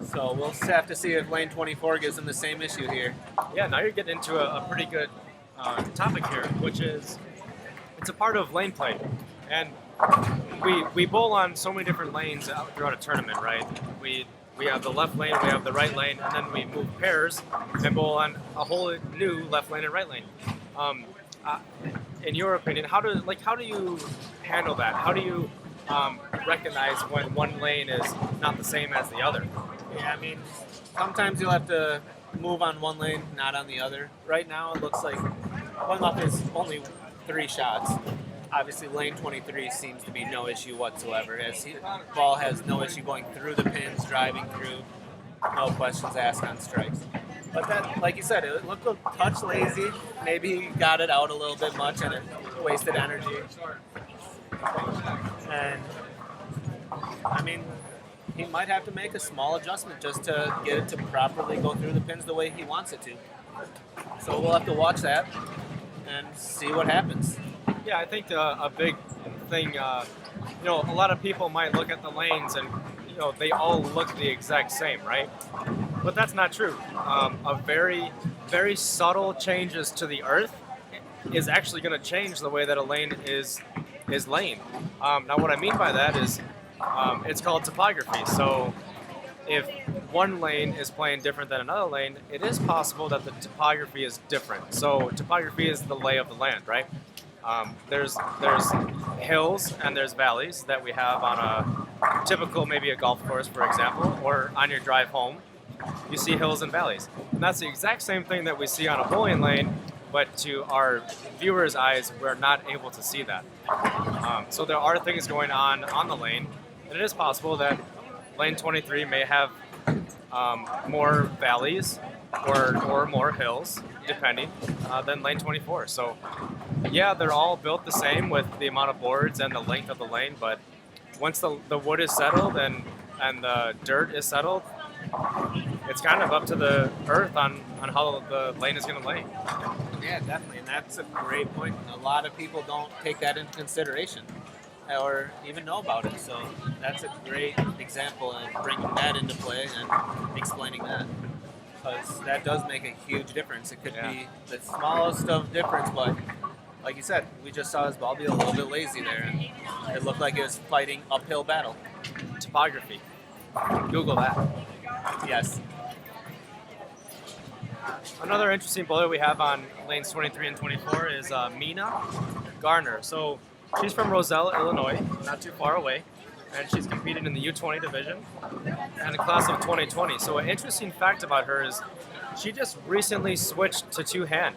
So we'll just have to see if lane 24 gives him the same issue here. Yeah, now you're getting into a pretty good topic here, which is it's a part of lane play. And we bowl on so many different lanes throughout a tournament, right? We have the left lane, we have the right lane, and then we move pairs and bowl on a whole new left lane and right lane. In your opinion, how do you handle that? How do you recognize when one lane is not the same as the other? Yeah, I mean, sometimes you'll have to move on one lane, not on the other. Right now, it looks like one left is only 3 shots. Obviously, lane 23 seems to be no issue whatsoever. Ball has no issue going through the pins, driving through, no questions asked on strikes. But that, like you said, it looked a touch lazy. Maybe he got it out a little bit much and it wasted energy. And, I mean, he might have to make a small adjustment just to get it to properly go through the pins the way he wants it to. So we'll have to watch that and see what happens. Yeah, I think a big thing, a lot of people might look at the lanes and, they all look the exact same, right? But that's not true. A very, very subtle changes to the earth is actually going to change the way that a lane is laying. Now, what I mean by that is it's called topography. So if one lane is playing different than another lane, it is possible that the topography is different. So topography is the lay of the land, right? There's hills and there's valleys that we have on a typical, maybe a golf course, for example, or on your drive home. You see hills and valleys. And that's the exact same thing that we see on a bowling lane, but to our viewers' eyes, we're not able to see that. So there are things going on the lane, and it is possible that lane 23 may have more valleys or more hills, depending, than lane 24. So yeah, they're all built the same with the amount of boards and the length of the lane, but once the wood is settled and the dirt is settled, it's kind of up to the earth on how the lane is going to lay. Yeah, definitely, and that's a great point. A lot of people don't take that into consideration or even know about it, so that's a great example of bringing that into play and explaining that, because that does make a huge difference. It could be the smallest of difference, but like you said, we just saw his ball be a little bit lazy there, and it looked like it was fighting uphill battle. Topography. Google that. Yes. Another interesting bowler we have on lanes 23 and 24 is Mina Garner. So she's from Royale, Illinois, not too far away, and she's competed in the U20 division and the class of 2020. So an interesting fact about her is she just recently switched to two-hand.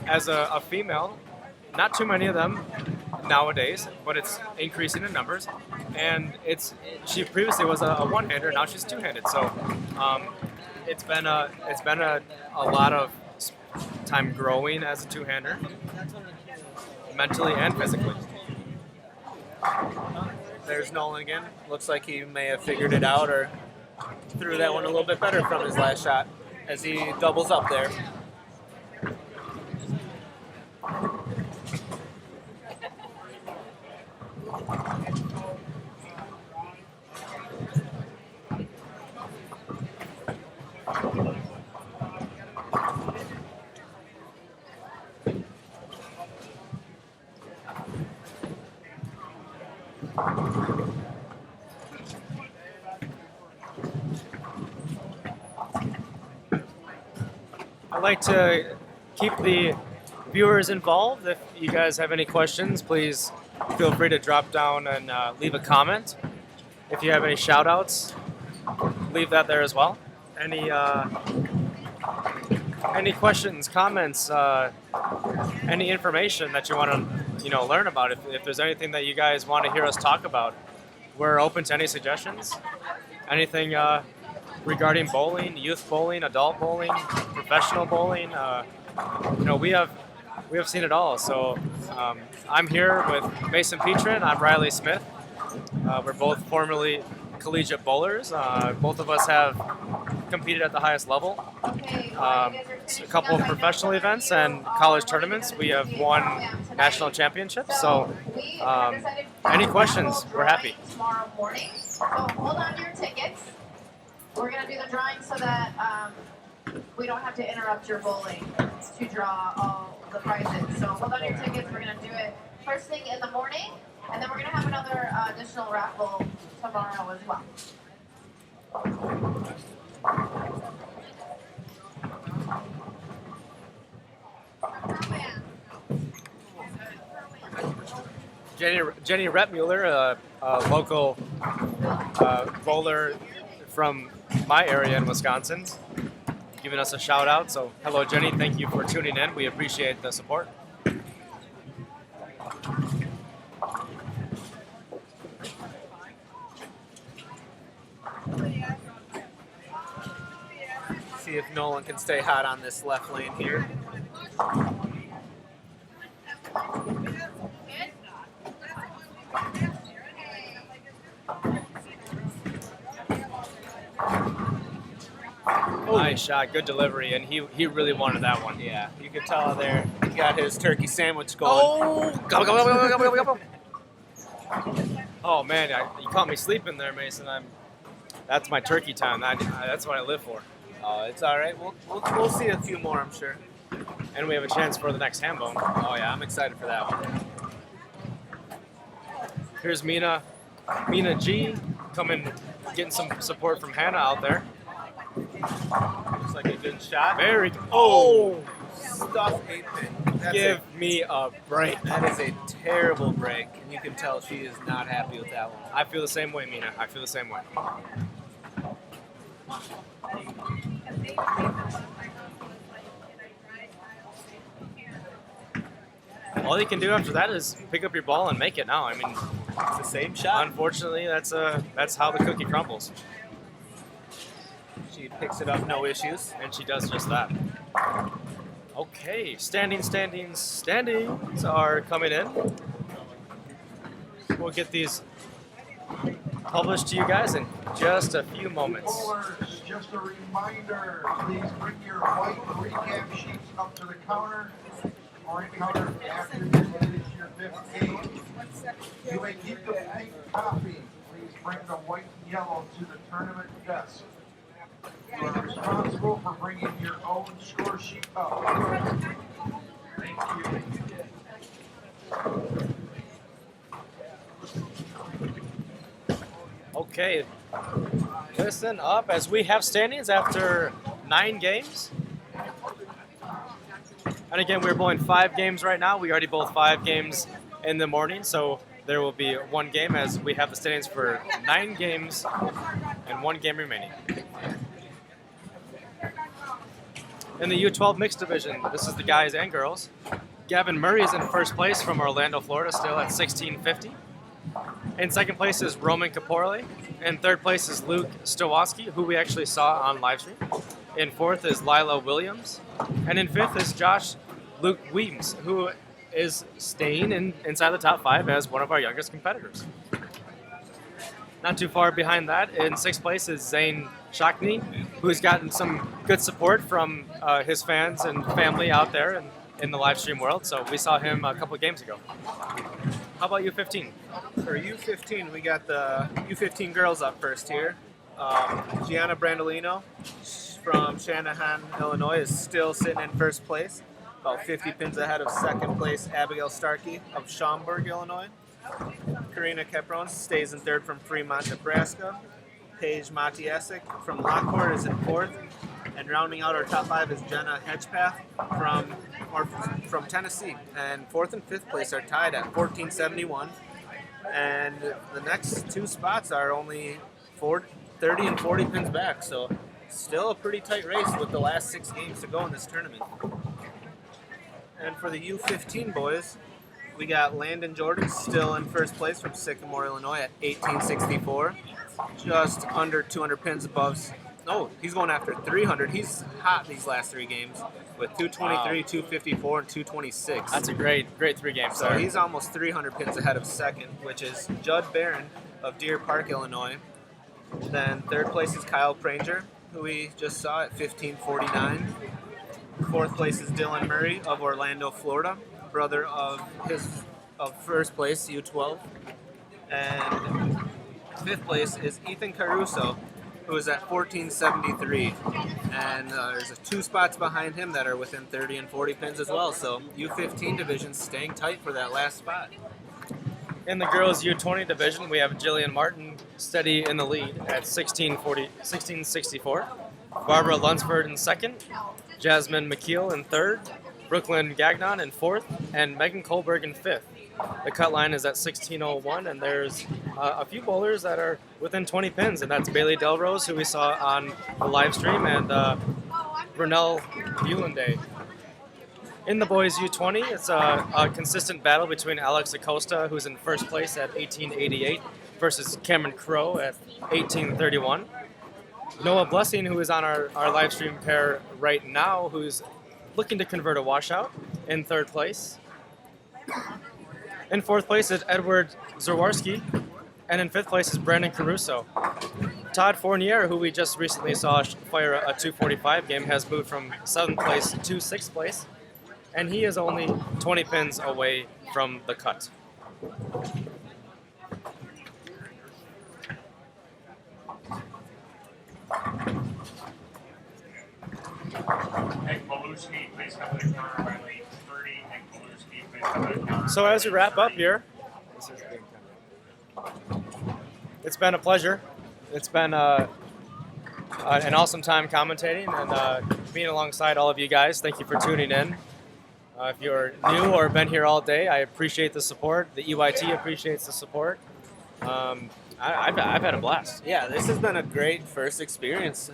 As a female, not too many of them nowadays, but it's increasing in numbers. And she previously was a one-hander, now she's two-handed. So it's been a lot of time growing as a two-hander, mentally and physically. There's Nolan again. Looks like he may have figured it out or threw that one a little bit better from his last shot as he doubles up there. I'd like to keep the viewers involved. If you guys have any questions, please feel free to drop down and leave a comment. If you have any shout outs, leave that there as well. Any questions, comments, any information that you want to learn about. If there's anything that you guys want to hear us talk about, we're open to any suggestions. Anything regarding bowling, youth bowling, adult bowling, professional bowling. We have seen it all. So I'm here with Mason Petrin. I'm Riley Smith. We're both formerly collegiate bowlers. Both of us have competed at the highest level. A couple of professional events and college tournaments. We have won national championships. So, any questions? We're happy. Tomorrow morning. So hold on to your tickets. We're gonna do the drawing so that we don't have to interrupt your bowling to draw all the prizes. So hold on to your tickets. We're gonna do it first thing in the morning, and then we're gonna have another additional raffle tomorrow as well. Jenny Retmuller, a local bowler from my area in Wisconsin, giving us a shout out. So hello, Jenny. Thank you for tuning in. We appreciate the support. See if Nolan can stay hot on this left lane here. Nice shot, good delivery, and he really wanted that one. Yeah, you could tell there. He got his turkey sandwich going. Oh, gobble, gobble, gobble, gobble, gobble, gobble. Oh man, you caught me sleeping there, Mason. That's my turkey time. That's what I live for. Oh, it's all right. We'll see a few more, I'm sure. And we have a chance for the next ham bone. Oh yeah, I'm excited for that one. Here's Mina G coming, getting some support from Hannah out there. Looks like a good shot. Very. Oh, stuff 8-pin. Give me a break. That is a terrible break, and you can tell she is not happy with that one. I feel the same way, Mina. I feel the same way. All you can do after that is pick up your ball and make it now. I mean, it's the same shot. Unfortunately, that's how the cookie crumbles. She picks it up, no issues. And she does just that. Okay, standings are coming in. We'll get these published to you guys in just a few moments. Bowlers, just a reminder, please bring your white recap sheets up to the counter or encounter after you finish your 5th game. You may keep the pink copy. Please bring the white and yellow to the tournament desk. You are responsible for bringing your own score sheet up. Thank you. Okay, listen up as we have standings after 9 games. And again, we're bowling 5 games right now. We already bowled 5 games in the morning, so there will be 1 game as we have the standings for 9 games and 1 game remaining. In the U12 mixed division, this is the guys and girls. Gavin Murray is in first place from Orlando, Florida, still at 1650. In second place is Roman Caporle. In third place is Luke Stowoski, who we actually saw on livestream. In fourth is Lila Williams. And in fifth is Josh Luke Weems, who is staying inside the top 5 as one of our youngest competitors. Not too far behind that, in sixth place is Zane Shockney, who's gotten some good support from his fans and family out there in the live stream world. So we saw him a couple of games ago. How about U15? For U15, we got the U15 girls up first here. Gianna Brandolino from Shanahan, Illinois, is still sitting in first place, about 50 pins ahead of second place Abigail Starkey of Schaumburg, Illinois. Karina Capron stays in third from Fremont, Nebraska. Paige Matiasik from Lockport is in fourth. And rounding out our top 5 is Jenna Hedgepath from Tennessee. And fourth and fifth place are tied at 1471. And the next 2 spots are only 30 and 40 pins back. So still a pretty tight race with the last 6 games to go in this tournament. And for the U15 boys, we got Landon Jordan still in first place from Sycamore, Illinois at 1864. Just under 200 pins above. No, he's going after 300. He's hot these last 3 games with 223, wow. 254, and 226. That's a great 3 games. So he's almost 300 pins ahead of second, which is Judd Barron of Deer Park, Illinois, Then third place is Kyle Pranger, who we just saw at 15:49. Fourth place is Dylan Murray of Orlando, Florida, brother of first place, U12. And fifth place is Ethan Caruso, who is at 14:73. And there's 2 spots behind him that are within 30 and 40 pins as well. So U15 division staying tight for that last spot. In the girls U20 division, we have Jillian Martin steady in the lead at 16:64. Barbara Lunsford in second, Jasmine McKeel in third, Brooklyn Gagnon in fourth, and Megan Kohlberg in fifth. The cut line is at 16:01, and there's a few bowlers that are within 20 pins, and that's Bailey Delrose, who we saw on the live stream, and Brunel Bulanday. In the boys U20, it's a consistent battle between Alex Acosta, who's in first place at 18:88, versus Cameron Crowe at 18:31. Noah Blessing, who is on our live stream pair right now, who's looking to convert a washout, in third place. In fourth place is Edward Zerwarski, and in fifth place is Brandon Caruso. Todd Fournier, who we just recently saw fire a 245 game, has moved from 7th place to 6th place, and he is only 20 pins away from the cut. So as we wrap up here, it's been a pleasure. It's been an awesome time commentating and being alongside all of you guys. Thank you for tuning in. If you're new or been here all day, I appreciate the support. The EYT appreciates the support. I've had a blast. Yeah, this has been a great first experience.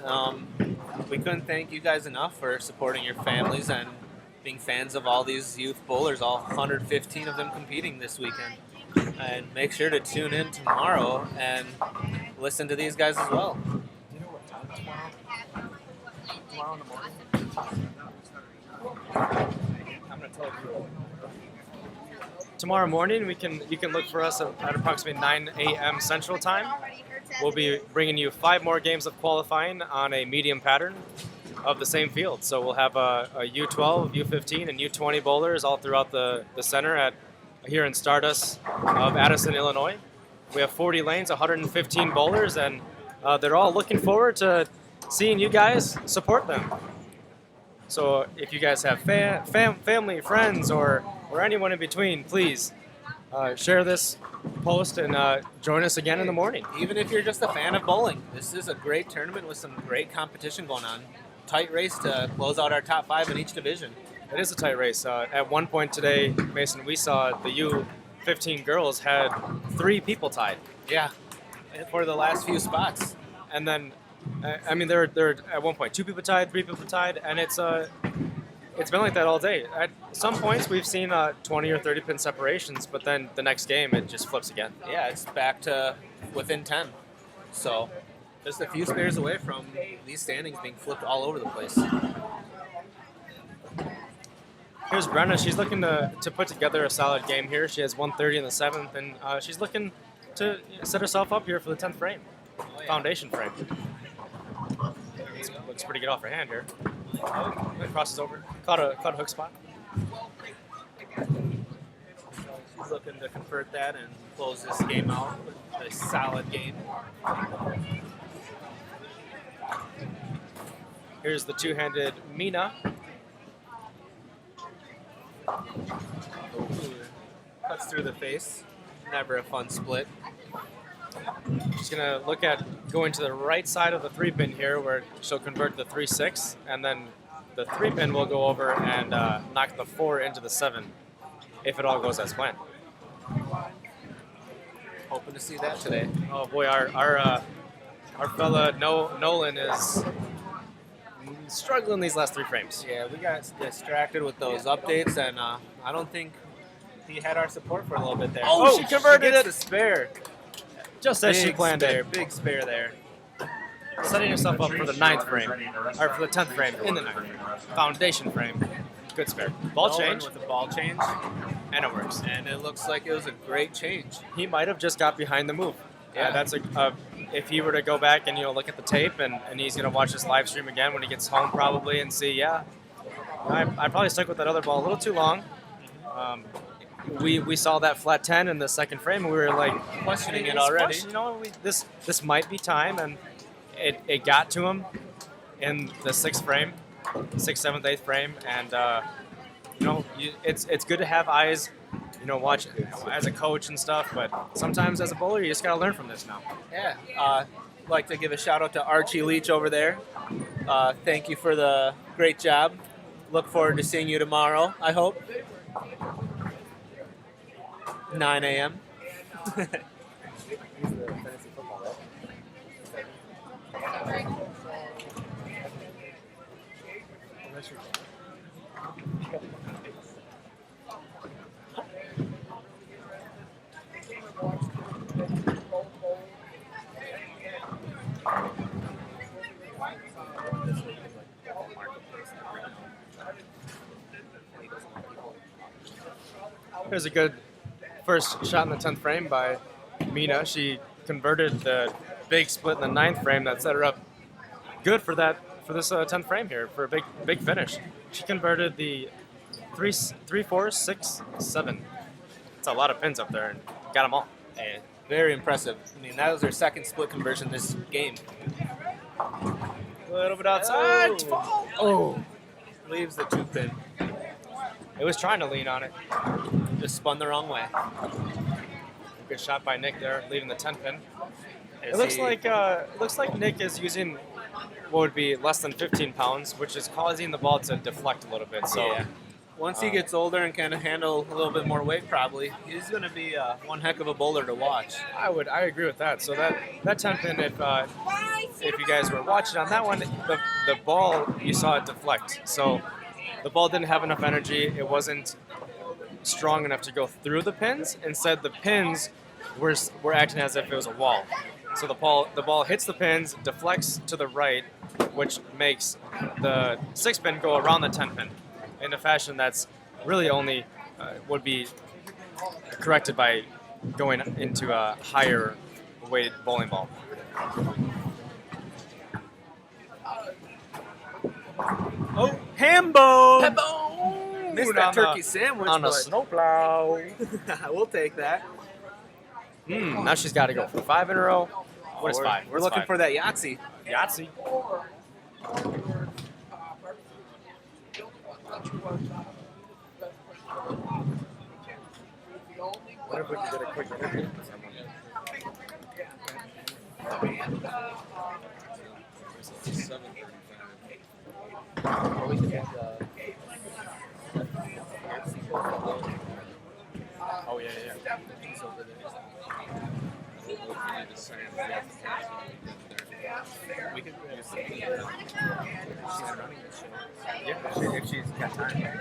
We couldn't thank you guys enough for supporting your families and being fans of all these youth bowlers, all 115 of them competing this weekend. And make sure to tune in tomorrow and listen to these guys as well. Do you know what time tomorrow in the morning? I'm going to tell you. Tomorrow morning, you can look for us at approximately 9 a.m. Central Time. We'll be bringing you 5 more games of qualifying on a medium pattern of the same field. So we'll have a U12, U15, and U20 bowlers all throughout the center here in Stardust of Addison, Illinois. We have 40 lanes, 115 bowlers, and they're all looking forward to seeing you guys support them. So if you guys have family, friends, or anyone in between, please share this post and join us again in the morning. Even if you're just a fan of bowling, this is a great tournament with some great competition going on. Tight race to close out our top 5 in each division. It is a tight race. At one point today, Mason, we saw the U15 girls had 3 people tied. Yeah, for the last few spots. And then, I mean, there at one point 2 people tied, 3 people tied, and it's been like that all day. At some points, we've seen 20 or 30 pin separations, but then the next game, it just flips again. Yeah, it's back to within 10. So just a few spares away from these standings being flipped all over the place. Here's Brenna. She's looking to put together a solid game here. She has 130 in the 7th, and she's looking to set herself up here for the 10th frame, foundation frame. Looks pretty good off her hand here. It crosses over. Caught a hook spot. She's looking to convert that and close this game out with a solid game. Here's the 2-handed Mina. Ooh, cuts through the face. Never a fun split. She's going to look at going to the right side of the 3-pin here where she'll convert the 3-6, and then the 3-pin will go over and knock the 4 into the 7 if it all goes as planned. Hoping to see that today. Oh boy, our fella Nolan is struggling these last 3 frames. Yeah, we got distracted with those updates, and I don't think he had our support for a little bit there. Oh, she converted gets it. the spare. Just as she Big planned spare, it. Big spare there. Setting herself up for the 9th frame, or for the 10th frame in the 9th frame. Foundation frame. Good spare. Ball change. With the ball change. And it works. And it looks like it was a great change. He might have just got behind the move. Yeah. That's if he were to go back and look at the tape, and he's going to watch this live stream again when he gets home probably and see, yeah, I probably stuck with that other ball a little too long. We saw that flat 10 in the second frame, and we were like Questioning it already. This might be time, and it got to him in the sixth frame, 6th, 7th, 8th frame, and it's good to have eyes, watch as a coach and stuff, but sometimes as a bowler, you just got to learn from this now. Yeah. Like to give a shout out to Archie Leach over there. Thank you for the great job. Look forward to seeing you tomorrow, I hope. 9 a.m. Here's a good first shot in the 10th frame by Mina. She converted the big split in the 9th frame that set her up good for this 10th frame here for a big finish. She converted the 3, 4, 6, 7. It's a lot of pins up there and got them all. And very impressive. I mean, that was her second split conversion this game. A little bit outside. Oh. Leaves the 2 pin. It was trying to lean on it. Just spun the wrong way. Good shot by Nick there, leaving the 10 pin. It looks like Nick is using what would be less than 15 pounds, which is causing the ball to deflect a little bit. So yeah. Once he gets older and can handle a little bit more weight, probably he's going to be one heck of a bowler to watch. I agree with that. So that 10 pin, if you guys were watching on that one, the ball, you saw it deflect. So the ball didn't have enough energy. It wasn't strong enough to go through the pins. Instead, the pins were acting as if it was a wall. So the ball hits the pins, deflects to the right, which makes the 6 pin go around the 10 pin in a fashion that's really only would be corrected by going into a higher weighted bowling ball. Oh, Hambo! Missed that turkey sandwich on a snowplow. We'll take that. Now she's got to go for 5 in a row. What is 5? We're looking for that Yahtzee. Yahtzee. What if we could get a quick interview with someone? Or we could get Oh, yeah. we could Yeah, if she's got time.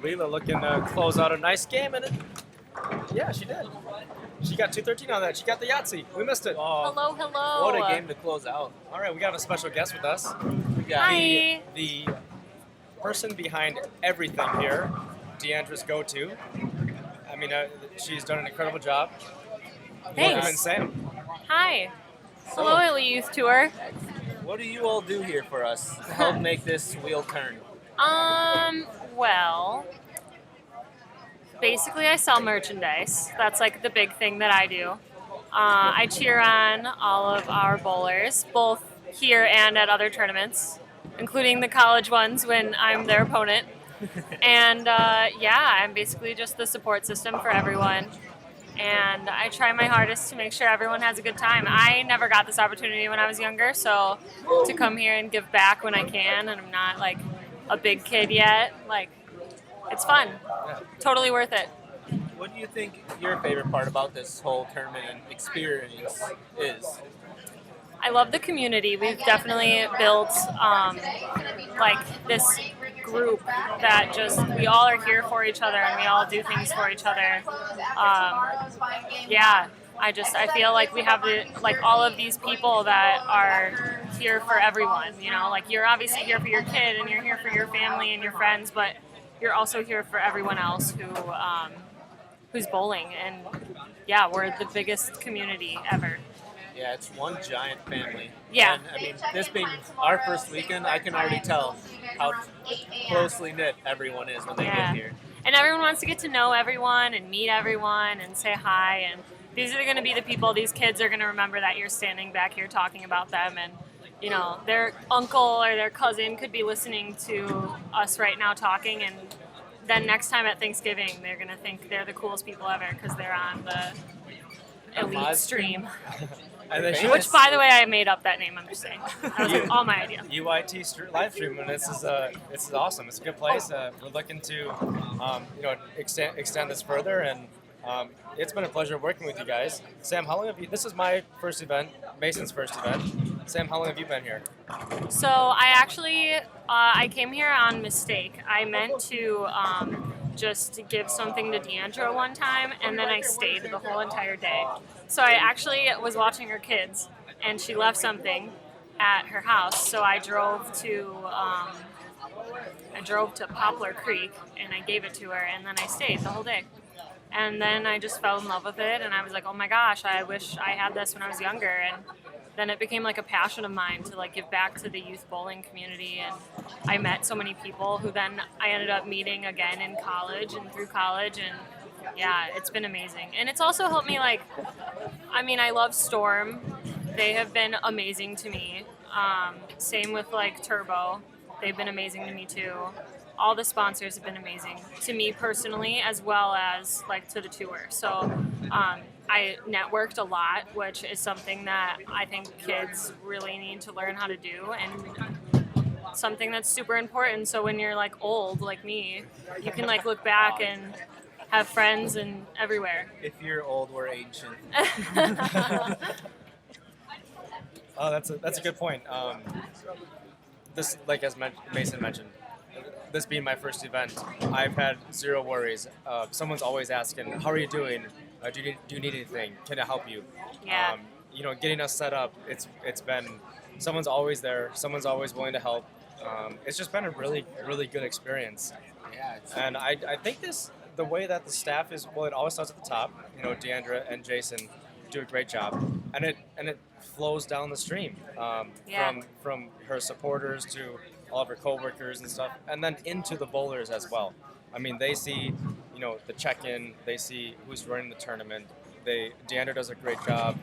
Leela looking to close out a nice game, and yeah, she did. She got 213 on that. She got the Yahtzee. We missed it. Hello. What a game to close out. All right, we got a special guest with us. We got Hi. The person behind everything here, Diandra's go-to. I mean, she's done an incredible job. Thanks. Welcome in, Sam. Hi. Hello, Elite Youth Tour. What do you all do here for us to help make this wheel turn? Well, basically I sell merchandise. That's like the big thing that I do. I cheer on all of our bowlers, both here and at other tournaments, including the college ones when I'm their opponent. And I'm basically just the support system for everyone. And I try my hardest to make sure everyone has a good time. I never got this opportunity when I was younger, so to come here and give back when I can, and I'm not like a big kid yet, like, it's fun. Totally worth it. What do you think your favorite part about this whole tournament and experience is? I love the community. We've definitely built like this group that just, we all are here for each other and we all do things for each other. Yeah, I feel like we have all of these people that are here for everyone, you know, like you're obviously here for your kid and you're here for your family and your friends, but you're also here for everyone else who's bowling. And yeah, we're the biggest community ever. Yeah, it's one giant family. Yeah. And, I mean, this being our first weekend, I can already tell how closely knit everyone is when they get here. And everyone wants to get to know everyone and meet everyone and say hi. And these are going to be the people, these kids are going to remember that you're standing back here talking about them. And, you know, their uncle or their cousin could be listening to us right now talking. And then next time at Thanksgiving, they're going to think they're the coolest people ever because they're on the elite stream. Which, by the way, I made up that name. I'm just saying. That was all my idea. UIT live stream, and this is awesome. It's a good place. We're looking to, extend this further, and it's been a pleasure working with you guys. Sam, how long have you? This is my first event, Mason's first event. Sam, how long have you been here? So I actually I came here on mistake. I meant to just give something to Diandra one time, and then I stayed the whole entire day. So I actually was watching her kids, and she left something at her house. So I drove to Poplar Creek, and I gave it to her, and then I stayed the whole day. And then I just fell in love with it, and I was like, oh my gosh, I wish I had this when I was younger. And then it became like a passion of mine to like give back to the youth bowling community. And I met so many people who then I ended up meeting again in college and through college. And yeah, it's been amazing. And it's also helped me I love Storm. They have been amazing to me. Same with like Turbo. They've been amazing to me too. All the sponsors have been amazing to me personally, as well as like to the tour. So I networked a lot, which is something that I think kids really need to learn how to do, and something that's super important. So when you're like old, like me, you can like look back and have friends and everywhere. If you're old, we're ancient. Oh, that's a good point. This, like as Mason mentioned, this being my first event, I've had zero worries. Someone's always asking, "How are you doing? Do you need anything? Can I help you?" Yeah. Getting us set up. It's been someone's always there. Someone's always willing to help. It's just been a really really good experience. Yeah. And I think the way that the staff is, well, it always starts at the top. Diandra and Jason do a great job, and it flows down the stream from her supporters to all of her coworkers and stuff, and then into the bowlers as well. I mean, they see, the check-in, they see who's running the tournament. Diandra does a great job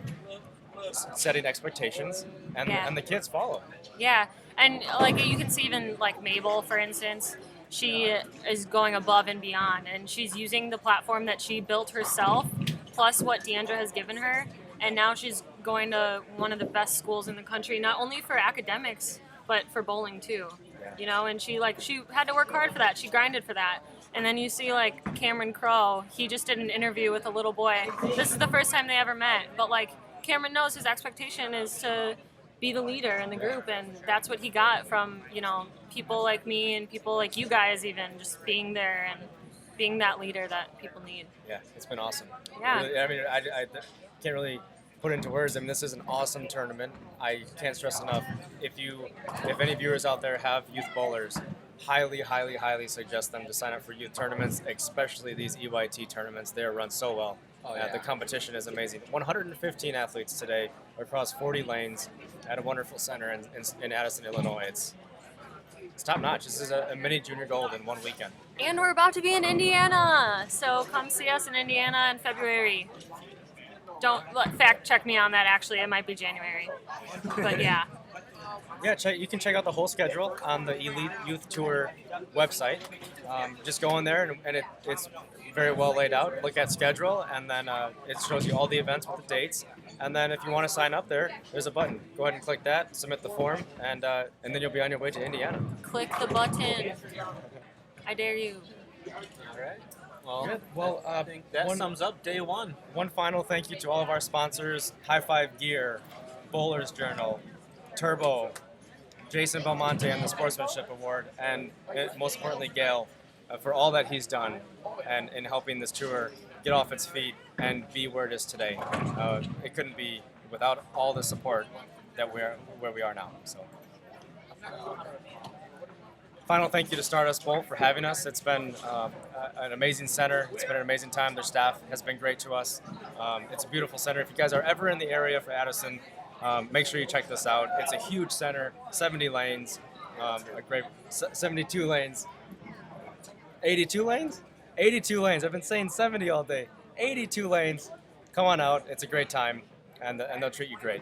setting expectations, and the kids follow. Yeah, and like you can see even like Mabel, for instance, she is going above and beyond, and she's using the platform that she built herself, plus what Diandra has given her, and now she's going to one of the best schools in the country, not only for academics, but for bowling too, and she had to work hard for that. She grinded for that. And then you see like Cameron Crowe, he just did an interview with a little boy. This is the first time they ever met, but like Cameron knows his expectation is to be the leader in the group, and that's what he got from, people like me and people like you guys, even just being there and being that leader that people need. Yeah, it's been awesome. Yeah. Really, I mean, I can't really put into words. I mean, this is an awesome tournament. I can't stress enough. If any viewers out there have youth bowlers, highly, highly, highly suggest them to sign up for youth tournaments, especially these EYT tournaments. They are run so well. The competition is amazing. 115 athletes today across 40 lanes at a wonderful center in Addison, Illinois. It's top notch. This is a mini junior gold in one weekend. And we're about to be in Indiana, so come see us in Indiana in February. Don't fact check me on that. Actually, it might be January, but yeah. Yeah, you can check out the whole schedule on the Elite Youth Tour website. Just go in there, and it's very well laid out. Look at schedule, and then it shows you all the events with the dates. And then if you want to sign up there's a button. Go ahead and click that, submit the form, and then you'll be on your way to Indiana. Click the button. I dare you. All right. Well, I think that sums up day one. One final thank you to all of our sponsors: High Five Gear, Bowlers Journal, Turbo, Jason Belmonte and the Sportsmanship Award, and most importantly, Gail, for all that he's done and in helping this tour get off its feet and be where it is today. It couldn't be without all the support that we're where we are now. So, final thank you to Stardust Bolt for having us. It's been an amazing center. It's been an amazing time. Their staff has been great to us. It's a beautiful center. If you guys are ever in the area for Addison, make sure you check this out. It's a huge center, 70 lanes, a great 72 lanes, 82 lanes, 82 lanes. I've been saying 70 all day. 82 lanes. Come on out. It's a great time, and they'll treat you great.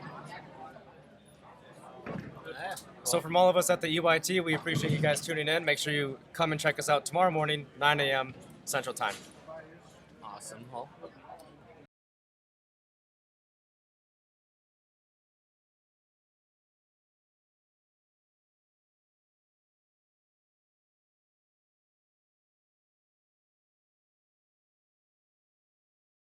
So from all of us at the EYT, we appreciate you guys tuning in. Make sure you come and check us out tomorrow morning, 9 a.m. Central Time. Awesome. Well,